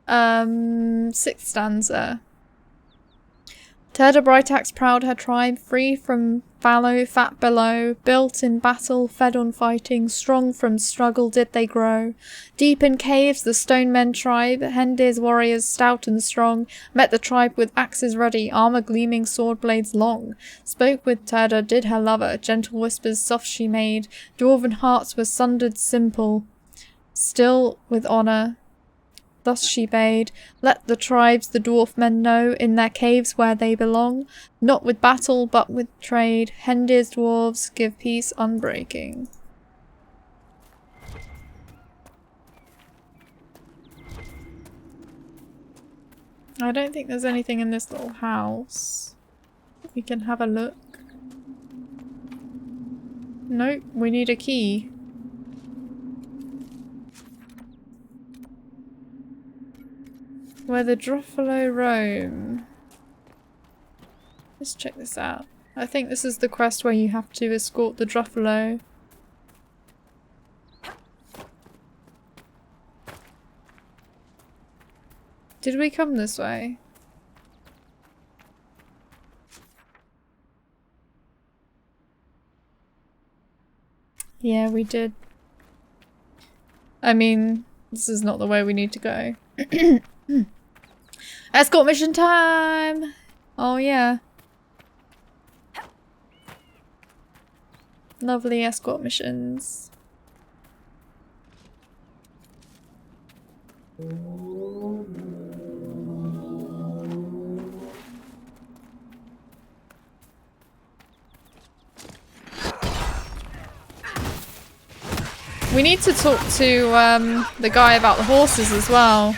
6th stanza. Terda Brightacts proud her tribe, free from fallow, fat below, built in battle, fed on fighting, strong from struggle did they grow. Deep in caves the stone men tribe, Hendir's warriors stout and strong, met the tribe with axes ready, armour gleaming, sword blades long. Spoke with Terda, did her lover, gentle whispers soft she made, dwarven hearts were sundered simple, still with honour. Thus she bade, let the tribes the dwarf men know in their caves where they belong, not with battle but with trade, Hendir's dwarves give peace unbreaking. I don't think there's anything in this little house. We can have a look. Nope, we need a key. Where the Druffalo roam. Let's check this out. I think this is the quest where you have to escort the Druffalo. Did we come this way? Yeah, we did. I mean, this is not the way we need to go. Escort mission time! Oh yeah. Lovely escort missions. We need to talk to the guy about the horses as well.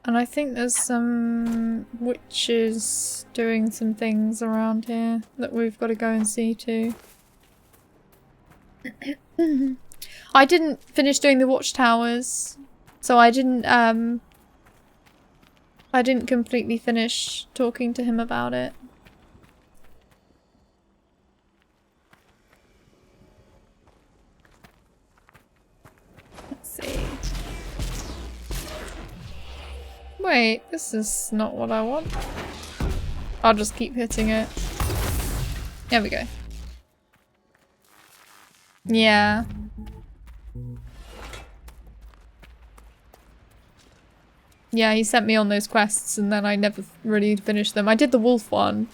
And I think there's some witches doing some things around here that we've got to go and see too. I didn't finish doing the watchtowers, so I didn't completely finish talking to him about it. Let's see. Wait, this is not what I want. I'll just keep hitting it. There we go. Yeah. Yeah, he sent me on those quests and then I never really finished them. I did the wolf one,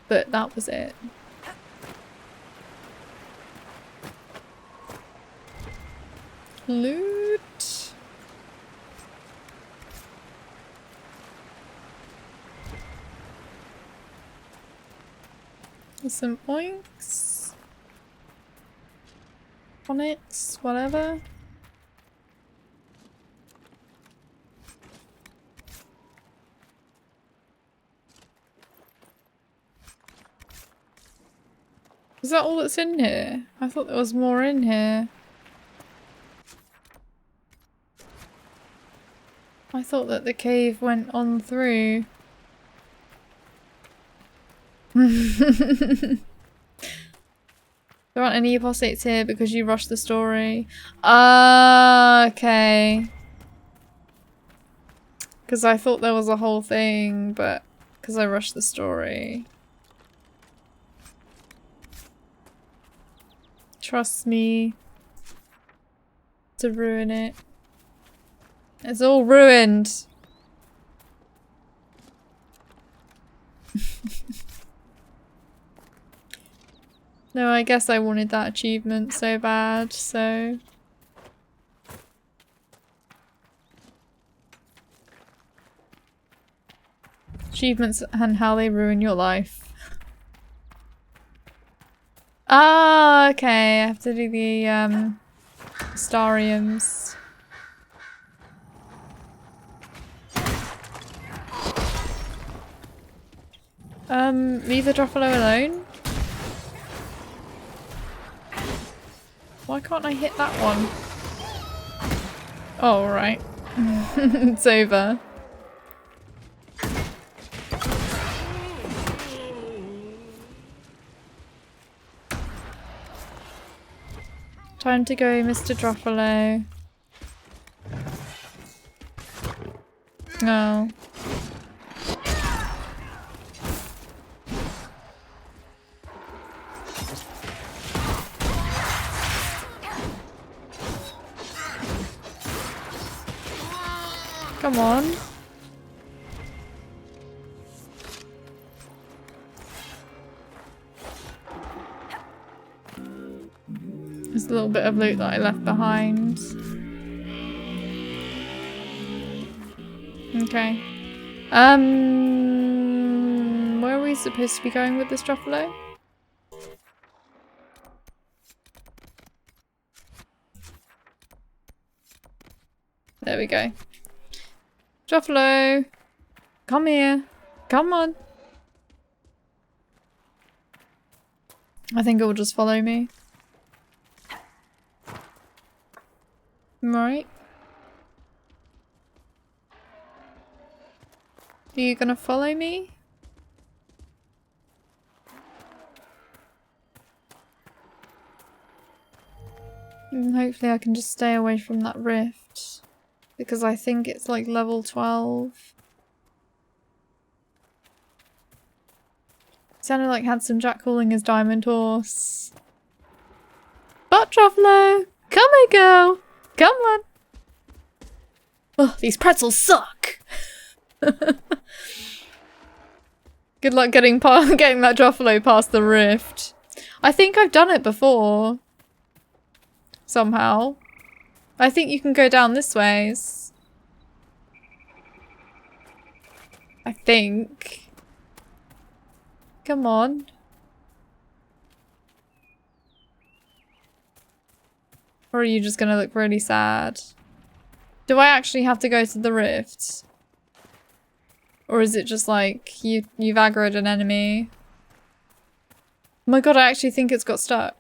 but that was it. Loot. Some points. Onyx, whatever. Is that all that's in here? I thought there was more in here. I thought that the cave went on through. There aren't any apostates here because you rushed the story. Okay. Because I thought there was a whole thing, but because I rushed the story. Trust me to ruin it. It's all ruined. No, I guess I wanted that achievement so bad, so... Achievements and how they ruin your life. Ah, okay. I have to do the Stariums. Leave the Druffalo alone. Why can't I hit that one? Oh, right. It's over. Time to go, Mr. Druffalo. No. Come on. There's a little bit of loot that I left behind. Okay. Where are we supposed to be going with this Druffalo? There we go. Druffalo! Come here. Come on. I think it will just follow me. Right. Are you gonna follow me? And hopefully I can just stay away from that rift. Because I think it's like level 12. Sounded like Handsome Jack calling his diamond horse. But Druffalo! Come here, girl! Come on! Oh, these pretzels suck! Good luck getting that Druffalo past the rift. I think I've done it before. Somehow. I think you can go down this ways. I think. Come on. Or are you just gonna look really sad? Do I actually have to go to the rift? Or is it just like you've aggroed an enemy? Oh my god, I actually think it's got stuck.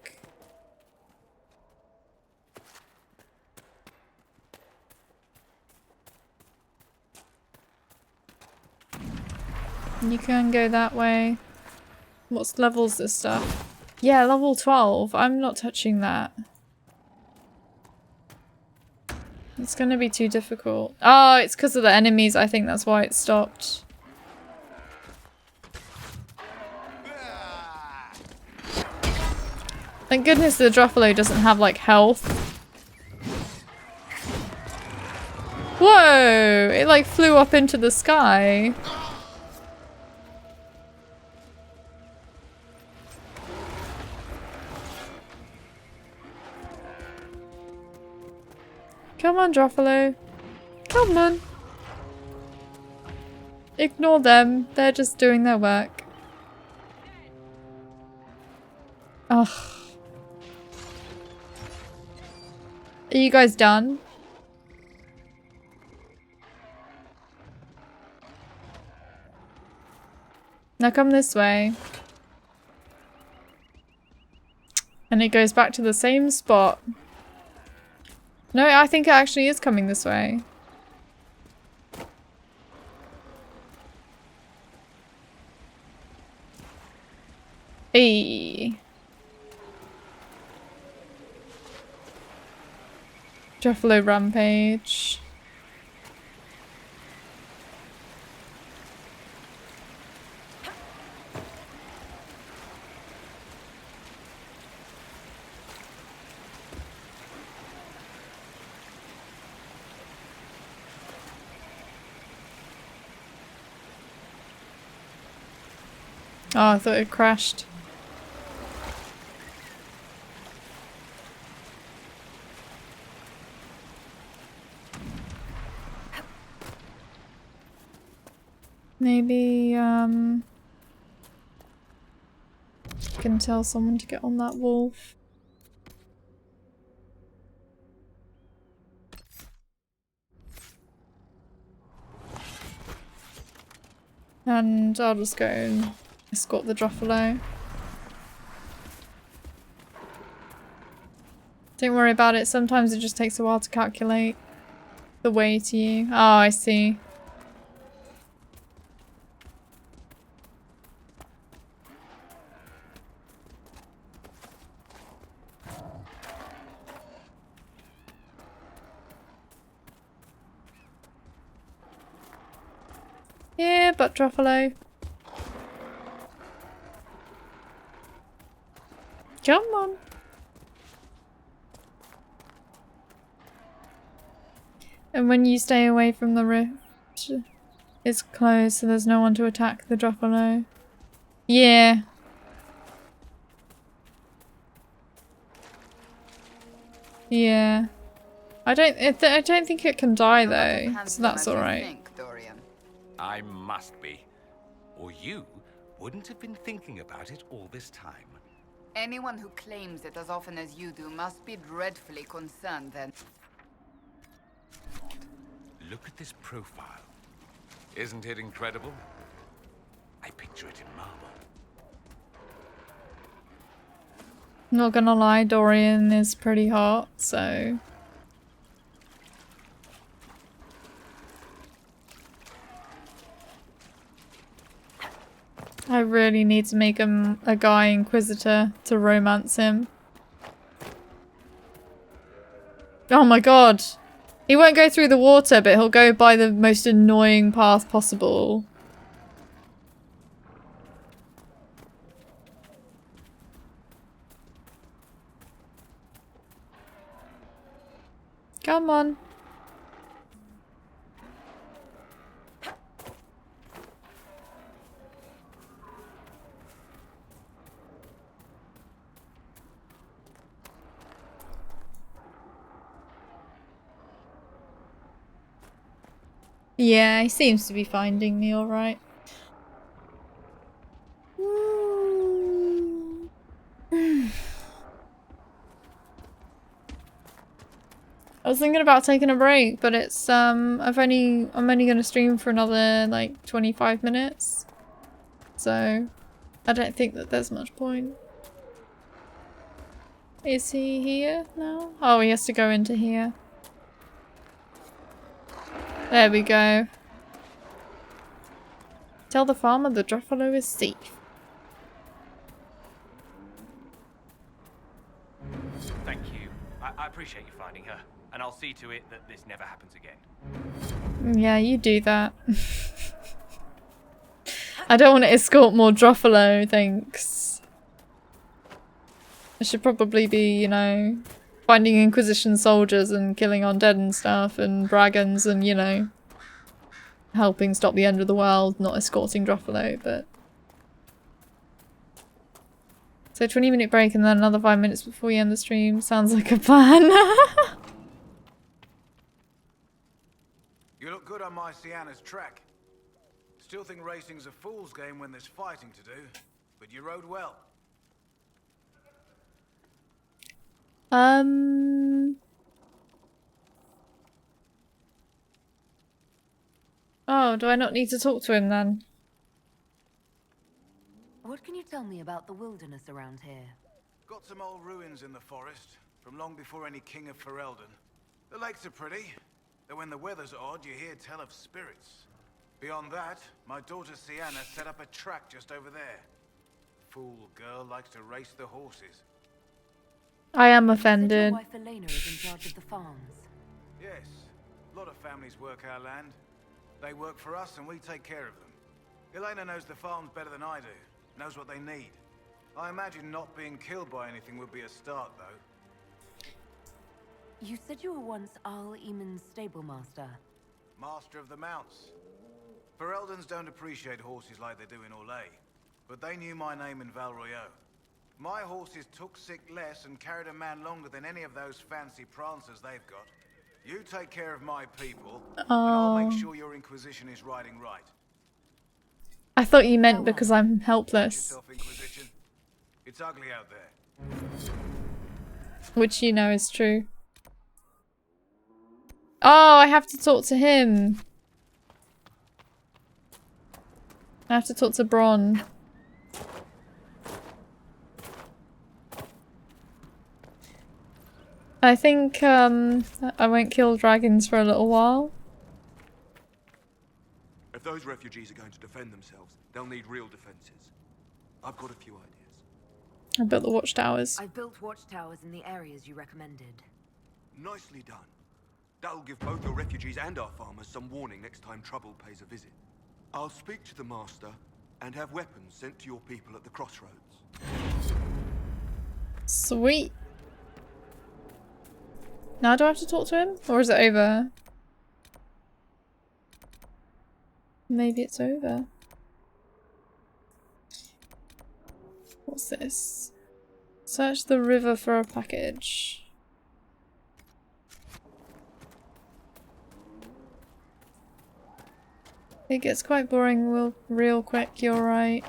You can go that way. What level's this stuff? Yeah, level 12. I'm not touching that. It's gonna be too difficult. Oh, it's because of the enemies. I think that's why it stopped. Thank goodness the Druffalo doesn't have like health. Whoa! It like flew up into the sky. Come on, Druffalo. Come on. Ignore them. They're just doing their work. Ugh. Are you guys done? Now come this way. And it goes back to the same spot. No, I think it actually is coming this way. Hey. Druffalo rampage. Oh, I thought it crashed. Maybe, can tell someone to get on that wolf. And I'll just go and escort the Druffalo. Don't worry about it, sometimes it just takes a while to calculate the way to you. Oh, I see. Yeah, but Druffalo. Come on. And when you stay away from the rift, it's closed, so there's no one to attack the Druffalo. Yeah. Yeah. I don't think it can die though, so that's alright. I must be. Or you wouldn't have been thinking about it all this time. Anyone who claims it as often as you do must be dreadfully concerned then. Look at this profile. Isn't it incredible? I picture it in marble. Not gonna lie, Dorian is pretty hot, so... I really need to make him a guy inquisitor to romance him. Oh my god! He won't go through the water, but he'll go by the most annoying path possible. Come on. Yeah, he seems to be finding me alright. I was thinking about taking a break, but it's I'm only gonna stream for another like 25 minutes. So I don't think that there's much point. Is he here now? Oh, he has to go into here. There we go. Tell the farmer the Druffalo is safe. Thank you. I appreciate you finding her, and I'll see to it that this never happens again. Yeah, you do that. I don't want to escort more Druffalo, thanks. I should probably be, you know, finding Inquisition soldiers and killing undead and stuff and dragons and, you know, helping stop the end of the world, not escorting Gruffalo, but... So 20-minute break and then another 5 minutes before we end the stream. Sounds like a plan. You look good on my Sienna's track. Still think racing's a fool's game when there's fighting to do, but you rode well. Oh, do I not need to talk to him then? What can you tell me about the wilderness around here? Got some old ruins in the forest, from long before any king of Ferelden. The lakes are pretty, though when the weather's odd, you hear tell of spirits. Beyond that, my daughter Sienna set up a track just over there. Fool girl likes to race the horses. I am offended. Your wife Elena is in charge of the farms. Yes, a lot of families work our land. They work for us and we take care of them. Elena knows the farms better than I do, knows what they need. I imagine not being killed by anything would be a start, though. You said you were once Al Eamon's stable master. Master of the mounts. Fereldans don't appreciate horses like they do in Orlais, but they knew my name in Val Royeaux. My horses took sick less and carried a man longer than any of those fancy prancers they've got. You take care of my people, and I'll make sure your Inquisition is riding right. I thought you meant because I'm helpless. Inquisition. It's ugly out there. Which you know is true. Oh, I have to talk to him. I have to talk to Bronn. I think I won't kill dragons for a little while. If those refugees are going to defend themselves, they'll need real defenses. I've got a few ideas. I built the watchtowers. I built watchtowers in the areas you recommended. Nicely done. That'll give both your refugees and our farmers some warning next time trouble pays a visit. I'll speak to the master and have weapons sent to your people at the crossroads. Sweet. Now do I have to talk to him? Or is it over? Maybe it's over. What's this? Search the river for a package. It gets quite boring real quick, you're right.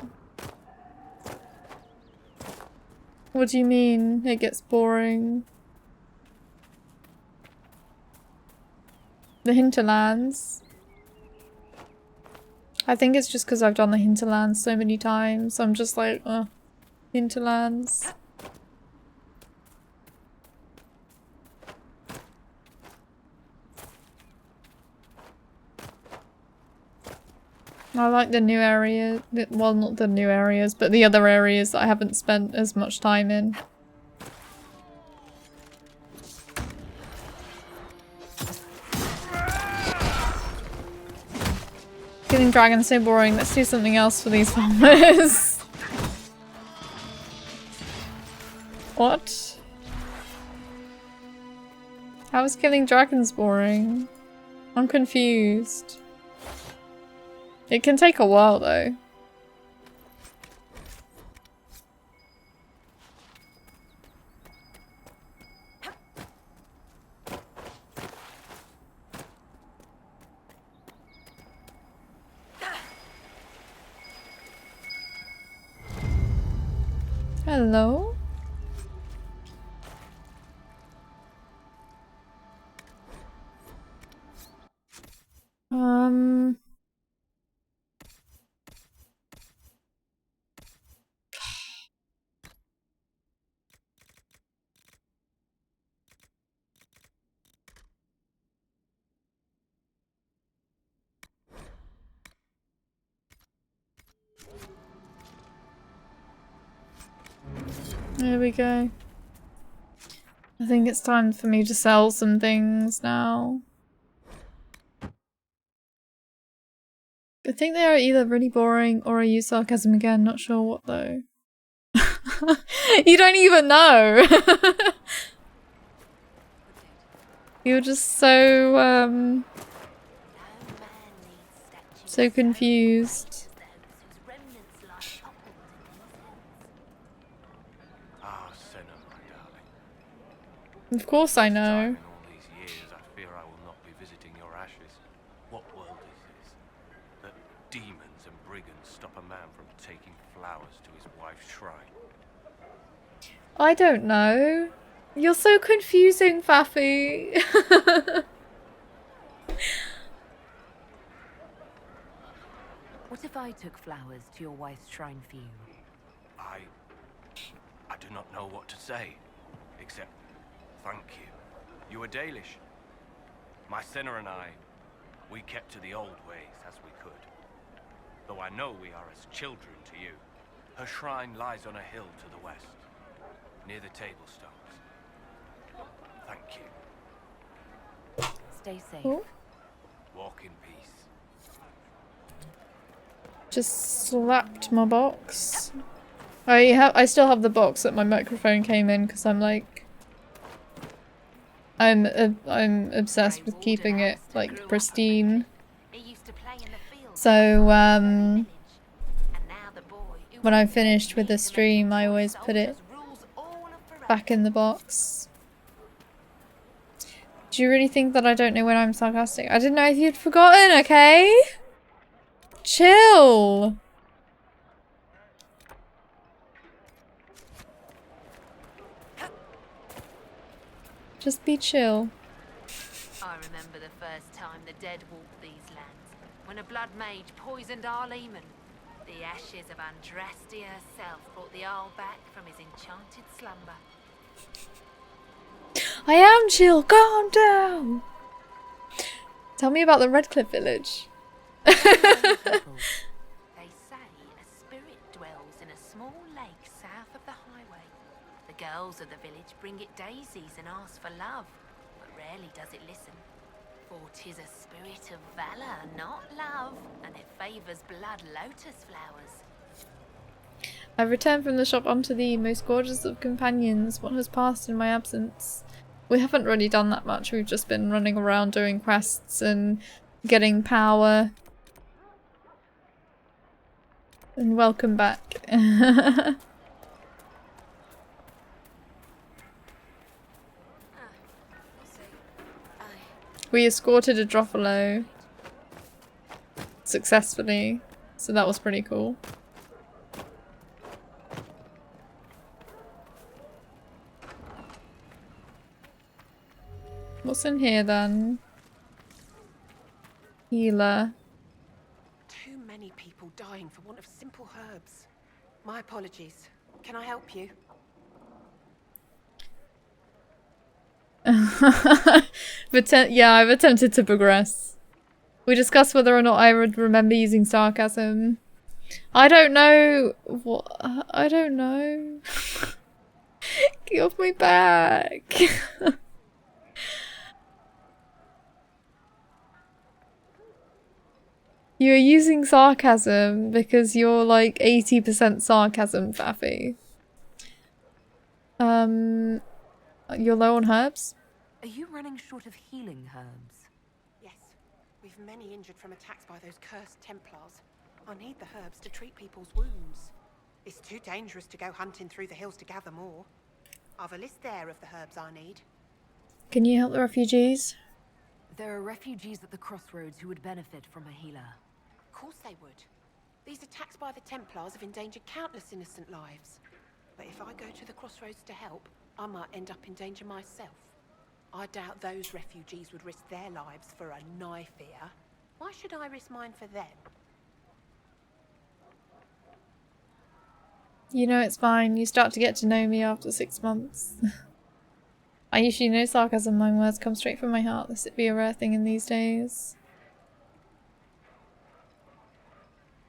What do you mean, it gets boring? The hinterlands. I think it's just because I've done the hinterlands so many times. I'm just like, hinterlands. I like the new area. Well, not the new areas, but the other areas that I haven't spent as much time in. Killing dragons so boring. Let's do something else for these farmers. What? How is killing dragons boring? I'm confused. It can take a while though. Hello? There we go. I think it's time for me to sell some things now. I think they are either really boring or I use sarcasm again, not sure what though. You don't even know! You're just so so confused. Ah, Senna, my darling. Of course I know. In all these years, I fear I will not be visiting your ashes. What world is this? That demons and brigands stop a man from taking flowers to his wife's shrine? I don't know. You're so confusing, Faffy. What if I took flowers to your wife's shrine for you? I do not know what to say, except thank you. You were Dalish. My Senna and I, we kept to the old ways as we could. Though I know we are as children to you. Her shrine lies on a hill to the west, near the table stones. Thank you. Stay safe. Oh. Walk in peace. Just slapped my box. I still have the box that my microphone came in because I'm like I'm obsessed with keeping it like pristine. So when I'm finished with the stream, I always put it back in the box. Do you really think that I don't know when I'm sarcastic? I didn't know if you'd forgotten, okay? Chill! Just be chill. I remember the first time the dead walked these lands, when a blood mage poisoned our leman. The ashes of Andrastia herself brought the Arl back from his enchanted slumber. I am chill, calm down! Tell me about the Redcliffe village. They say a spirit dwells in a small lake south of the highway. The girls of the village bring it daisies and ask for love, but rarely does it listen. For 'tis a spirit of valor, not love, and it favours blood lotus flowers. I've returned from the shop onto the most gorgeous of companions. What has passed in my absence? We haven't really done that much. We've just been running around doing quests and getting power. And welcome back. We escorted a Droffalo successfully, so that was pretty cool. What's in here then? Healer. Too many people dying for want of simple herbs. My apologies. Can I help you? Yeah, I've attempted to progress. We discussed whether or not I would remember using sarcasm. I don't know. What? I don't know. Get off my back. You're using sarcasm because you're like 80% sarcasm, Faffy. You're low on herbs? Are you running short of healing herbs? Yes. We've many injured from attacks by those cursed Templars. I need the herbs to treat people's wounds. It's too dangerous to go hunting through the hills to gather more. I've a list there of the herbs I need. Can you help the refugees? There are refugees at the crossroads who would benefit from a healer. Of course they would. These attacks by the Templars have endangered countless innocent lives. But if I go to the crossroads to help, I might end up in danger myself. I doubt those refugees would risk their lives for a knife here. Why should I risk mine for them? You know it's fine. You start to get to know me after 6 months. I usually know sarcasm. My words come straight from my heart. This would be a rare thing in these days.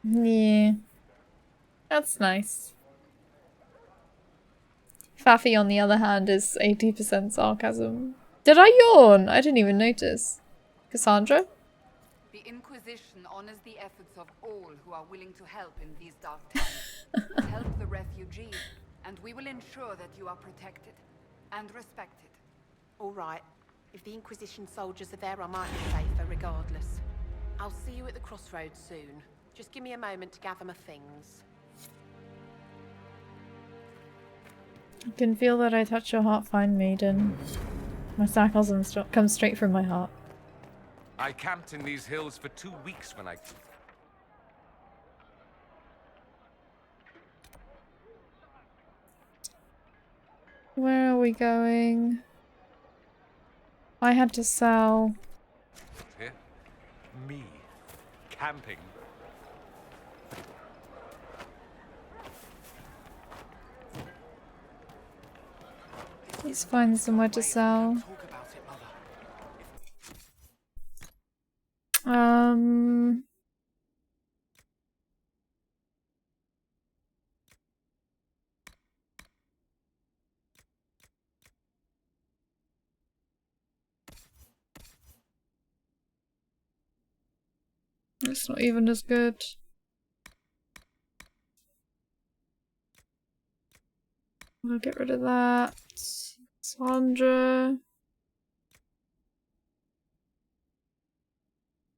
Yeah. That's nice. Faffy, on the other hand, is 80% sarcasm. Did I yawn? I didn't even notice. Cassandra? The Inquisition honors the efforts of all who are willing to help in these dark times. Help the refugees, and we will ensure that you are protected and respected. All right. If the Inquisition soldiers are there, I might be safer regardless. I'll see you at the crossroads soon. Just give me a moment to gather my things. I can feel that I touch your heart, fine maiden. My sarcasm comes straight from my heart. I camped in these hills for 2 weeks when I... Where are we going? I had to sell. Here? Me? Camping? Let's find somewhere to sell. It's not even as good. I'll get rid of that. Sandra.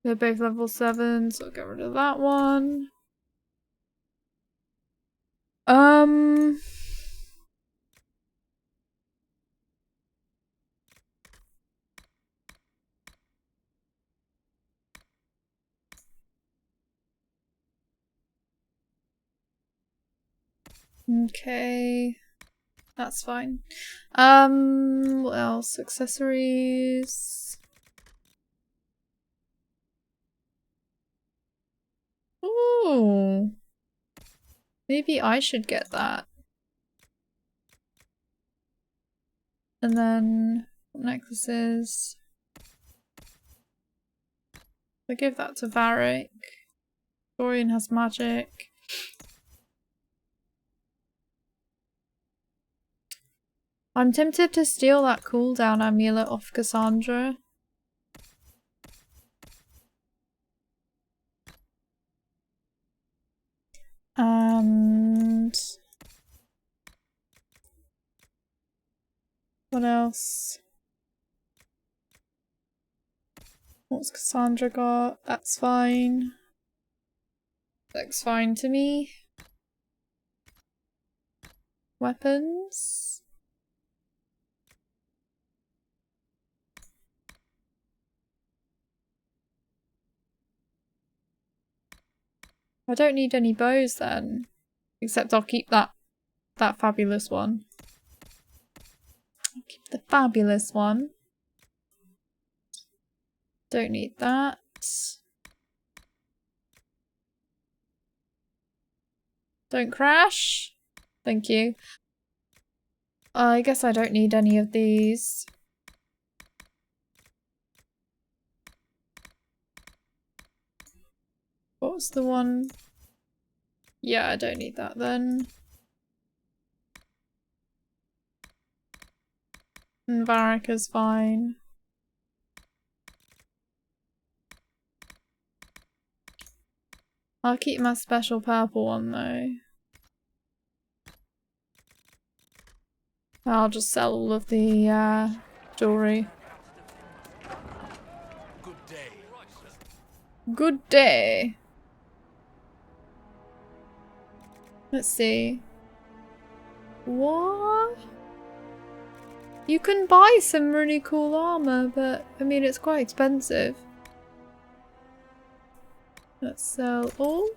They're both level 7, so I'll get rid of that one. Okay. That's fine. What else? Accessories. Ooh. Maybe I should get that. And then necklaces. I give that to Varric. Dorian has magic. I'm tempted to steal that cooldown amulet off Cassandra. And what else? What's Cassandra got? That's fine. Looks fine to me. Weapons. I don't need any bows then. Except I'll keep that fabulous one. I'll keep the fabulous one. Don't need that. Don't crash. Thank you. I guess I don't need any of these. What was the one? Yeah, I don't need that then. And Varric is fine. I'll keep my special purple one though. I'll just sell all of the jewelry. Good day. Good day. Let's see. What? You can buy some really cool armor, but I mean it's quite expensive. Let's sell all.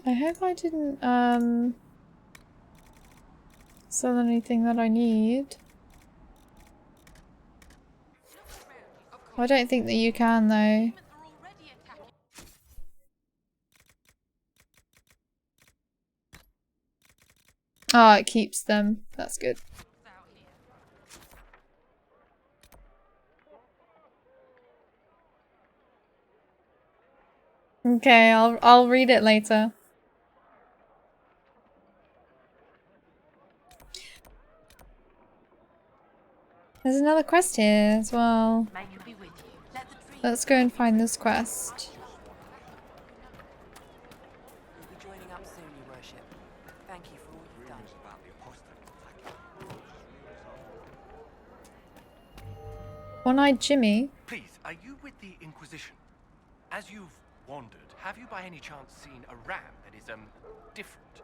I hope I didn't sell anything that I need. I don't think that you can though. Oh, it keeps them. That's good. Okay, I'll read it later. There's another quest here as well. Let's go and find this quest. We'll be joining up soon, Your Worship. Thank you for all you've done. One-eyed Jimmy. Please, are you with the Inquisition? As you've wandered, have you by any chance seen a ram that is, different?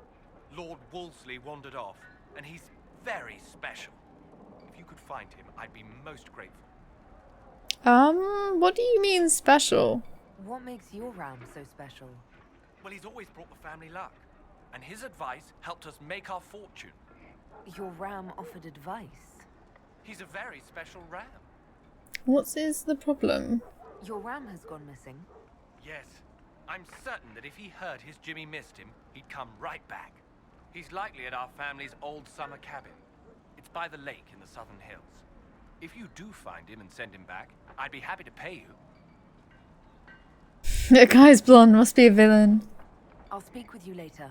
Lord Wolseley wandered off, and he's very special. If you could find him, I'd be most grateful. What do you mean special? What makes your ram so special? Well, he's always brought the family luck, and his advice helped us make our fortune. Your ram offered advice? He's a very special ram. What is the problem? Your ram has gone missing. Yes, I'm certain that if he heard his Jimmy missed him, he'd come right back. He's likely at our family's old summer cabin. It's by the lake in the southern hills. If you do find him and send him back, I'd be happy to pay you. That guy's blonde, must be a villain. I'll speak with you later.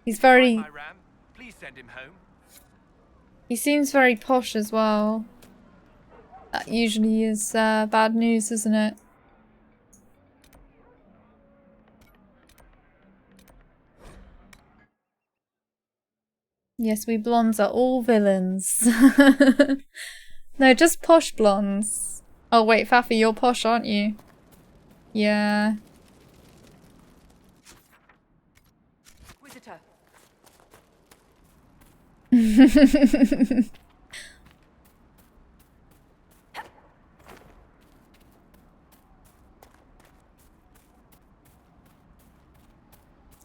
He's very... My ram, please send him home. He seems very posh as well. That usually is bad news, isn't it? Yes, we blondes are all villains. No, just posh blondes. Oh wait, Faffy, you're posh, aren't you? Yeah. Visitor.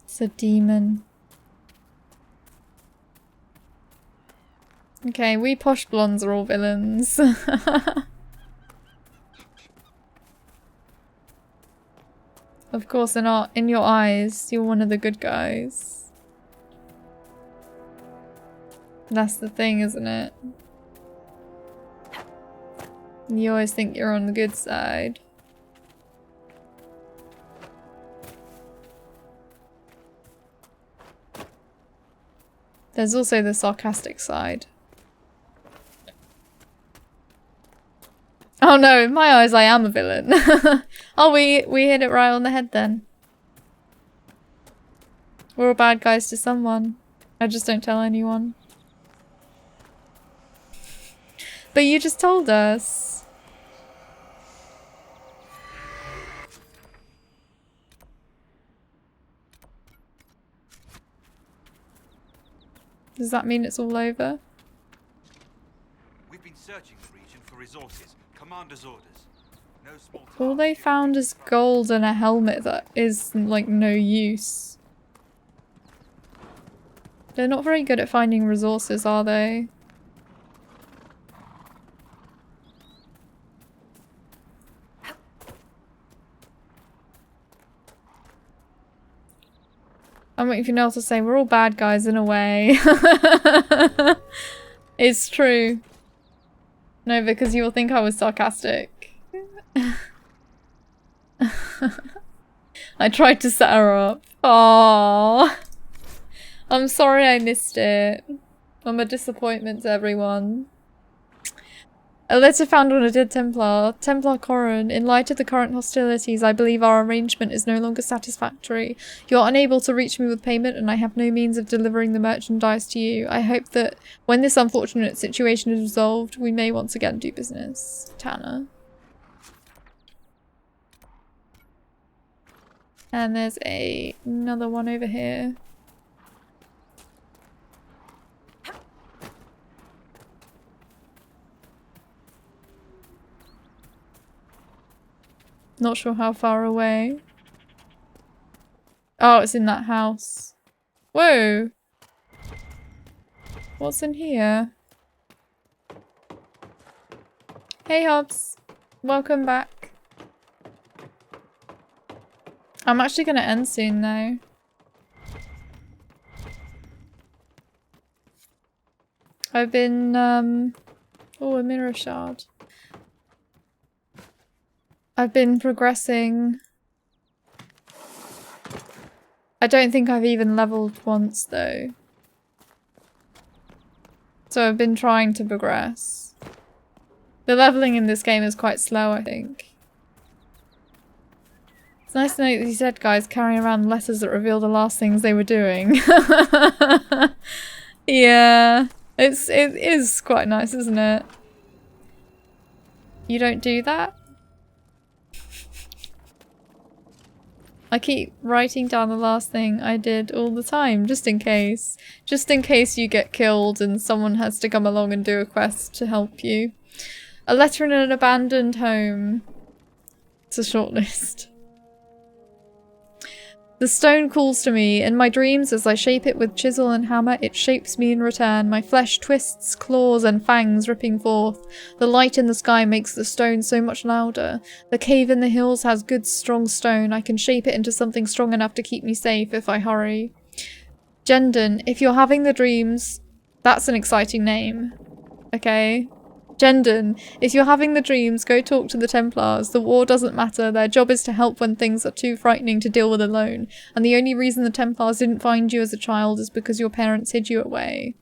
It's a demon. Okay, we posh blondes are all villains. Of course, in your eyes, you're one of the good guys. That's the thing, isn't it? You always think you're on the good side. There's also the sarcastic side. Oh no, in my eyes I am a villain. Oh, we hit it right on the head then. We're all bad guys to someone. I just don't tell anyone. But you just told us. Does that mean it's all over? We've been searching the region for resources. Commander's orders. No small All they found is gold and a helmet that is, like, no use. They're not very good at finding resources, are they? I'm waiting for Nell to say we're all bad guys in a way. It's true. No, because you'll think I was sarcastic. I tried to set her up. Aww. I'm sorry I missed it. I'm a disappointment to everyone. A letter found on a dead Templar. Templar Corin, in light of the current hostilities, I believe our arrangement is no longer satisfactory. You're unable to reach me with payment and I have no means of delivering the merchandise to you. I hope that when this unfortunate situation is resolved, we may once again do business. Tanner. And there's another one over here. Not sure how far away. Oh, it's in that house. Whoa! What's in here? Hey Hobbs! Welcome back. I'm actually gonna end soon though. I've been, oh, a mirror shard. I've been progressing. I don't think I've even leveled once though. So I've been trying to progress. The leveling in this game is quite slow, I think. It's nice to know that these dead guys carrying around letters that reveal the last things they were doing. Yeah, it is quite nice, isn't it? You don't do that? I keep writing down the last thing I did all the time, just in case. Just in case you get killed and someone has to come along and do a quest to help you. A letter in an abandoned home. It's a short list. The stone calls to me. In my dreams, as I shape it with chisel and hammer, it shapes me in return. My flesh twists, claws and fangs ripping forth. The light in the sky makes the stone so much louder. The cave in the hills has good strong stone. I can shape it into something strong enough to keep me safe if I hurry. Jendon, if you're having the dreams, that's an exciting name. Okay? Jendon, if you're having the dreams, go talk to the Templars. The war doesn't matter. Their job is to help when things are too frightening to deal with alone. And the only reason the Templars didn't find you as a child is because your parents hid you away.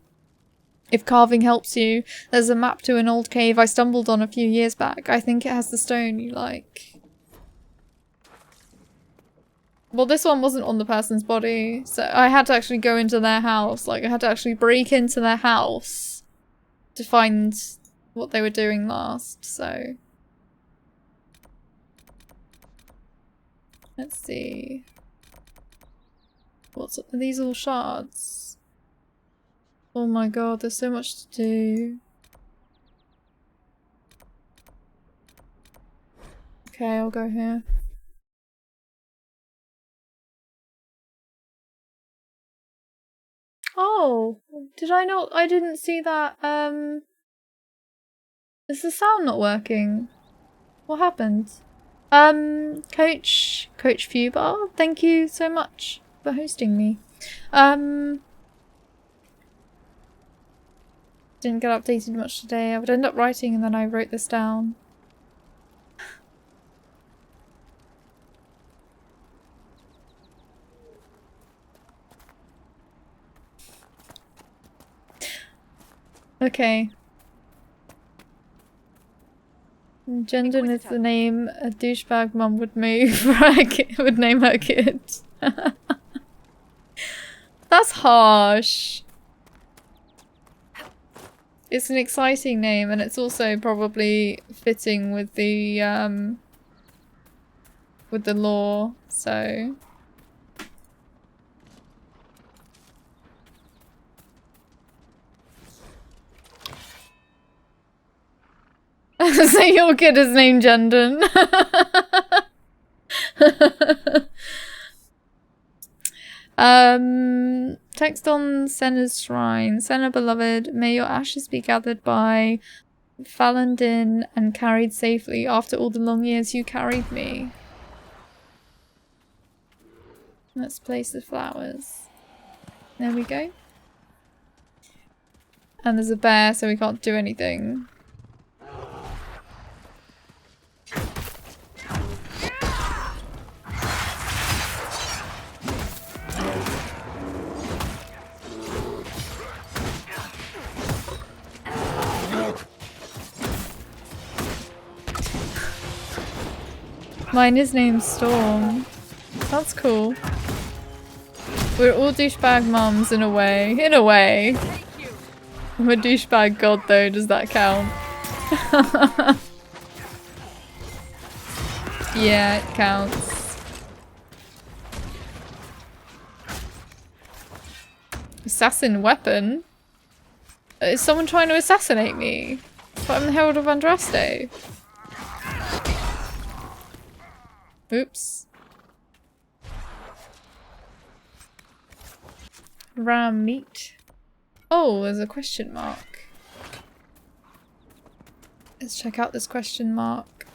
If carving helps you, there's a map to an old cave I stumbled on a few years back. I think it has the stone you like. Well, this one wasn't on the person's body, so I had to actually go into their house. Like, I had to actually break into their house to find what they were doing last, so. Let's see. Are these all shards? Oh my god, there's so much to do. Okay, I'll go here. Oh, did I not? I didn't see that. Is the sound not working? What happened? Coach Fubar, thank you so much for hosting me. Didn't get updated much today. I would end up writing and then I wrote this down. Okay. Jendon is the name a douchebag mum would move would name her kid. That's harsh. It's an exciting name and it's also probably fitting with the lore, so. So your kid is named Jendon. Text on Senna's shrine. Senna beloved, may your ashes be gathered by Falandin and carried safely after all the long years you carried me. Let's place the flowers. There we go. And there's a bear, so we can't do anything. Mine is named Storm. That's cool. We're all douchebag mums in a way. In a way. I'm a douchebag god though, does that count? Yeah, it counts. Assassin weapon? Is someone trying to assassinate me? But I'm the Herald of Andraste. Oops. Ram meat. Oh, there's a question mark. Let's check out this question mark.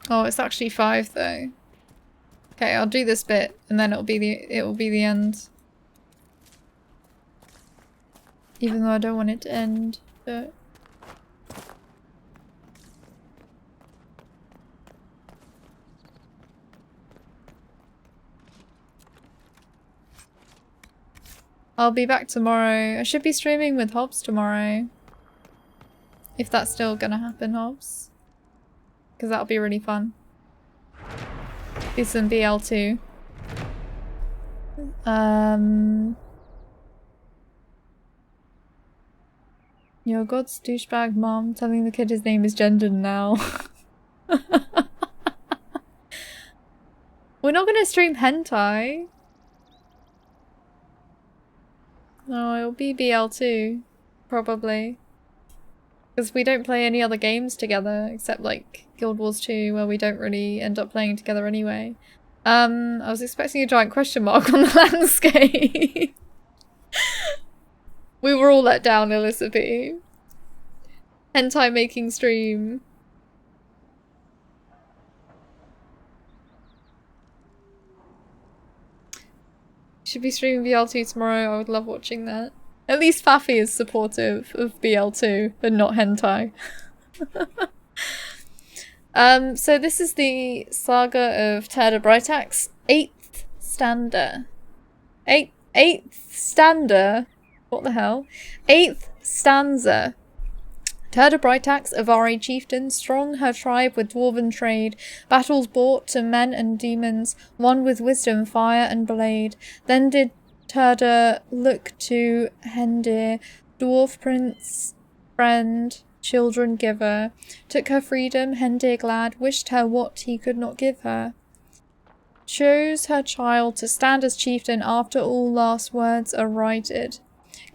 Oh, it's actually 5 though. Okay, I'll do this bit and then it will be the end. Even though I don't want it to end, but I'll be back tomorrow. I should be streaming with Hobbs tomorrow. If that's still gonna happen, Hobbs. Because that'll be really fun. Do some BL2. Your god's douchebag mom telling the kid his name is gendered now. We're not gonna stream hentai. No, it'll be BL2. Probably. Because we don't play any other games together, except like Guild Wars 2, where we don't really end up playing together anyway. I was expecting a giant question mark on the landscape. We were all let down, Elizabeth. Hentai making stream. Should be streaming BL2 tomorrow. I would love watching that. At least Faffy is supportive of BL2, but not hentai. So this is the saga of Terda Brightac's 8th stanza. 8th stanza? What the hell? 8th stanza. Terda Brightac's Avari chieftain, strong her tribe with dwarven trade, battles brought to men and demons, won with wisdom, fire and blade. Then did Terda look to Hendir, dwarf prince, friend, children giver. Took her freedom, Hendir glad, wished her what he could not give her. Chose her child to stand as chieftain after all last words are righted.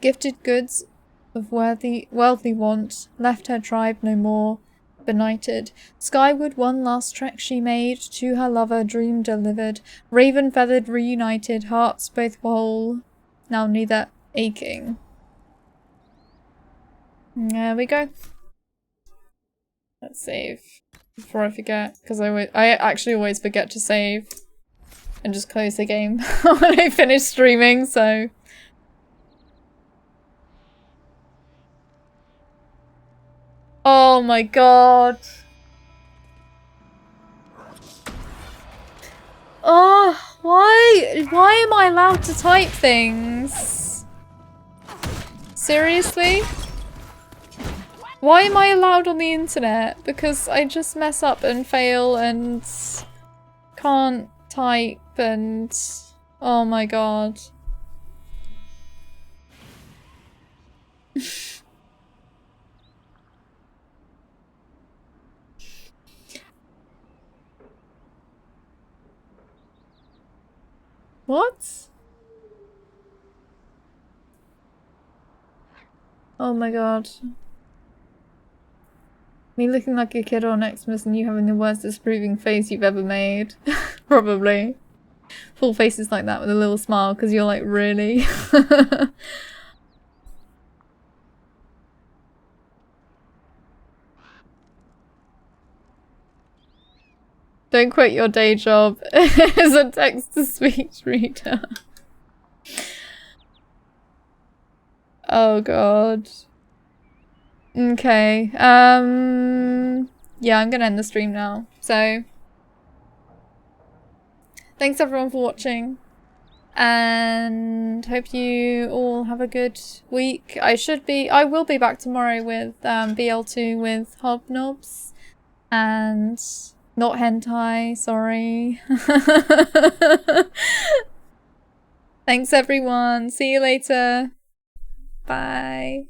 Gifted goods of worldly want, left her tribe no more benighted. Skyward one last trek she made, to her lover dream delivered. Raven feathered reunited, hearts both whole, now neither aching. There we go. Let's save before I forget, because I actually always forget to save and just close the game when I finish streaming, so. Oh my god. Oh, why am I allowed to type things? Seriously? Why am I allowed on the internet? Because I just mess up and fail and can't type and... Oh my god. What? Oh my god. Me looking like a kid on Xmas and you having the worst disapproving face you've ever made. Probably. Full faces like that with a little smile because you're like, really? Don't quit your day job as a text-to-speech reader. Oh god. Okay. Yeah, I'm gonna end the stream now. So, thanks everyone for watching. And hope you all have a good week. I will be back tomorrow with BL2 with Hobnobs. And not hentai, sorry. Thanks everyone. See you later. Bye.